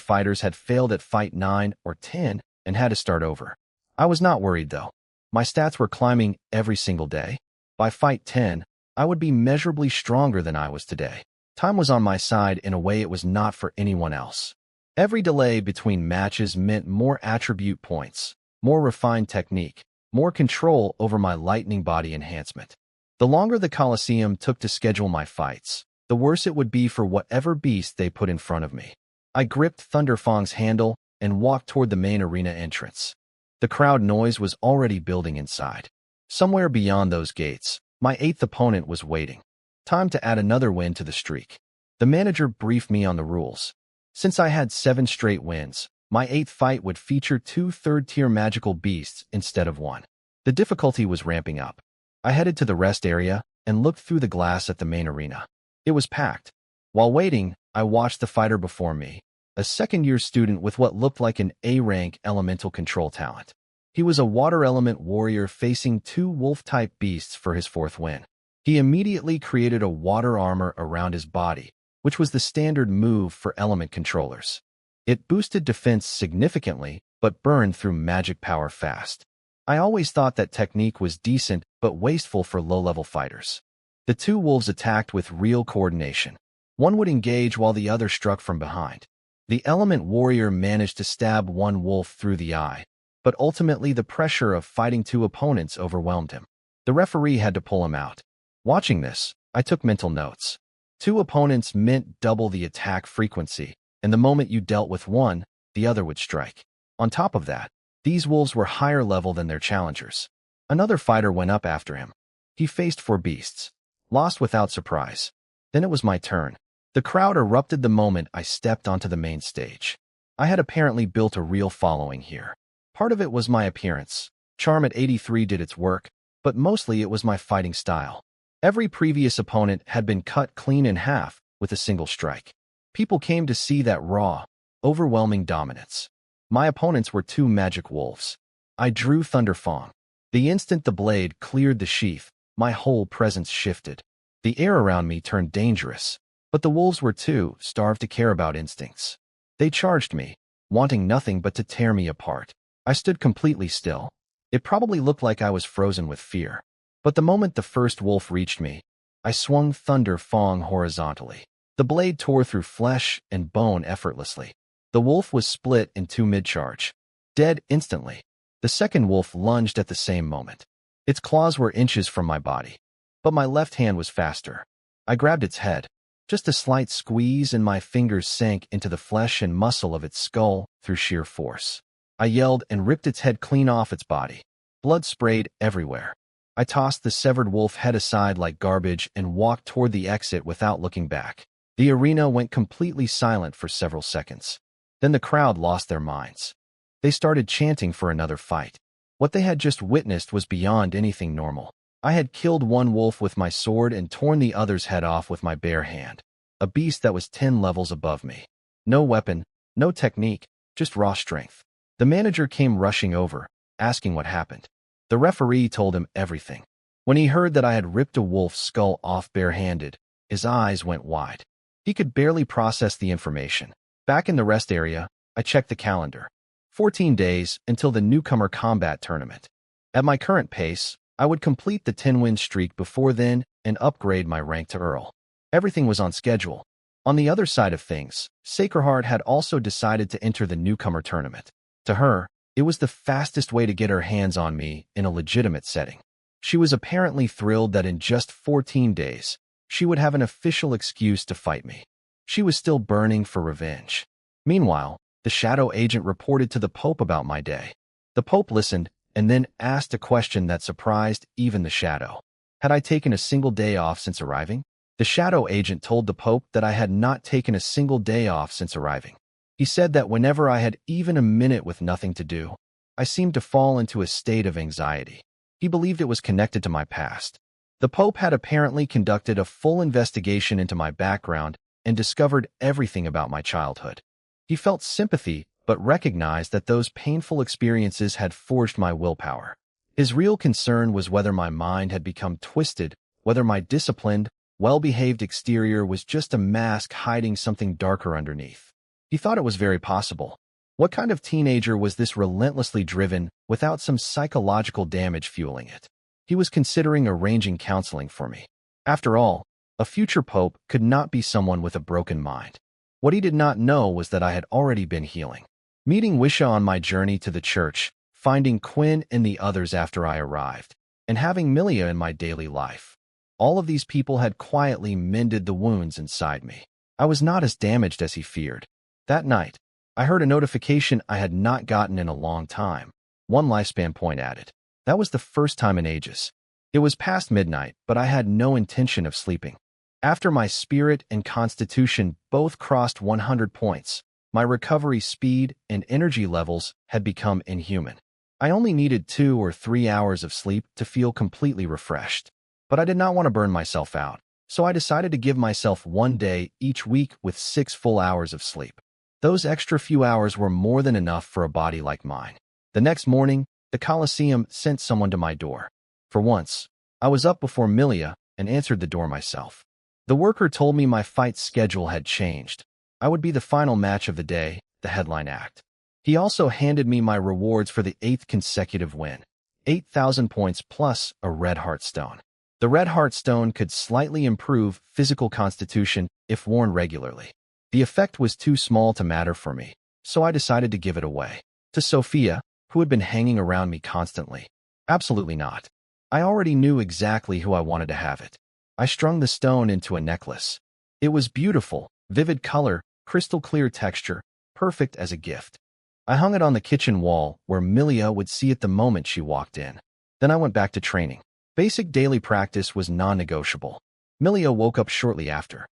fighters had failed at fight 9 or 10 and had to start over. I was not worried, though. My stats were climbing every single day. By fight 10, I would be measurably stronger than I was today. Time was on my side in a way it was not for anyone else. Every delay between matches meant more attribute points, more refined technique, more control over my lightning body enhancement. The longer the Colosseum took to schedule my fights, the worse it would be for whatever beast they put in front of me. I gripped Thunder Fong's handle and walked toward the main arena entrance. The crowd noise was already building inside. Somewhere beyond those gates, my 8th opponent was waiting. Time to add another win to the streak. The manager briefed me on the rules. Since I had 7 straight wins, my 8th fight would feature 2 third-tier magical beasts instead of 1. The difficulty was ramping up. I headed to the rest area and looked through the glass at the main arena. It was packed. While waiting, I watched the fighter before me, a second-year student with what looked like an A-rank elemental control talent. He was a water element warrior facing two wolf-type beasts for his fourth win. He immediately created a water armor around his body, which was the standard move for element controllers. It boosted defense significantly, but burned through magic power fast. I always thought that technique was decent but wasteful for low-level fighters. The two wolves attacked with real coordination. One would engage while the other struck from behind. The element warrior managed to stab one wolf through the eye, but ultimately the pressure of fighting two opponents overwhelmed him. The referee had to pull him out. Watching this, I took mental notes. Two opponents meant double the attack frequency, and the moment you dealt with one, the other would strike. On top of that, these wolves were higher level than their challengers. Another fighter went up after him. He faced four beasts, lost without surprise. Then it was my turn. The crowd erupted the moment I stepped onto the main stage. I had apparently built a real following here. Part of it was my appearance. Charm at 83 did its work, but mostly it was my fighting style. Every previous opponent had been cut clean in half with a single strike. People came to see that raw, overwhelming dominance. My opponents were two magic wolves. I drew Thunder Fang. The instant the blade cleared the sheath, my whole presence shifted. The air around me turned dangerous, but the wolves were too starved to care about instincts. They charged me, wanting nothing but to tear me apart. I stood completely still. It probably looked like I was frozen with fear. But the moment the first wolf reached me, I swung Thunder Fang horizontally. The blade tore through flesh and bone effortlessly. The wolf was split in two mid-charge, dead instantly. The second wolf lunged at the same moment. Its claws were inches from my body, but my left hand was faster. I grabbed its head. Just a slight squeeze and my fingers sank into the flesh and muscle of its skull through sheer force. I yelled and ripped its head clean off its body. Blood sprayed everywhere. I tossed the severed wolf head aside like garbage and walked toward the exit without looking back. The arena went completely silent for several seconds. Then the crowd lost their minds. They started chanting for another fight. What they had just witnessed was beyond anything normal. I had killed one wolf with my sword and torn the other's head off with my bare hand. A beast that was 10 levels above me. No weapon, no technique, just raw strength. The manager came rushing over, asking what happened. The referee told him everything. When he heard that I had ripped a wolf's skull off barehanded, his eyes went wide. He could barely process the information. Back in the rest area, I checked the calendar. 14 days until the newcomer combat tournament. At my current pace, I would complete the 10-win streak before then and upgrade my rank to Earl. Everything was on schedule. On the other side of things, Sacreheart had also decided to enter the newcomer tournament. To her, it was the fastest way to get her hands on me in a legitimate setting. She was apparently thrilled that in just 14 days, she would have an official excuse to fight me. She was still burning for revenge. Meanwhile, the shadow agent reported to the Pope about my day. The Pope listened and then asked a question that surprised even the shadow. Had I taken a single day off since arriving? The shadow agent told the Pope that I had not taken a single day off since arriving. He said that whenever I had even a minute with nothing to do, I seemed to fall into a state of anxiety. He believed it was connected to my past. The Pope had apparently conducted a full investigation into my background and discovered everything about my childhood. He felt sympathy, but recognized that those painful experiences had forged my willpower. His real concern was whether my mind had become twisted, whether my disciplined, well-behaved exterior was just a mask hiding something darker underneath. He thought it was very possible. What kind of teenager was this relentlessly driven without some psychological damage fueling it? He was considering arranging counseling for me. After all, a future pope could not be someone with a broken mind. What he did not know was that I had already been healing. Meeting Wisha on my journey to the church, finding Quinn and the others after I arrived, and having Milia in my daily life. All of these people had quietly mended the wounds inside me. I was not as damaged as he feared. That night, I heard a notification I had not gotten in a long time. One lifespan point added. That was the first time in ages. It was past midnight, but I had no intention of sleeping. After my spirit and constitution both crossed 100 points, my recovery speed and energy levels had become inhuman. I only needed 2 or 3 hours of sleep to feel completely refreshed. But I did not want to burn myself out, so I decided to give myself 1 day each week with 6 full hours of sleep. Those extra few hours were more than enough for a body like mine. The next morning, the Colosseum sent someone to my door. For once, I was up before Milia and answered the door myself. The worker told me my fight schedule had changed. I would be the final match of the day, the headline act. He also handed me my rewards for the 8th consecutive win. 8,000 points plus a red heart stone. The red heart stone could slightly improve physical constitution if worn regularly. The effect was too small to matter for me, so I decided to give it away. To Sophia, who had been hanging around me constantly. Absolutely not. I already knew exactly who I wanted to have it. I strung the stone into a necklace. It was beautiful, vivid color, crystal clear texture, perfect as a gift. I hung it on the kitchen wall where Milia would see it the moment she walked in. Then I went back to training. Basic daily practice was non-negotiable. Milia woke up shortly after.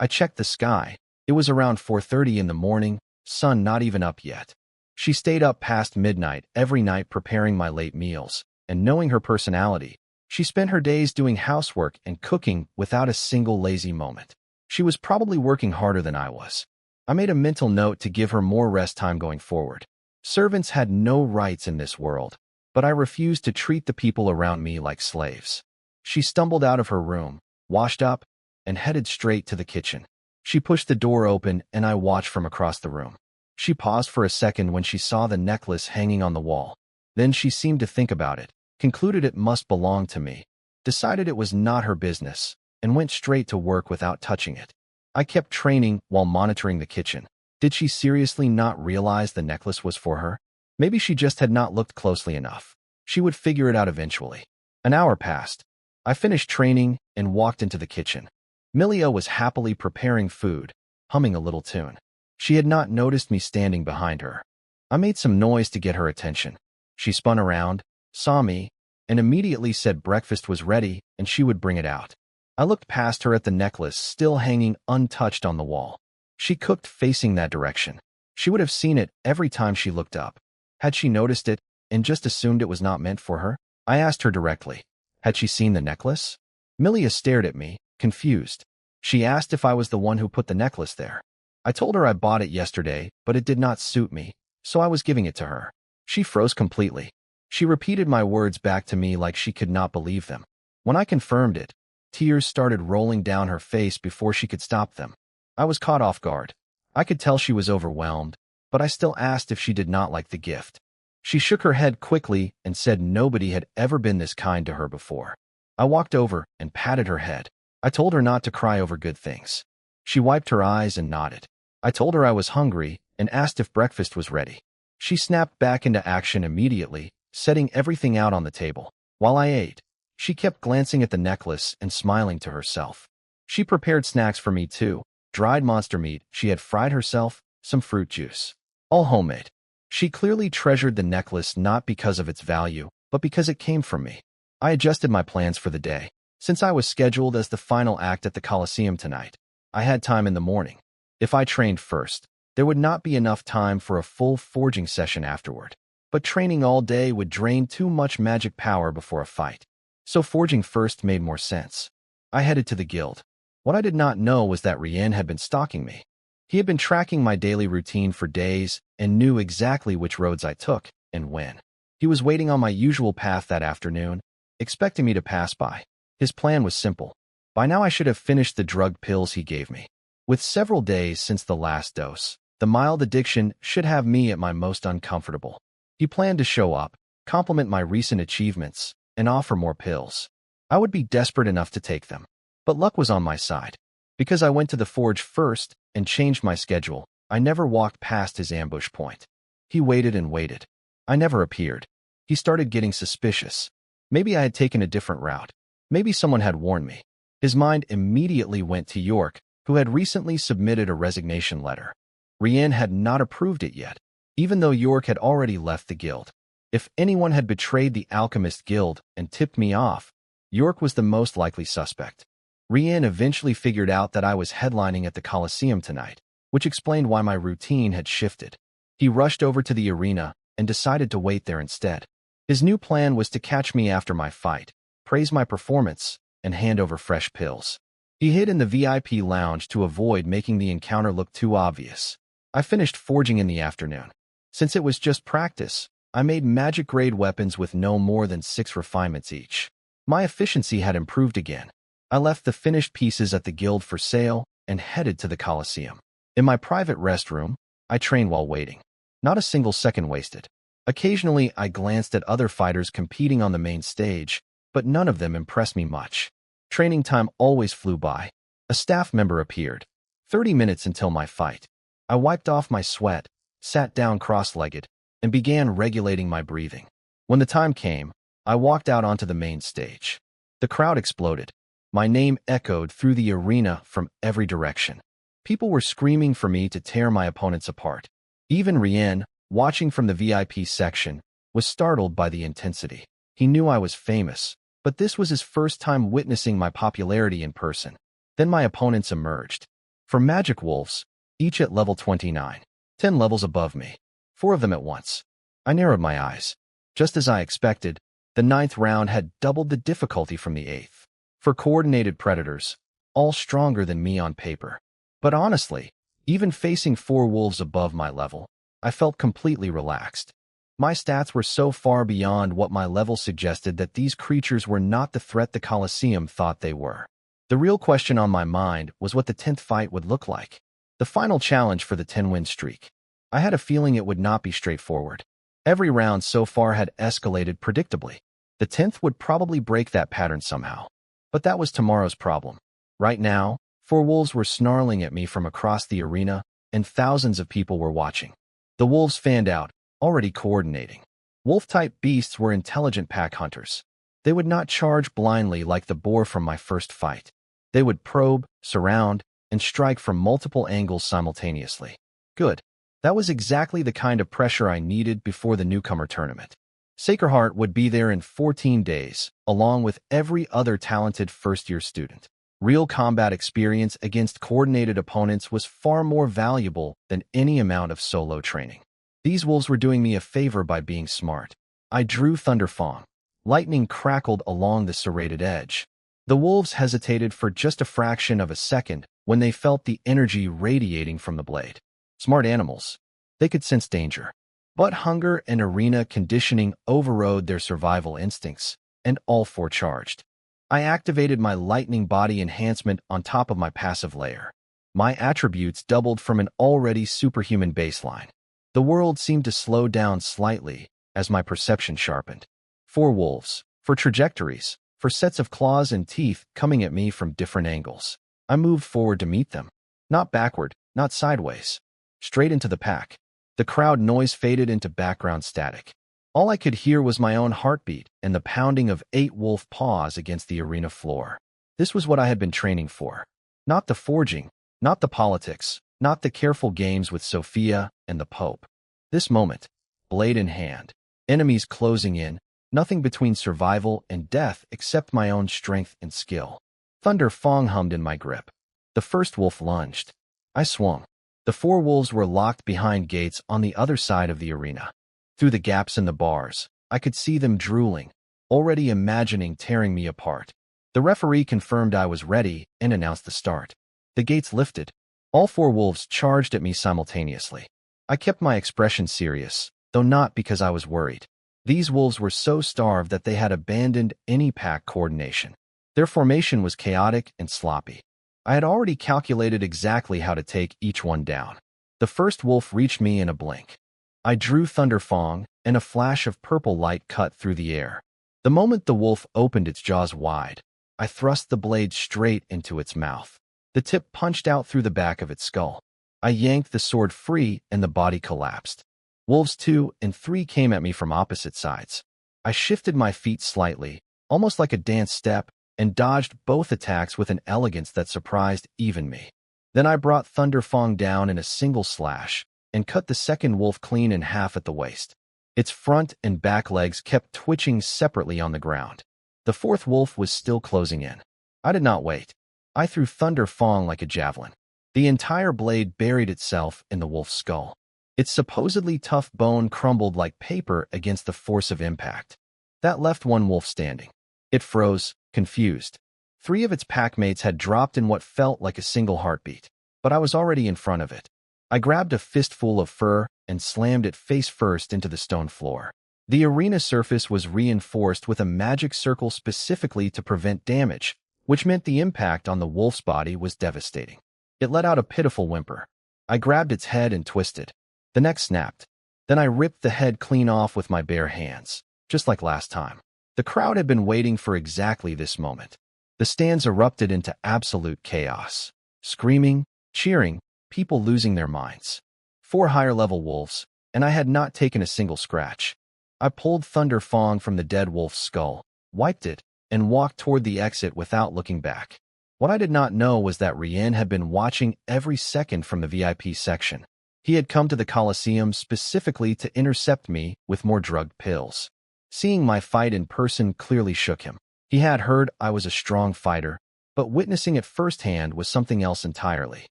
I checked the sky. It was around 4:30 in the morning, sun not even up yet. She stayed up past midnight every night preparing my late meals, and knowing her personality, she spent her days doing housework and cooking without a single lazy moment. She was probably working harder than I was. I made a mental note to give her more rest time going forward. Servants had no rights in this world, but I refused to treat the people around me like slaves. She stumbled out of her room, washed up, and headed straight to the kitchen. She pushed the door open and I watched from across the room. She paused for a second when she saw the necklace hanging on the wall. Then she seemed to think about it, concluded it must belong to me, decided it was not her business, and went straight to work without touching it. I kept training while monitoring the kitchen. Did she seriously not realize the necklace was for her? Maybe she just had not looked closely enough. She would figure it out eventually. An hour passed. I finished training and walked into the kitchen. Milia was happily preparing food, humming a little tune. She had not noticed me standing behind her. I made some noise to get her attention. She spun around, saw me, and immediately said breakfast was ready and she would bring it out. I looked past her at the necklace still hanging untouched on the wall. She cooked facing that direction. She would have seen it every time she looked up. Had she noticed it and just assumed it was not meant for her? I asked her directly. Had she seen the necklace? Milia stared at me, confused. She asked if I was the one who put the necklace there. I told her I bought it yesterday, but it did not suit me, so I was giving it to her. She froze completely. She repeated my words back to me like she could not believe them. When I confirmed it, tears started rolling down her face before she could stop them. I was caught off guard. I could tell she was overwhelmed, but I still asked if she did not like the gift. She shook her head quickly and said nobody had ever been this kind to her before. I walked over and patted her head. I told her not to cry over good things. She wiped her eyes and nodded. I told her I was hungry and asked if breakfast was ready. She snapped back into action immediately, setting everything out on the table. While I ate, she kept glancing at the necklace and smiling to herself. She prepared snacks for me too. Dried monster meat she had fried herself, some fruit juice. All homemade. She clearly treasured the necklace not because of its value, but because it came from me. I adjusted my plans for the day. Since I was scheduled as the final act at the Colosseum tonight, I had time in the morning. If I trained first, there would not be enough time for a full forging session afterward. But training all day would drain too much magic power before a fight. So forging first made more sense. I headed to the guild. What I did not know was that Rien had been stalking me. He had been tracking my daily routine for days and knew exactly which roads I took and when. He was waiting on my usual path that afternoon, expecting me to pass by. His plan was simple. By now I should have finished the drug pills he gave me. With several days since the last dose, the mild addiction should have me at my most uncomfortable. He planned to show up, compliment my recent achievements, and offer more pills. I would be desperate enough to take them. But luck was on my side. Because I went to the forge first and changed my schedule, I never walked past his ambush point. He waited and waited. I never appeared. He started getting suspicious. Maybe I had taken a different route. Maybe someone had warned me. His mind immediately went to York, who had recently submitted a resignation letter. Rien had not approved it yet, even though York had already left the guild. If anyone had betrayed the Alchemist Guild and tipped me off, York was the most likely suspect. Rien eventually figured out that I was headlining at the Colosseum tonight, which explained why my routine had shifted. He rushed over to the arena and decided to wait there instead. His new plan was to catch me after my fight, praise my performance, and hand over fresh pills. He hid in the VIP lounge to avoid making the encounter look too obvious. I finished forging in the afternoon. Since it was just practice, I made magic-grade weapons with no more than 6 refinements each. My efficiency had improved again. I left the finished pieces at the guild for sale and headed to the Colosseum. In my private restroom, I trained while waiting. Not a single second wasted. Occasionally, I glanced at other fighters competing on the main stage, but none of them impressed me much. Training time always flew by. A staff member appeared. 30 minutes until my fight. I wiped off my sweat, sat down cross-legged, and began regulating my breathing. When the time came, I walked out onto the main stage. The crowd exploded. My name echoed through the arena from every direction. People were screaming for me to tear my opponents apart. Even Rien, watching from the VIP section, was startled by the intensity. He knew I was famous, but this was his first time witnessing my popularity in person. Then my opponents emerged. For Magic Wolves, each at level 29, 10 levels above me. 4 of them at once. I narrowed my eyes. Just as I expected, the 9th round had doubled the difficulty from the 8th. For coordinated predators, all stronger than me on paper. But honestly, even facing 4 wolves above my level, I felt completely relaxed. My stats were so far beyond what my level suggested that these creatures were not the threat the Colosseum thought they were. The real question on my mind was what the 10th fight would look like. The final challenge for the 10-win streak. I had a feeling it would not be straightforward. Every round so far had escalated predictably. The 10th would probably break that pattern somehow. But that was tomorrow's problem. Right now, 4 wolves were snarling at me from across the arena, and thousands of people were watching. The wolves fanned out, already coordinating. Wolf-type beasts were intelligent pack hunters. They would not charge blindly like the boar from my first fight. They would probe, surround, and strike from multiple angles simultaneously. Good. That was exactly the kind of pressure I needed before the newcomer tournament. Sacreheart would be there in 14 days, along with every other talented first-year student. Real combat experience against coordinated opponents was far more valuable than any amount of solo training. These wolves were doing me a favor by being smart. I drew Thunderfang. Lightning crackled along the serrated edge. The wolves hesitated for just a fraction of a second when they felt the energy radiating from the blade. Smart animals. They could sense danger. But hunger and arena conditioning overrode their survival instincts, and all 4 charged. I activated my lightning body enhancement on top of my passive layer. My attributes doubled from an already superhuman baseline. The world seemed to slow down slightly as my perception sharpened. 4 wolves, 4 trajectories, 4 sets of claws and teeth coming at me from different angles. I moved forward to meet them. Not backward, not sideways. Straight into the pack. The crowd noise faded into background static. All I could hear was my own heartbeat and the pounding of 8 wolf paws against the arena floor. This was what I had been training for. Not the forging, not the politics, not the careful games with Sophia and the Pope. This moment, blade in hand, enemies closing in, nothing between survival and death except my own strength and skill. Thunderfang hummed in my grip. The first wolf lunged. I swung. The 4 wolves were locked behind gates on the other side of the arena. Through the gaps in the bars, I could see them drooling, already imagining tearing me apart. The referee confirmed I was ready and announced the start. The gates lifted. All 4 wolves charged at me simultaneously. I kept my expression serious, though not because I was worried. These wolves were so starved that they had abandoned any pack coordination. Their formation was chaotic and sloppy. I had already calculated exactly how to take each one down. The first wolf reached me in a blink. I drew Thunderfang, and a flash of purple light cut through the air. The moment the wolf opened its jaws wide, I thrust the blade straight into its mouth. The tip punched out through the back of its skull. I yanked the sword free and the body collapsed. Wolves 2 and 3 came at me from opposite sides. I shifted my feet slightly, almost like a dance step, and dodged both attacks with an elegance that surprised even me. Then I brought Thunderfang down in a single slash and cut the second wolf clean in half at the waist. Its front and back legs kept twitching separately on the ground. The 4th wolf was still closing in. I did not wait. I threw Thunderfang like a javelin. The entire blade buried itself in the wolf's skull. Its supposedly tough bone crumbled like paper against the force of impact. That left 1 wolf standing. It froze, confused. 3 of its packmates had dropped in what felt like a single heartbeat, but I was already in front of it. I grabbed a fistful of fur and slammed it face first into the stone floor. The arena surface was reinforced with a magic circle specifically to prevent damage, which meant the impact on the wolf's body was devastating. It let out a pitiful whimper. I grabbed its head and twisted. The neck snapped. Then I ripped the head clean off with my bare hands, just like last time. The crowd had been waiting for exactly this moment. The stands erupted into absolute chaos. Screaming, cheering, people losing their minds. 4 higher-level wolves, and I had not taken a single scratch. I pulled Thunder Fong from the dead wolf's skull, wiped it, and walked toward the exit without looking back. What I did not know was that Rien had been watching every second from the VIP section. He had come to the Coliseum specifically to intercept me with more drugged pills. Seeing my fight in person clearly shook him. He had heard I was a strong fighter, but witnessing it firsthand was something else entirely.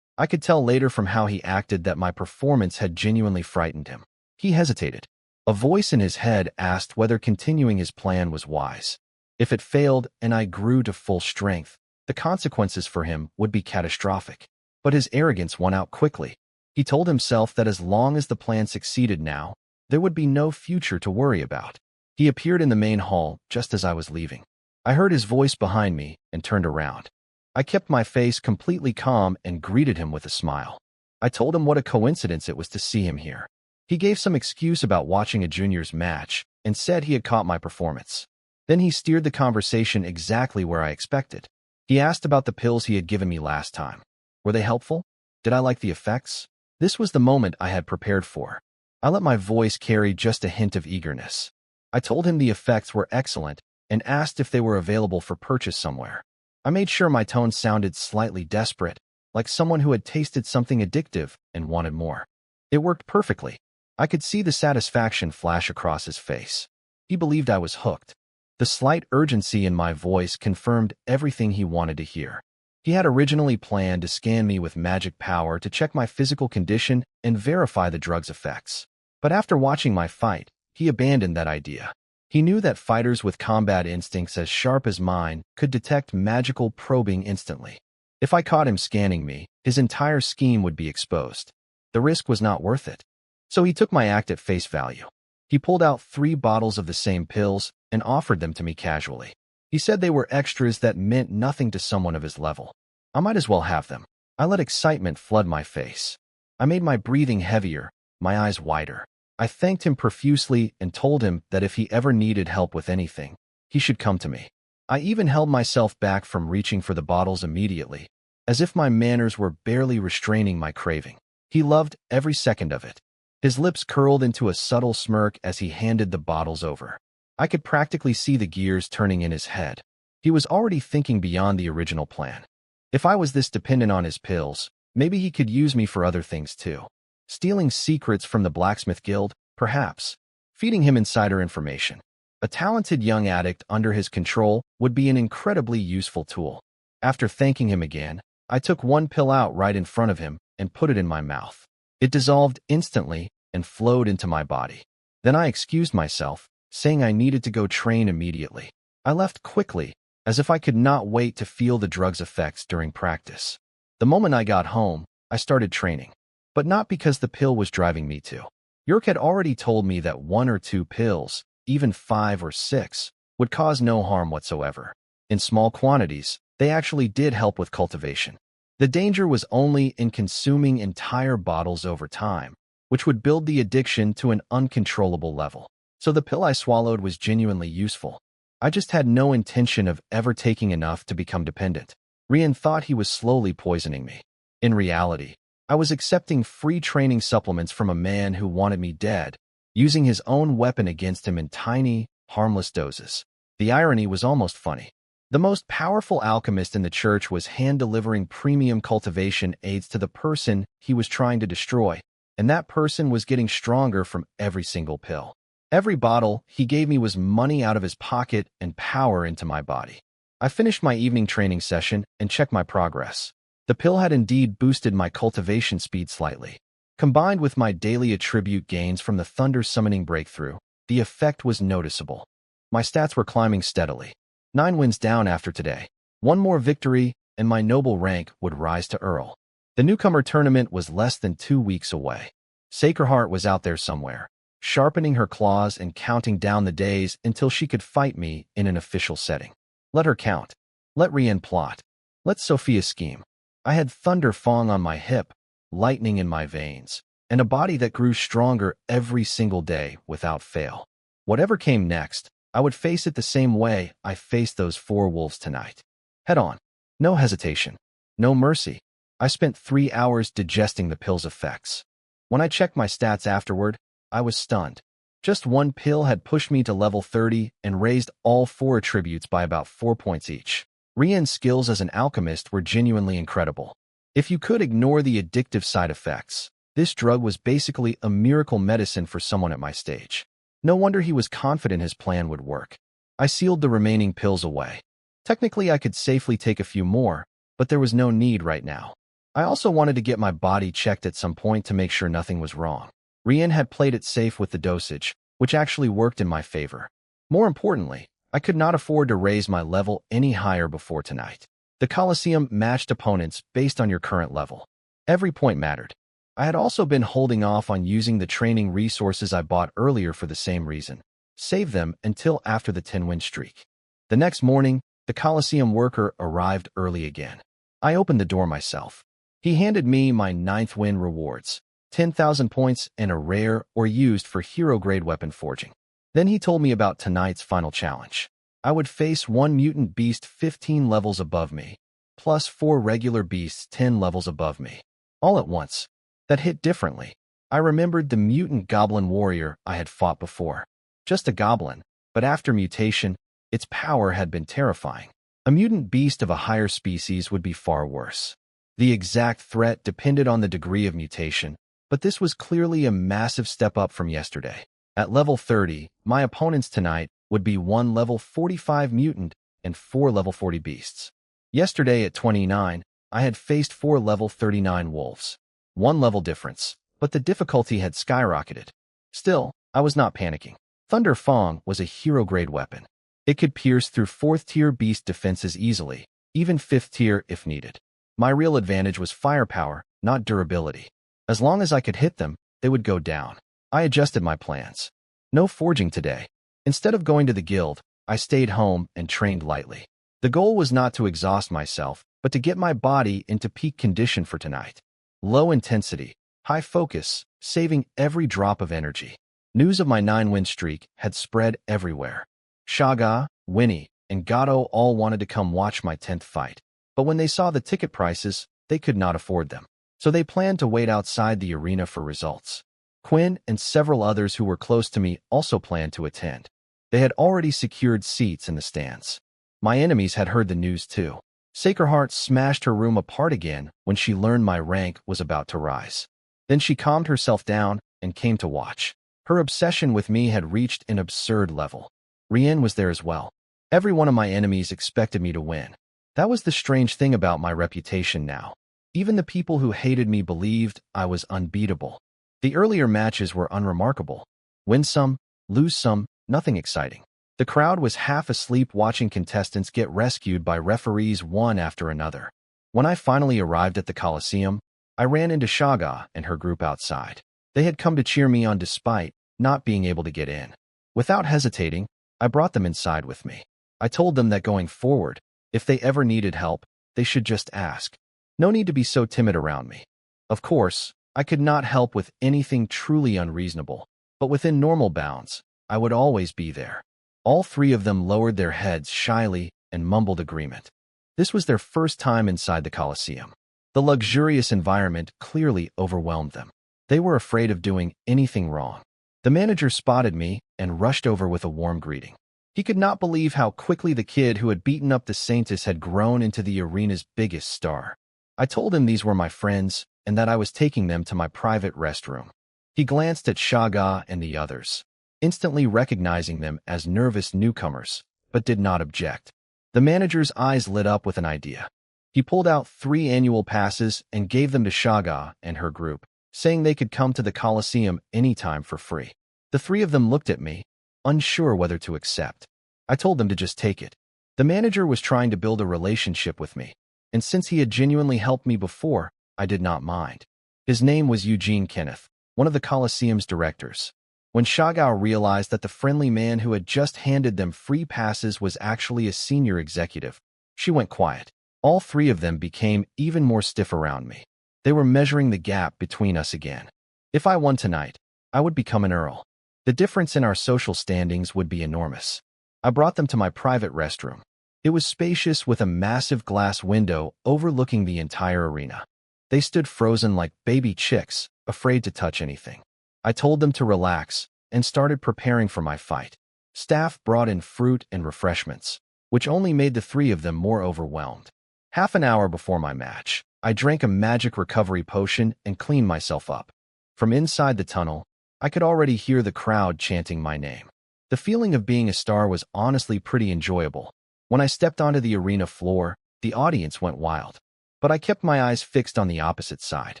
I could tell later from how he acted that my performance had genuinely frightened him. He hesitated. A voice in his head asked whether continuing his plan was wise. If it failed and I grew to full strength, the consequences for him would be catastrophic. But his arrogance won out quickly. He told himself that as long as the plan succeeded now, there would be no future to worry about. He appeared in the main hall just as I was leaving. I heard his voice behind me and turned around. I kept my face completely calm and greeted him with a smile. I told him what a coincidence it was to see him here. He gave some excuse about watching a juniors match and said he had caught my performance. Then he steered the conversation exactly where I expected. He asked about the pills he had given me last time. Were they helpful? Did I like the effects? This was the moment I had prepared for. I let my voice carry just a hint of eagerness. I told him the effects were excellent and asked if they were available for purchase somewhere. I made sure my tone sounded slightly desperate, like someone who had tasted something addictive and wanted more. It worked perfectly. I could see the satisfaction flash across his face. He believed I was hooked. The slight urgency in my voice confirmed everything he wanted to hear. He had originally planned to scan me with magic power to check my physical condition and verify the drug's effects. But after watching my fight, he abandoned that idea. He knew that fighters with combat instincts as sharp as mine could detect magical probing instantly. If I caught him scanning me, his entire scheme would be exposed. The risk was not worth it. So he took my act at face value. He pulled out 3 bottles of the same pills and offered them to me casually. He said they were extras that meant nothing to someone of his level. I might as well have them. I let excitement flood my face. I made my breathing heavier, my eyes wider. I thanked him profusely and told him that if he ever needed help with anything, he should come to me. I even held myself back from reaching for the bottles immediately, as if my manners were barely restraining my craving. He loved every second of it. His lips curled into a subtle smirk as he handed the bottles over. I could practically see the gears turning in his head. He was already thinking beyond the original plan. If I was this dependent on his pills, maybe he could use me for other things too. Stealing secrets from the Blacksmith Guild, perhaps. Feeding him insider information. A talented young addict under his control would be an incredibly useful tool. After thanking him again, I took 1 pill out right in front of him and put it in my mouth. It dissolved instantly and flowed into my body. Then I excused myself, saying I needed to go train immediately. I left quickly, as if I could not wait to feel the drug's effects during practice. The moment I got home, I started training. But not because the pill was driving me to. Yerk had already told me that 1 or 2 pills, even 5 or 6, would cause no harm whatsoever. In small quantities, they actually did help with cultivation. The danger was only in consuming entire bottles over time, which would build the addiction to an uncontrollable level. So the pill I swallowed was genuinely useful. I just had no intention of ever taking enough to become dependent. Rien thought he was slowly poisoning me. In reality, I was accepting free training supplements from a man who wanted me dead, using his own weapon against him in tiny, harmless doses. The irony was almost funny. The most powerful alchemist in the church was hand-delivering premium cultivation aids to the person he was trying to destroy, and that person was getting stronger from every single pill. Every bottle he gave me was money out of his pocket and power into my body. I finished my evening training session and checked my progress. The pill had indeed boosted my cultivation speed slightly. Combined with my daily attribute gains from the thunder summoning breakthrough, the effect was noticeable. My stats were climbing steadily. 9 wins down after today. 1 more victory, and my noble rank would rise to Earl. The newcomer tournament was less than 2 weeks away. Sacred Heart was out there somewhere, sharpening her claws and counting down the days until she could fight me in an official setting. Let her count. Let Rien plot. Let Sophia scheme. I had Thunder Fong on my hip, lightning in my veins, and a body that grew stronger every single day without fail. Whatever came next, I would face it the same way I faced those 4 wolves tonight. Head on. No hesitation. No mercy. I spent 3 hours digesting the pill's effects. When I checked my stats afterward, I was stunned. Just one pill had pushed me to level 30 and raised all 4 attributes by about 4 points each. Rien's skills as an alchemist were genuinely incredible. If you could ignore the addictive side effects, this drug was basically a miracle medicine for someone at my stage. No wonder he was confident his plan would work. I sealed the remaining pills away. Technically, I could safely take a few more, but there was no need right now. I also wanted to get my body checked at some point to make sure nothing was wrong. Rien had played it safe with the dosage, which actually worked in my favor. More importantly, I could not afford to raise my level any higher before tonight. The Colosseum matched opponents based on your current level. Every point mattered. I had also been holding off on using the training resources I bought earlier for the same reason. Save them until after the 10-win streak. The next morning, the Colosseum worker arrived early again. I opened the door myself. He handed me my 9th win rewards, 10,000 points and a rare or used for hero-grade weapon forging. Then he told me about tonight's final challenge. I would face 1 mutant beast 15 levels above me, plus 4 regular beasts 10 levels above me. All at once. That hit differently. I remembered the mutant goblin warrior I had fought before. Just a goblin, but after mutation, its power had been terrifying. A mutant beast of a higher species would be far worse. The exact threat depended on the degree of mutation, but this was clearly a massive step up from yesterday. At level 30, my opponents tonight would be 1 level 45 mutant and 4 level 40 beasts. Yesterday at 29, I had faced 4 level 39 wolves. 1 level difference, but the difficulty had skyrocketed. Still, I was not panicking. Thunder Fong was a hero-grade weapon. It could pierce through 4th-tier beast defenses easily, even 5th tier if needed. My real advantage was firepower, not durability. As long as I could hit them, they would go down. I adjusted my plans. No forging today. Instead of going to the guild, I stayed home and trained lightly. The goal was not to exhaust myself, but to get my body into peak condition for tonight. Low intensity, high focus, saving every drop of energy. News of my 9-win streak had spread everywhere. Shaga, Winnie, and Gato all wanted to come watch my 10th fight. But when they saw the ticket prices, they could not afford them. So they planned to wait outside the arena for results. Quinn and several others who were close to me also planned to attend. They had already secured seats in the stands. My enemies had heard the news too. Sacred Heart smashed her room apart again when she learned my rank was about to rise. Then she calmed herself down and came to watch. Her obsession with me had reached an absurd level. Rien was there as well. Every one of my enemies expected me to win. That was the strange thing about my reputation now. Even the people who hated me believed I was unbeatable. The earlier matches were unremarkable. Win some, lose some, nothing exciting. The crowd was half asleep watching contestants get rescued by referees one after another. When I finally arrived at the Colosseum, I ran into Shaga and her group outside. They had come to cheer me on despite not being able to get in. Without hesitating, I brought them inside with me. I told them that going forward, if they ever needed help, they should just ask. No need to be so timid around me. Of course, I could not help with anything truly unreasonable, but within normal bounds, I would always be there. All 3 of them lowered their heads shyly and mumbled agreement. This was their first time inside the Colosseum. The luxurious environment clearly overwhelmed them. They were afraid of doing anything wrong. The manager spotted me and rushed over with a warm greeting. He could not believe how quickly the kid who had beaten up the Saints had grown into the arena's biggest star. I told him these were my friends and that I was taking them to my private restroom. He glanced at Shaga and the others, instantly recognizing them as nervous newcomers, but did not object. The manager's eyes lit up with an idea. He pulled out 3 annual passes and gave them to Shaga and her group, saying they could come to the Colosseum anytime for free. The 3 of them looked at me, unsure whether to accept. I told them to just take it. The manager was trying to build a relationship with me, and since he had genuinely helped me before, I did not mind. His name was Eugene Kenneth, one of the Colosseum's directors. When Shagao realized that the friendly man who had just handed them free passes was actually a senior executive, she went quiet. All three of them became even more stiff around me. They were measuring the gap between us again. If I won tonight, I would become an earl. The difference in our social standings would be enormous. I brought them to my private restroom. It was spacious with a massive glass window overlooking the entire arena. They stood frozen like baby chicks, afraid to touch anything. I told them to relax and started preparing for my fight. Staff brought in fruit and refreshments, which only made the three of them more overwhelmed. Half an hour before my match, I drank a magic recovery potion and cleaned myself up. From inside the tunnel, I could already hear the crowd chanting my name. The feeling of being a star was honestly pretty enjoyable. When I stepped onto the arena floor, the audience went wild. But I kept my eyes fixed on the opposite side.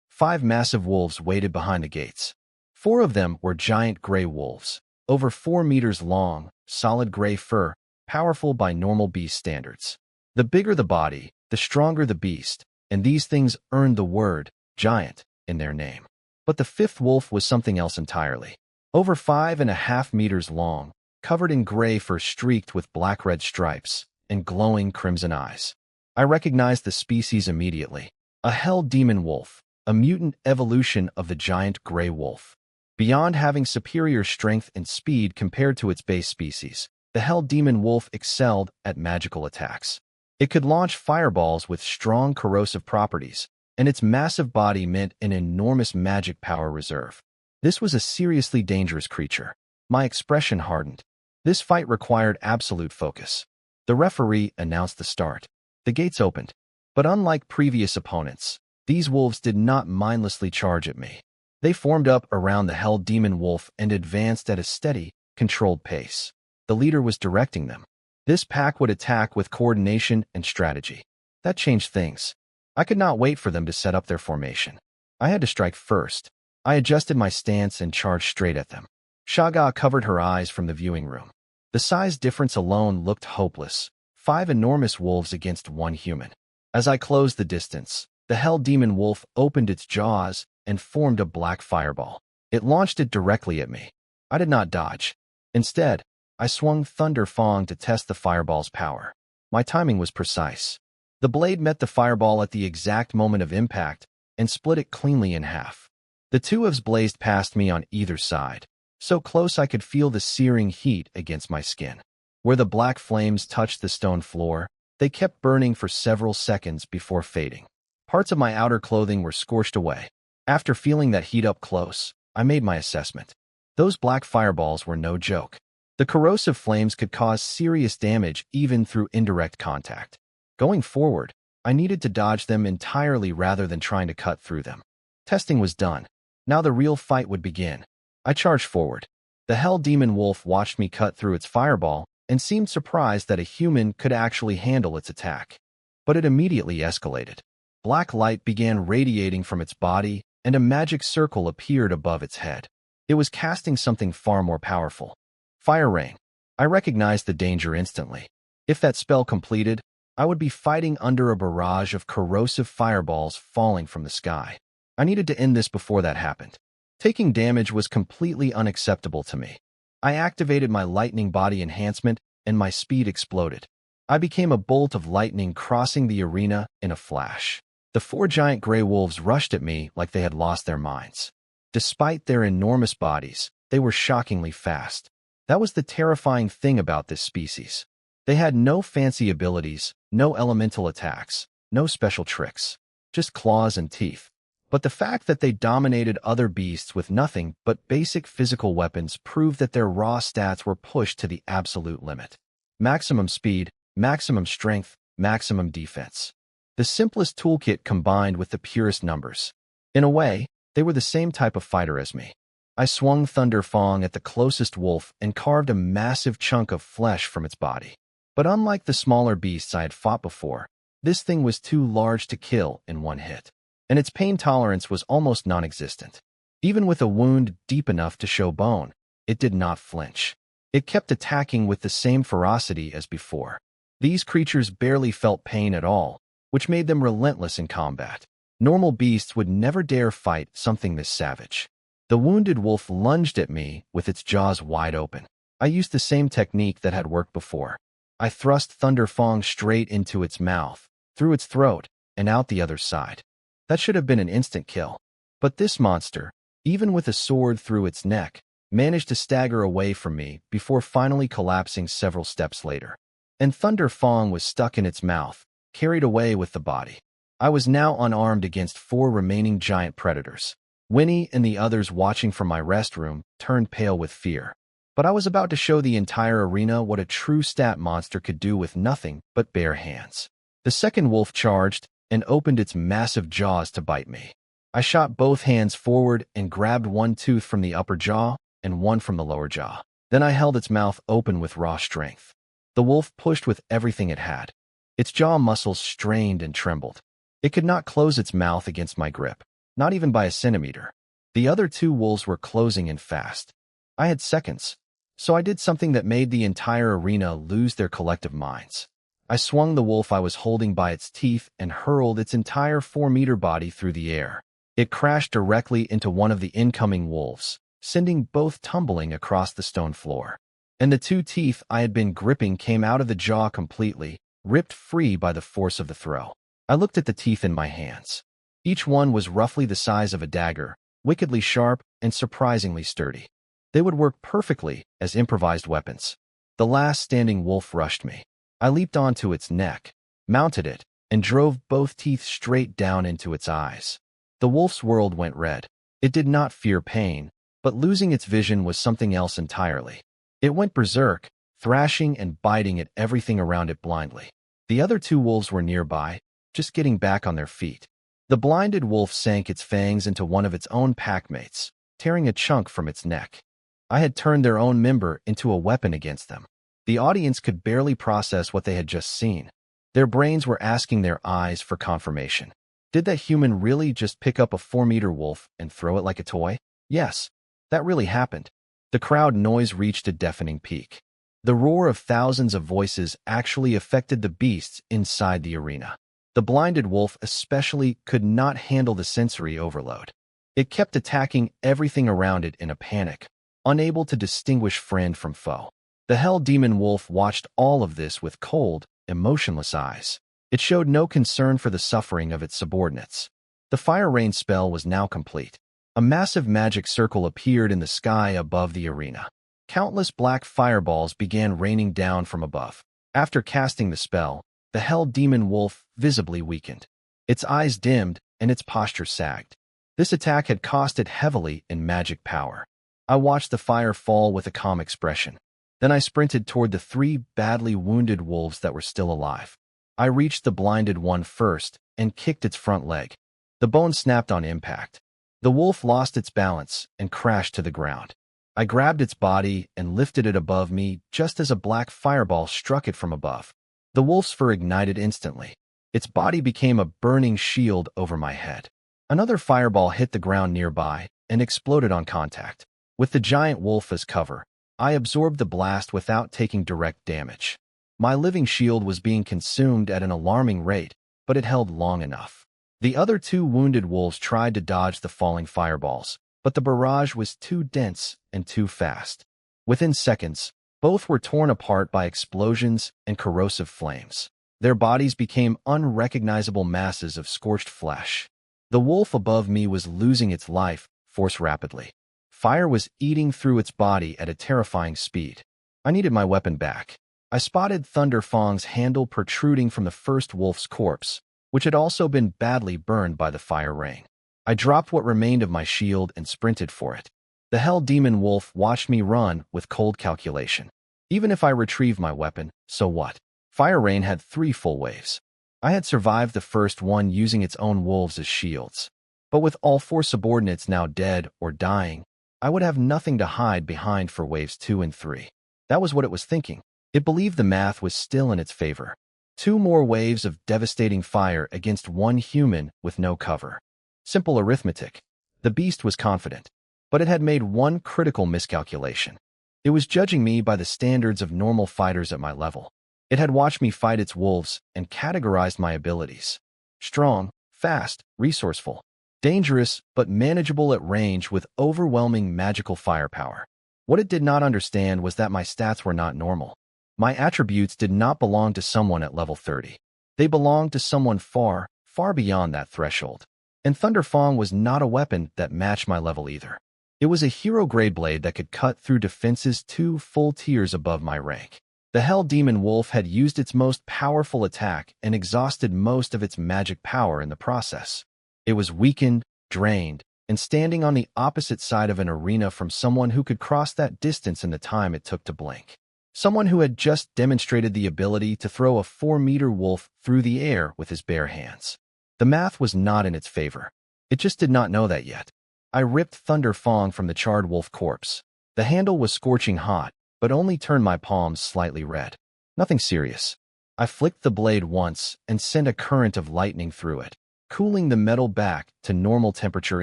5 massive wolves waited behind the gates. 4 of them were giant gray wolves, over 4 meters long, solid gray fur, powerful by normal beast standards. The bigger the body, the stronger the beast, and these things earned the word giant in their name. But the 5th wolf was something else entirely. Over 5.5 meters long, covered in gray fur streaked with black-red stripes, and glowing crimson eyes. I recognized the species immediately. A hell demon wolf, a mutant evolution of the giant gray wolf. Beyond having superior strength and speed compared to its base species, the hell demon wolf excelled at magical attacks. It could launch fireballs with strong corrosive properties, and its massive body meant an enormous magic power reserve. This was a seriously dangerous creature. My expression hardened. This fight required absolute focus. The referee announced the start. The gates opened. But unlike previous opponents, these wolves did not mindlessly charge at me. They formed up around the hell demon wolf and advanced at a steady, controlled pace. The leader was directing them. This pack would attack with coordination and strategy. That changed things. I could not wait for them to set up their formation. I had to strike first. I adjusted my stance and charged straight at them. Shaga covered her eyes from the viewing room. The size difference alone looked hopeless. 5 enormous wolves against 1 human. As I closed the distance, the hell demon wolf opened its jaws and formed a black fireball. It launched it directly at me. I did not dodge. Instead, I swung Thunder Fong to test the fireball's power. My timing was precise. The blade met the fireball at the exact moment of impact and split it cleanly in half. The 2 halves blazed past me on either side, so close I could feel the searing heat against my skin. Where the black flames touched the stone floor, they kept burning for several seconds before fading. Parts of my outer clothing were scorched away. After feeling that heat up close, I made my assessment. Those black fireballs were no joke. The corrosive flames could cause serious damage even through indirect contact. Going forward, I needed to dodge them entirely rather than trying to cut through them. Testing was done. Now the real fight would begin. I charged forward. The hell demon wolf watched me cut through its fireball and seemed surprised that a human could actually handle its attack. But it immediately escalated. Black light began radiating from its body, and a magic circle appeared above its head. It was casting something far more powerful. Fire rain. I recognized the danger instantly. If that spell completed, I would be fighting under a barrage of corrosive fireballs falling from the sky. I needed to end this before that happened. Taking damage was completely unacceptable to me. I activated my lightning body enhancement, and my speed exploded. I became a bolt of lightning crossing the arena in a flash. The 4 giant gray wolves rushed at me like they had lost their minds. Despite their enormous bodies, they were shockingly fast. That was the terrifying thing about this species. They had no fancy abilities, no elemental attacks, no special tricks, just claws and teeth. But the fact that they dominated other beasts with nothing but basic physical weapons proved that their raw stats were pushed to the absolute limit. Maximum speed, maximum strength, maximum defense. The simplest toolkit combined with the purest numbers. In a way, they were the same type of fighter as me. I swung Thunder Fong at the closest wolf and carved a massive chunk of flesh from its body. But unlike the smaller beasts I had fought before, this thing was too large to kill in one hit, and its pain tolerance was almost non-existent. Even with a wound deep enough to show bone, it did not flinch. It kept attacking with the same ferocity as before. These creatures barely felt pain at all, which made them relentless in combat. Normal beasts would never dare fight something this savage. The wounded wolf lunged at me with its jaws wide open. I used the same technique that had worked before. I thrust Thunder Fong straight into its mouth, through its throat, and out the other side. That should have been an instant kill. But this monster, even with a sword through its neck, managed to stagger away from me before finally collapsing several steps later. And Thunder Fong was stuck in its mouth, carried away with the body. I was now unarmed against 4 remaining giant predators. Winnie and the others watching from my rest room turned pale with fear. But I was about to show the entire arena what a true stat monster could do with nothing but bare hands. The second wolf charged and opened its massive jaws to bite me. I shot both hands forward and grabbed one tooth from the upper jaw and one from the lower jaw. Then I held its mouth open with raw strength. The wolf pushed with everything it had. Its jaw muscles strained and trembled. It could not close its mouth against my grip, not even by a centimeter. The other 2 wolves were closing in fast. I had seconds, so I did something that made the entire arena lose their collective minds. I swung the wolf I was holding by its teeth and hurled its entire 4-meter body through the air. It crashed directly into one of the incoming wolves, sending both tumbling across the stone floor. And the 2 teeth I had been gripping came out of the jaw completely, ripped free by the force of the throw. I looked at the teeth in my hands. Each one was roughly the size of a dagger, wickedly sharp and surprisingly sturdy. They would work perfectly as improvised weapons. The last standing wolf rushed me. I leaped onto its neck, mounted it, and drove both teeth straight down into its eyes. The wolf's world went red. It did not fear pain, but losing its vision was something else entirely. It went berserk, thrashing and biting at everything around it blindly. The other 2 wolves were nearby, just getting back on their feet. The blinded wolf sank its fangs into one of its own packmates, tearing a chunk from its neck. I had turned their own member into a weapon against them. The audience could barely process what they had just seen. Their brains were asking their eyes for confirmation. Did that human really just pick up a 4-meter wolf and throw it like a toy? Yes, that really happened. The crowd noise reached a deafening peak. The roar of thousands of voices actually affected the beasts inside the arena. The blinded wolf especially could not handle the sensory overload. It kept attacking everything around it in a panic, unable to distinguish friend from foe. The hell demon wolf watched all of this with cold, emotionless eyes. It showed no concern for the suffering of its subordinates. The fire rain spell was now complete. A massive magic circle appeared in the sky above the arena. Countless black fireballs began raining down from above. After casting the spell, the hell demon wolf visibly weakened. Its eyes dimmed and its posture sagged. This attack had cost it heavily in magic power. I watched the fire fall with a calm expression. Then I sprinted toward the 3 badly wounded wolves that were still alive. I reached the blinded one first and kicked its front leg. The bone snapped on impact. The wolf lost its balance and crashed to the ground. I grabbed its body and lifted it above me just as a black fireball struck it from above. The wolf's fur ignited instantly. Its body became a burning shield over my head. Another fireball hit the ground nearby and exploded on contact. With the giant wolf as cover, I absorbed the blast without taking direct damage. My living shield was being consumed at an alarming rate, but it held long enough. The other 2 wounded wolves tried to dodge the falling fireballs, but the barrage was too dense and too fast. Within seconds, both were torn apart by explosions and corrosive flames. Their bodies became unrecognizable masses of scorched flesh. The wolf above me was losing its life force rapidly. Fire was eating through its body at a terrifying speed. I needed my weapon back. I spotted Thunder Fong's handle protruding from the first wolf's corpse, which had also been badly burned by the fire rain. I dropped what remained of my shield and sprinted for it. The hell demon wolf watched me run with cold calculation. Even if I retrieved my weapon, so what? Fire rain had 3 full waves. I had survived the first one using its own wolves as shields. But with all 4 subordinates now dead or dying, I would have nothing to hide behind for waves 2 and 3. That was what it was thinking. It believed the math was still in its favor. 2 more waves of devastating fire against 1 human with no cover. Simple arithmetic. The beast was confident, but it had made one critical miscalculation. It was judging me by the standards of normal fighters at my level. It had watched me fight its wolves and categorized my abilities. Strong, fast, resourceful, dangerous, but manageable at range with overwhelming magical firepower. What it did not understand was that my stats were not normal. My attributes did not belong to someone at level 30. They belonged to someone far, far beyond that threshold. And Thunderfang was not a weapon that matched my level either. It was a hero-grade blade that could cut through defenses 2 full tiers above my rank. The Hell Demon Wolf had used its most powerful attack and exhausted most of its magic power in the process. It was weakened, drained, and standing on the opposite side of an arena from someone who could cross that distance in the time it took to blink. Someone who had just demonstrated the ability to throw a 4-meter wolf through the air with his bare hands. The math was not in its favor. It just did not know that yet. I ripped Thunderfang from the charred wolf corpse. The handle was scorching hot, but only turned my palms slightly red. Nothing serious. I flicked the blade once and sent a current of lightning through it, cooling the metal back to normal temperature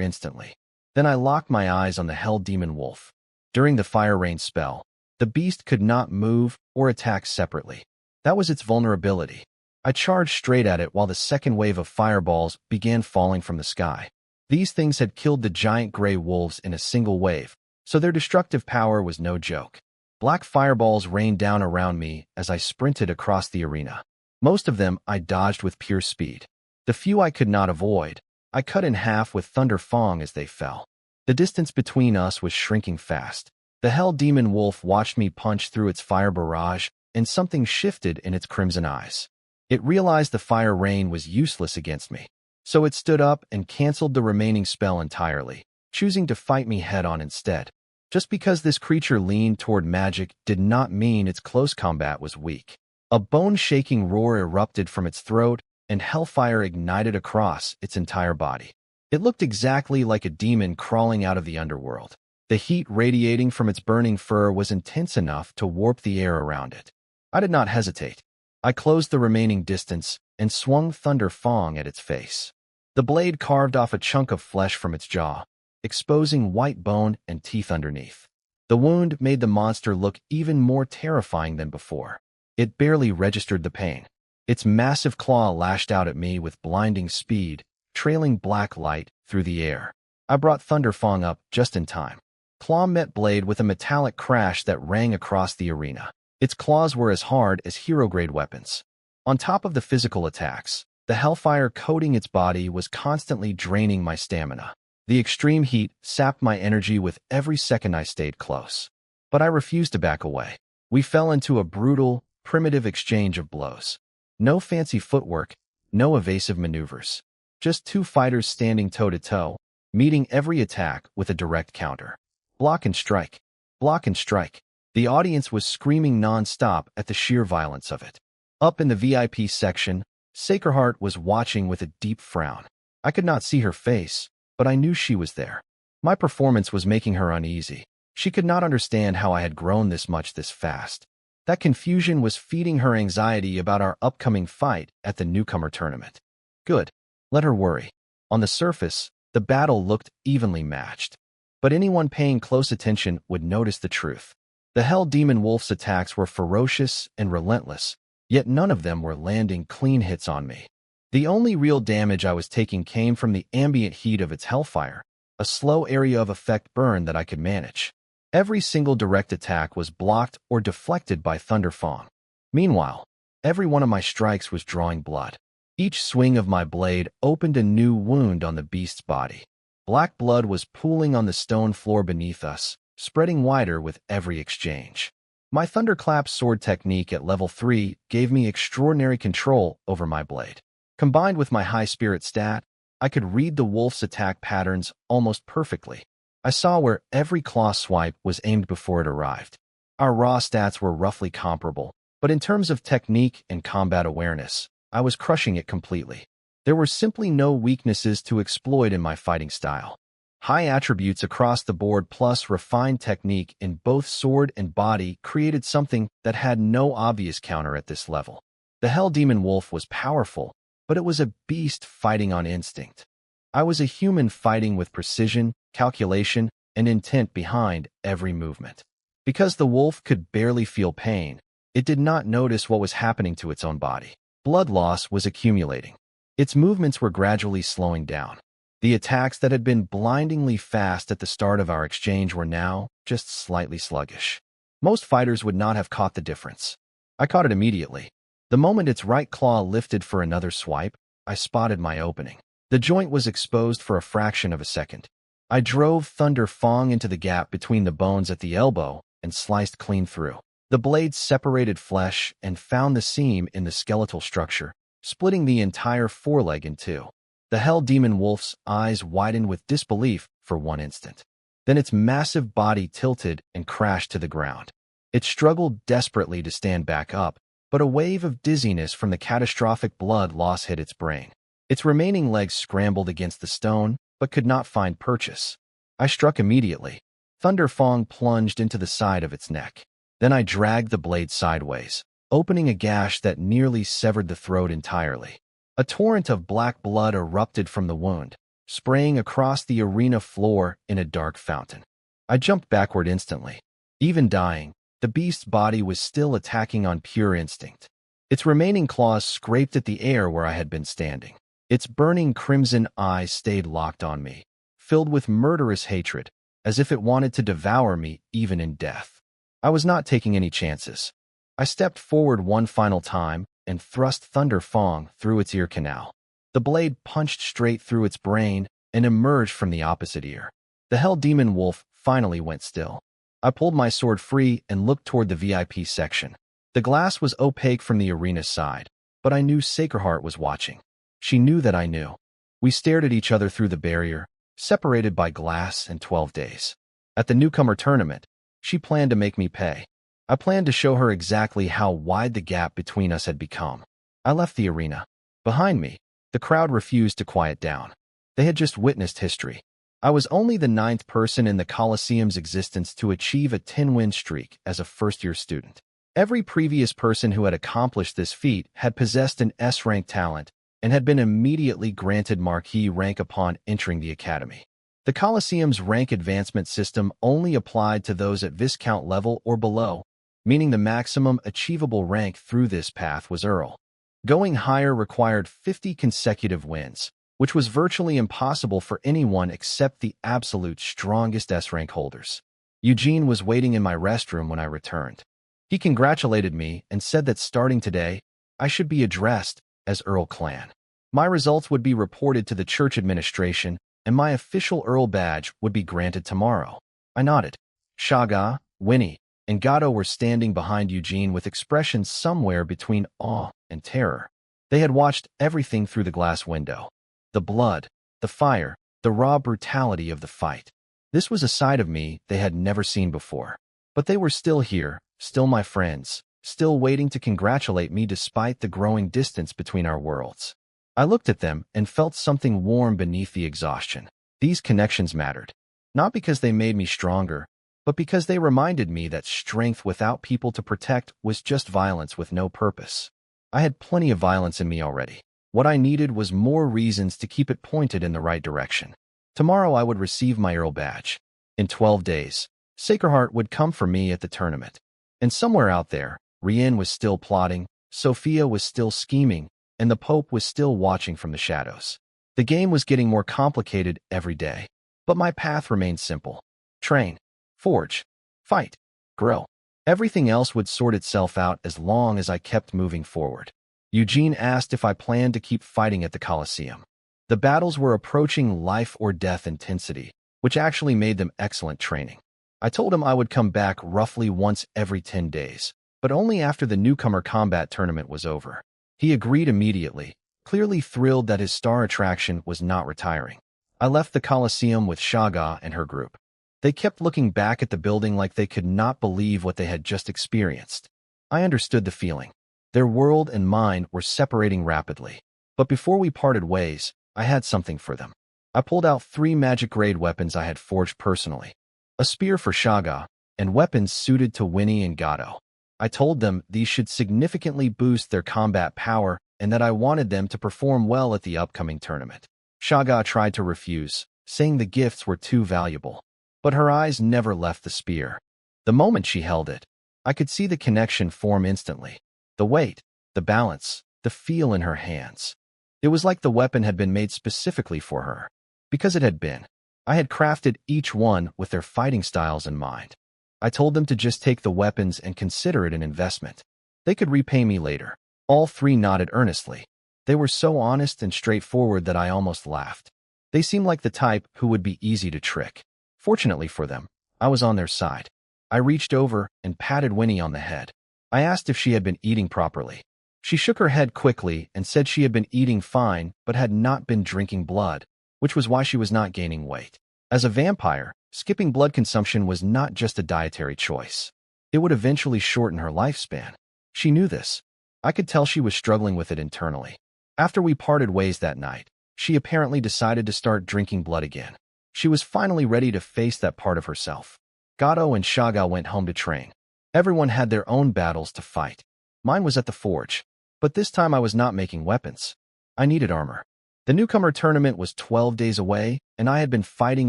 instantly. Then I locked my eyes on the Hell Demon Wolf. During the Fire Rain spell, the beast could not move or attack separately. That was its vulnerability. I charged straight at it while the second wave of fireballs began falling from the sky. These things had killed the giant gray wolves in a single wave, so their destructive power was no joke. Black fireballs rained down around me as I sprinted across the arena. Most of them I dodged with pure speed. The few I could not avoid, I cut in half with Thunderfang as they fell. The distance between us was shrinking fast. The Hell Demon Wolf watched me punch through its fire barrage, and something shifted in its crimson eyes. It realized the fire rain was useless against me, so it stood up and canceled the remaining spell entirely, choosing to fight me head-on instead. Just because this creature leaned toward magic did not mean its close combat was weak. A bone-shaking roar erupted from its throat, and hellfire ignited across its entire body. It looked exactly like a demon crawling out of the underworld. The heat radiating from its burning fur was intense enough to warp the air around it. I did not hesitate. I closed the remaining distance and swung Thunderfang at its face. The blade carved off a chunk of flesh from its jaw, exposing white bone and teeth underneath. The wound made the monster look even more terrifying than before. It barely registered the pain. Its massive claw lashed out at me with blinding speed, trailing black light through the air. I brought Thunderfang up just in time. Claw met blade with a metallic crash that rang across the arena. Its claws were as hard as hero-grade weapons. On top of the physical attacks, the hellfire coating its body was constantly draining my stamina. The extreme heat sapped my energy with every second I stayed close. But I refused to back away. We fell into a brutal, primitive exchange of blows. No fancy footwork, no evasive maneuvers. Just two fighters standing toe-to-toe, meeting every attack with a direct counter. Block and strike. Block and strike. The audience was screaming non-stop at the sheer violence of it. Up in the VIP section, Sacreheart was watching with a deep frown. I could not see her face, but I knew she was there. My performance was making her uneasy. She could not understand how I had grown this much this fast. That confusion was feeding her anxiety about our upcoming fight at the newcomer tournament. Good. Let her worry. On the surface, the battle looked evenly matched. But anyone paying close attention would notice the truth. The Hell Demon Wolf's attacks were ferocious and relentless, yet none of them were landing clean hits on me. The only real damage I was taking came from the ambient heat of its hellfire, a slow area of effect burn that I could manage. Every single direct attack was blocked or deflected by Thunderfang. Meanwhile, every one of my strikes was drawing blood. Each swing of my blade opened a new wound on the beast's body. Black blood was pooling on the stone floor beneath us, spreading wider with every exchange. My Thunderclap sword technique at level 3 gave me extraordinary control over my blade. Combined with my high spirit stat, I could read the wolf's attack patterns almost perfectly. I saw where every claw swipe was aimed before it arrived. Our raw stats were roughly comparable, but in terms of technique and combat awareness, I was crushing it completely. There were simply no weaknesses to exploit in my fighting style. High attributes across the board plus refined technique in both sword and body created something that had no obvious counter at this level. The Hell Demon Wolf was powerful, but it was a beast fighting on instinct. I was a human fighting with precision, calculation, and intent behind every movement. Because the wolf could barely feel pain, it did not notice what was happening to its own body. Blood loss was accumulating. Its movements were gradually slowing down. The attacks that had been blindingly fast at the start of our exchange were now just slightly sluggish. Most fighters would not have caught the difference. I caught it immediately. The moment its right claw lifted for another swipe, I spotted my opening. The joint was exposed for a fraction of a second. I drove Thunder Fong into the gap between the bones at the elbow and sliced clean through. The blade separated flesh and found the seam in the skeletal structure, splitting the entire foreleg in two. The Hell Demon Wolf's eyes widened with disbelief for one instant. Then its massive body tilted and crashed to the ground. It struggled desperately to stand back up, but a wave of dizziness from the catastrophic blood loss hit its brain. Its remaining legs scrambled against the stone, but could not find purchase. I struck immediately. Thunder Fong plunged into the side of its neck. Then I dragged the blade sideways, opening a gash that nearly severed the throat entirely. A torrent of black blood erupted from the wound, spraying across the arena floor in a dark fountain. I jumped backward instantly. Even dying, the beast's body was still attacking on pure instinct. Its remaining claws scraped at the air where I had been standing. Its burning crimson eyes stayed locked on me, filled with murderous hatred, as if it wanted to devour me even in death. I was not taking any chances. I stepped forward one final time and thrust Thunder Fong through its ear canal. The blade punched straight through its brain and emerged from the opposite ear. The Hell Demon Wolf finally went still. I pulled my sword free and looked toward the VIP section. The glass was opaque from the arena side, but I knew Sacred Heart was watching. She knew that I knew. We stared at each other through the barrier, separated by glass and 12 days. At the newcomer tournament, she planned to make me pay. I planned to show her exactly how wide the gap between us had become. I left the arena. Behind me, the crowd refused to quiet down. They had just witnessed history. I was only the 9th person in the Coliseum's existence to achieve a 10-win streak as a first-year student. Every previous person who had accomplished this feat had possessed an S-rank talent and had been immediately granted marquee rank upon entering the academy. The Coliseum's rank advancement system only applied to those at Viscount level or below, meaning the maximum achievable rank through this path was Earl. Going higher required 50 consecutive wins, which was virtually impossible for anyone except the absolute strongest S-rank holders. Eugene was waiting in my restroom when I returned. He congratulated me and said that starting today, I should be addressed as Earl Clan. My results would be reported to the church administration, and my official Earl badge would be granted tomorrow. I nodded. Shaga, Winnie, and Gato were standing behind Eugene with expressions somewhere between awe and terror. They had watched everything through the glass window. The blood, the fire, the raw brutality of the fight. This was a side of me they had never seen before. But they were still here, still my friends, still waiting to congratulate me despite the growing distance between our worlds. I looked at them and felt something warm beneath the exhaustion. These connections mattered. Not because they made me stronger, but because they reminded me that strength without people to protect was just violence with no purpose. I had plenty of violence in me already. What I needed was more reasons to keep it pointed in the right direction. Tomorrow I would receive my Earl badge. In 12 days, Sacred Heart would come for me at the tournament. And somewhere out there, Rien was still plotting, Sophia was still scheming, and the Pope was still watching from the shadows. The game was getting more complicated every day, but my path remained simple. Train, forge, fight, grow. Everything else would sort itself out as long as I kept moving forward. Eugene asked if I planned to keep fighting at the Coliseum. The battles were approaching life or death intensity, which actually made them excellent training. I told him I would come back roughly once every 10 days, but only after the newcomer combat tournament was over. He agreed immediately, clearly thrilled that his star attraction was not retiring. I left the Coliseum with Shaga and her group. They kept looking back at the building like they could not believe what they had just experienced. I understood the feeling. Their world and mine were separating rapidly. But before we parted ways, I had something for them. I pulled out 3 magic-grade weapons I had forged personally. A spear for Shaga, and weapons suited to Winnie and Gato. I told them these should significantly boost their combat power and that I wanted them to perform well at the upcoming tournament. Shaga tried to refuse, saying the gifts were too valuable. But her eyes never left the spear. The moment she held it, I could see the connection form instantly. The weight, the balance, the feel in her hands. It was like the weapon had been made specifically for her. Because it had been. I had crafted each one with their fighting styles in mind. I told them to just take the weapons and consider it an investment. They could repay me later. All three nodded earnestly. They were so honest and straightforward that I almost laughed. They seemed like the type who would be easy to trick. Fortunately for them, I was on their side. I reached over and patted Winnie on the head. I asked if she had been eating properly. She shook her head quickly and said she had been eating fine but had not been drinking blood, which was why she was not gaining weight. As a vampire, skipping blood consumption was not just a dietary choice. It would eventually shorten her lifespan. She knew this. I could tell she was struggling with it internally. After we parted ways that night, she apparently decided to start drinking blood again. She was finally ready to face that part of herself. Gato and Shaga went home to train. Everyone had their own battles to fight. Mine was at the forge. But this time I was not making weapons. I needed armor. The newcomer tournament was 12 days away, and I had been fighting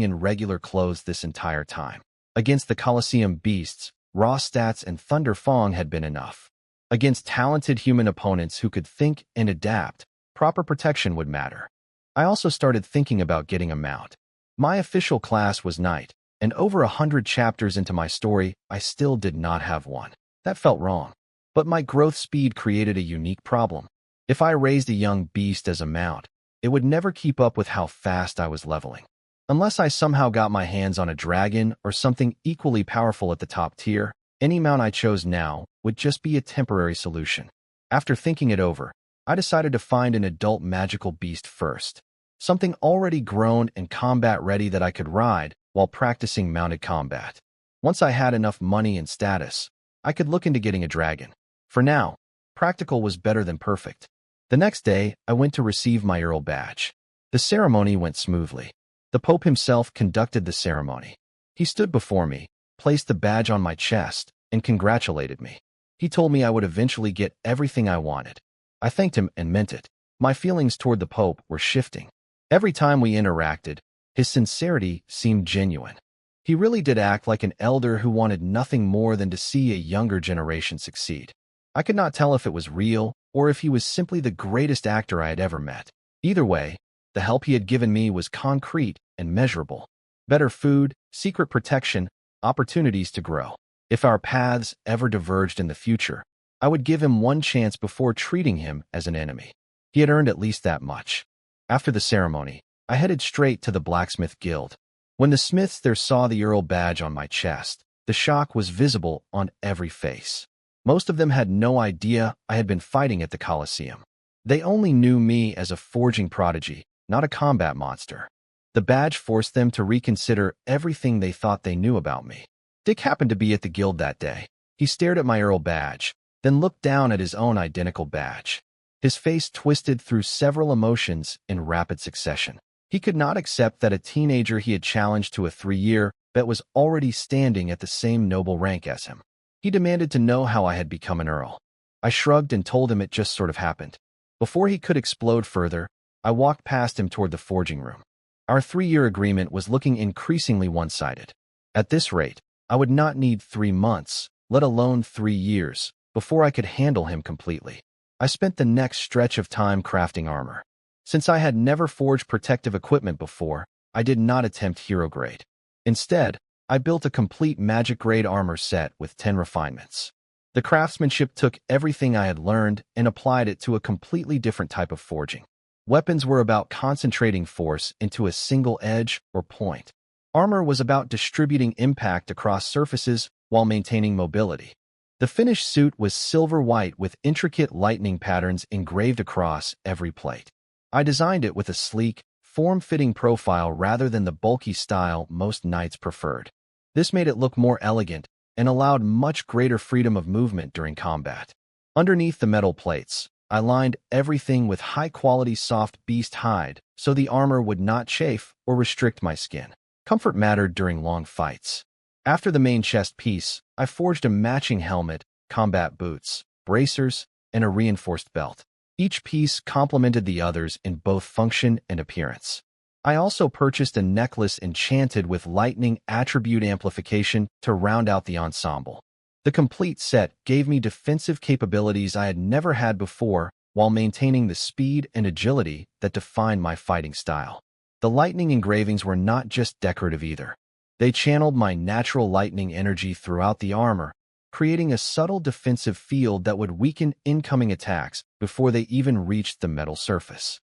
in regular clothes this entire time. Against the Colosseum beasts, raw stats and Thunder Fong had been enough. Against talented human opponents who could think and adapt, proper protection would matter. I also started thinking about getting a mount. My official class was Knight, and over 100 chapters into my story, I still did not have one. That felt wrong. But my growth speed created a unique problem. If I raised a young beast as a mount, it would never keep up with how fast I was leveling. Unless I somehow got my hands on a dragon or something equally powerful at the top tier, any mount I chose now would just be a temporary solution. After thinking it over, I decided to find an adult magical beast first. Something already grown and combat-ready that I could ride while practicing mounted combat. Once I had enough money and status, I could look into getting a dragon. For now, practical was better than perfect. The next day, I went to receive my Earl badge. The ceremony went smoothly. The Pope himself conducted the ceremony. He stood before me, placed the badge on my chest, and congratulated me. He told me I would eventually get everything I wanted. I thanked him and meant it. My feelings toward the Pope were shifting. Every time we interacted, his sincerity seemed genuine. He really did act like an elder who wanted nothing more than to see a younger generation succeed. I could not tell if it was real or if he was simply the greatest actor I had ever met. Either way, the help he had given me was concrete and measurable. Better food, secret protection, opportunities to grow. If our paths ever diverged in the future, I would give him one chance before treating him as an enemy. He had earned at least that much. After the ceremony, I headed straight to the blacksmith guild. When the smiths there saw the Earl badge on my chest, the shock was visible on every face. Most of them had no idea I had been fighting at the Colosseum. They only knew me as a forging prodigy, not a combat monster. The badge forced them to reconsider everything they thought they knew about me. Dick happened to be at the guild that day. He stared at my Earl badge, then looked down at his own identical badge. His face twisted through several emotions in rapid succession. He could not accept that a teenager he had challenged to a 3-year bet was already standing at the same noble rank as him. He demanded to know how I had become an earl. I shrugged and told him it just sort of happened. Before he could explode further, I walked past him toward the forging room. Our 3-year agreement was looking increasingly one-sided. At this rate, I would not need 3 months, let alone 3 years, before I could handle him completely. I spent the next stretch of time crafting armor. Since I had never forged protective equipment before, I did not attempt hero grade. Instead, I built a complete magic-grade armor set with 10 refinements. The craftsmanship took everything I had learned and applied it to a completely different type of forging. Weapons were about concentrating force into a single edge or point. Armor was about distributing impact across surfaces while maintaining mobility. The finished suit was silver-white with intricate lightning patterns engraved across every plate. I designed it with a sleek, form-fitting profile rather than the bulky style most knights preferred. This made it look more elegant and allowed much greater freedom of movement during combat. Underneath the metal plates, I lined everything with high-quality soft beast hide so the armor would not chafe or restrict my skin. Comfort mattered during long fights. After the main chest piece, I forged a matching helmet, combat boots, bracers, and a reinforced belt. Each piece complemented the others in both function and appearance. I also purchased a necklace enchanted with lightning attribute amplification to round out the ensemble. The complete set gave me defensive capabilities I had never had before while maintaining the speed and agility that defined my fighting style. The lightning engravings were not just decorative either. They channeled my natural lightning energy throughout the armor, creating a subtle defensive field that would weaken incoming attacks before they even reached the metal surface.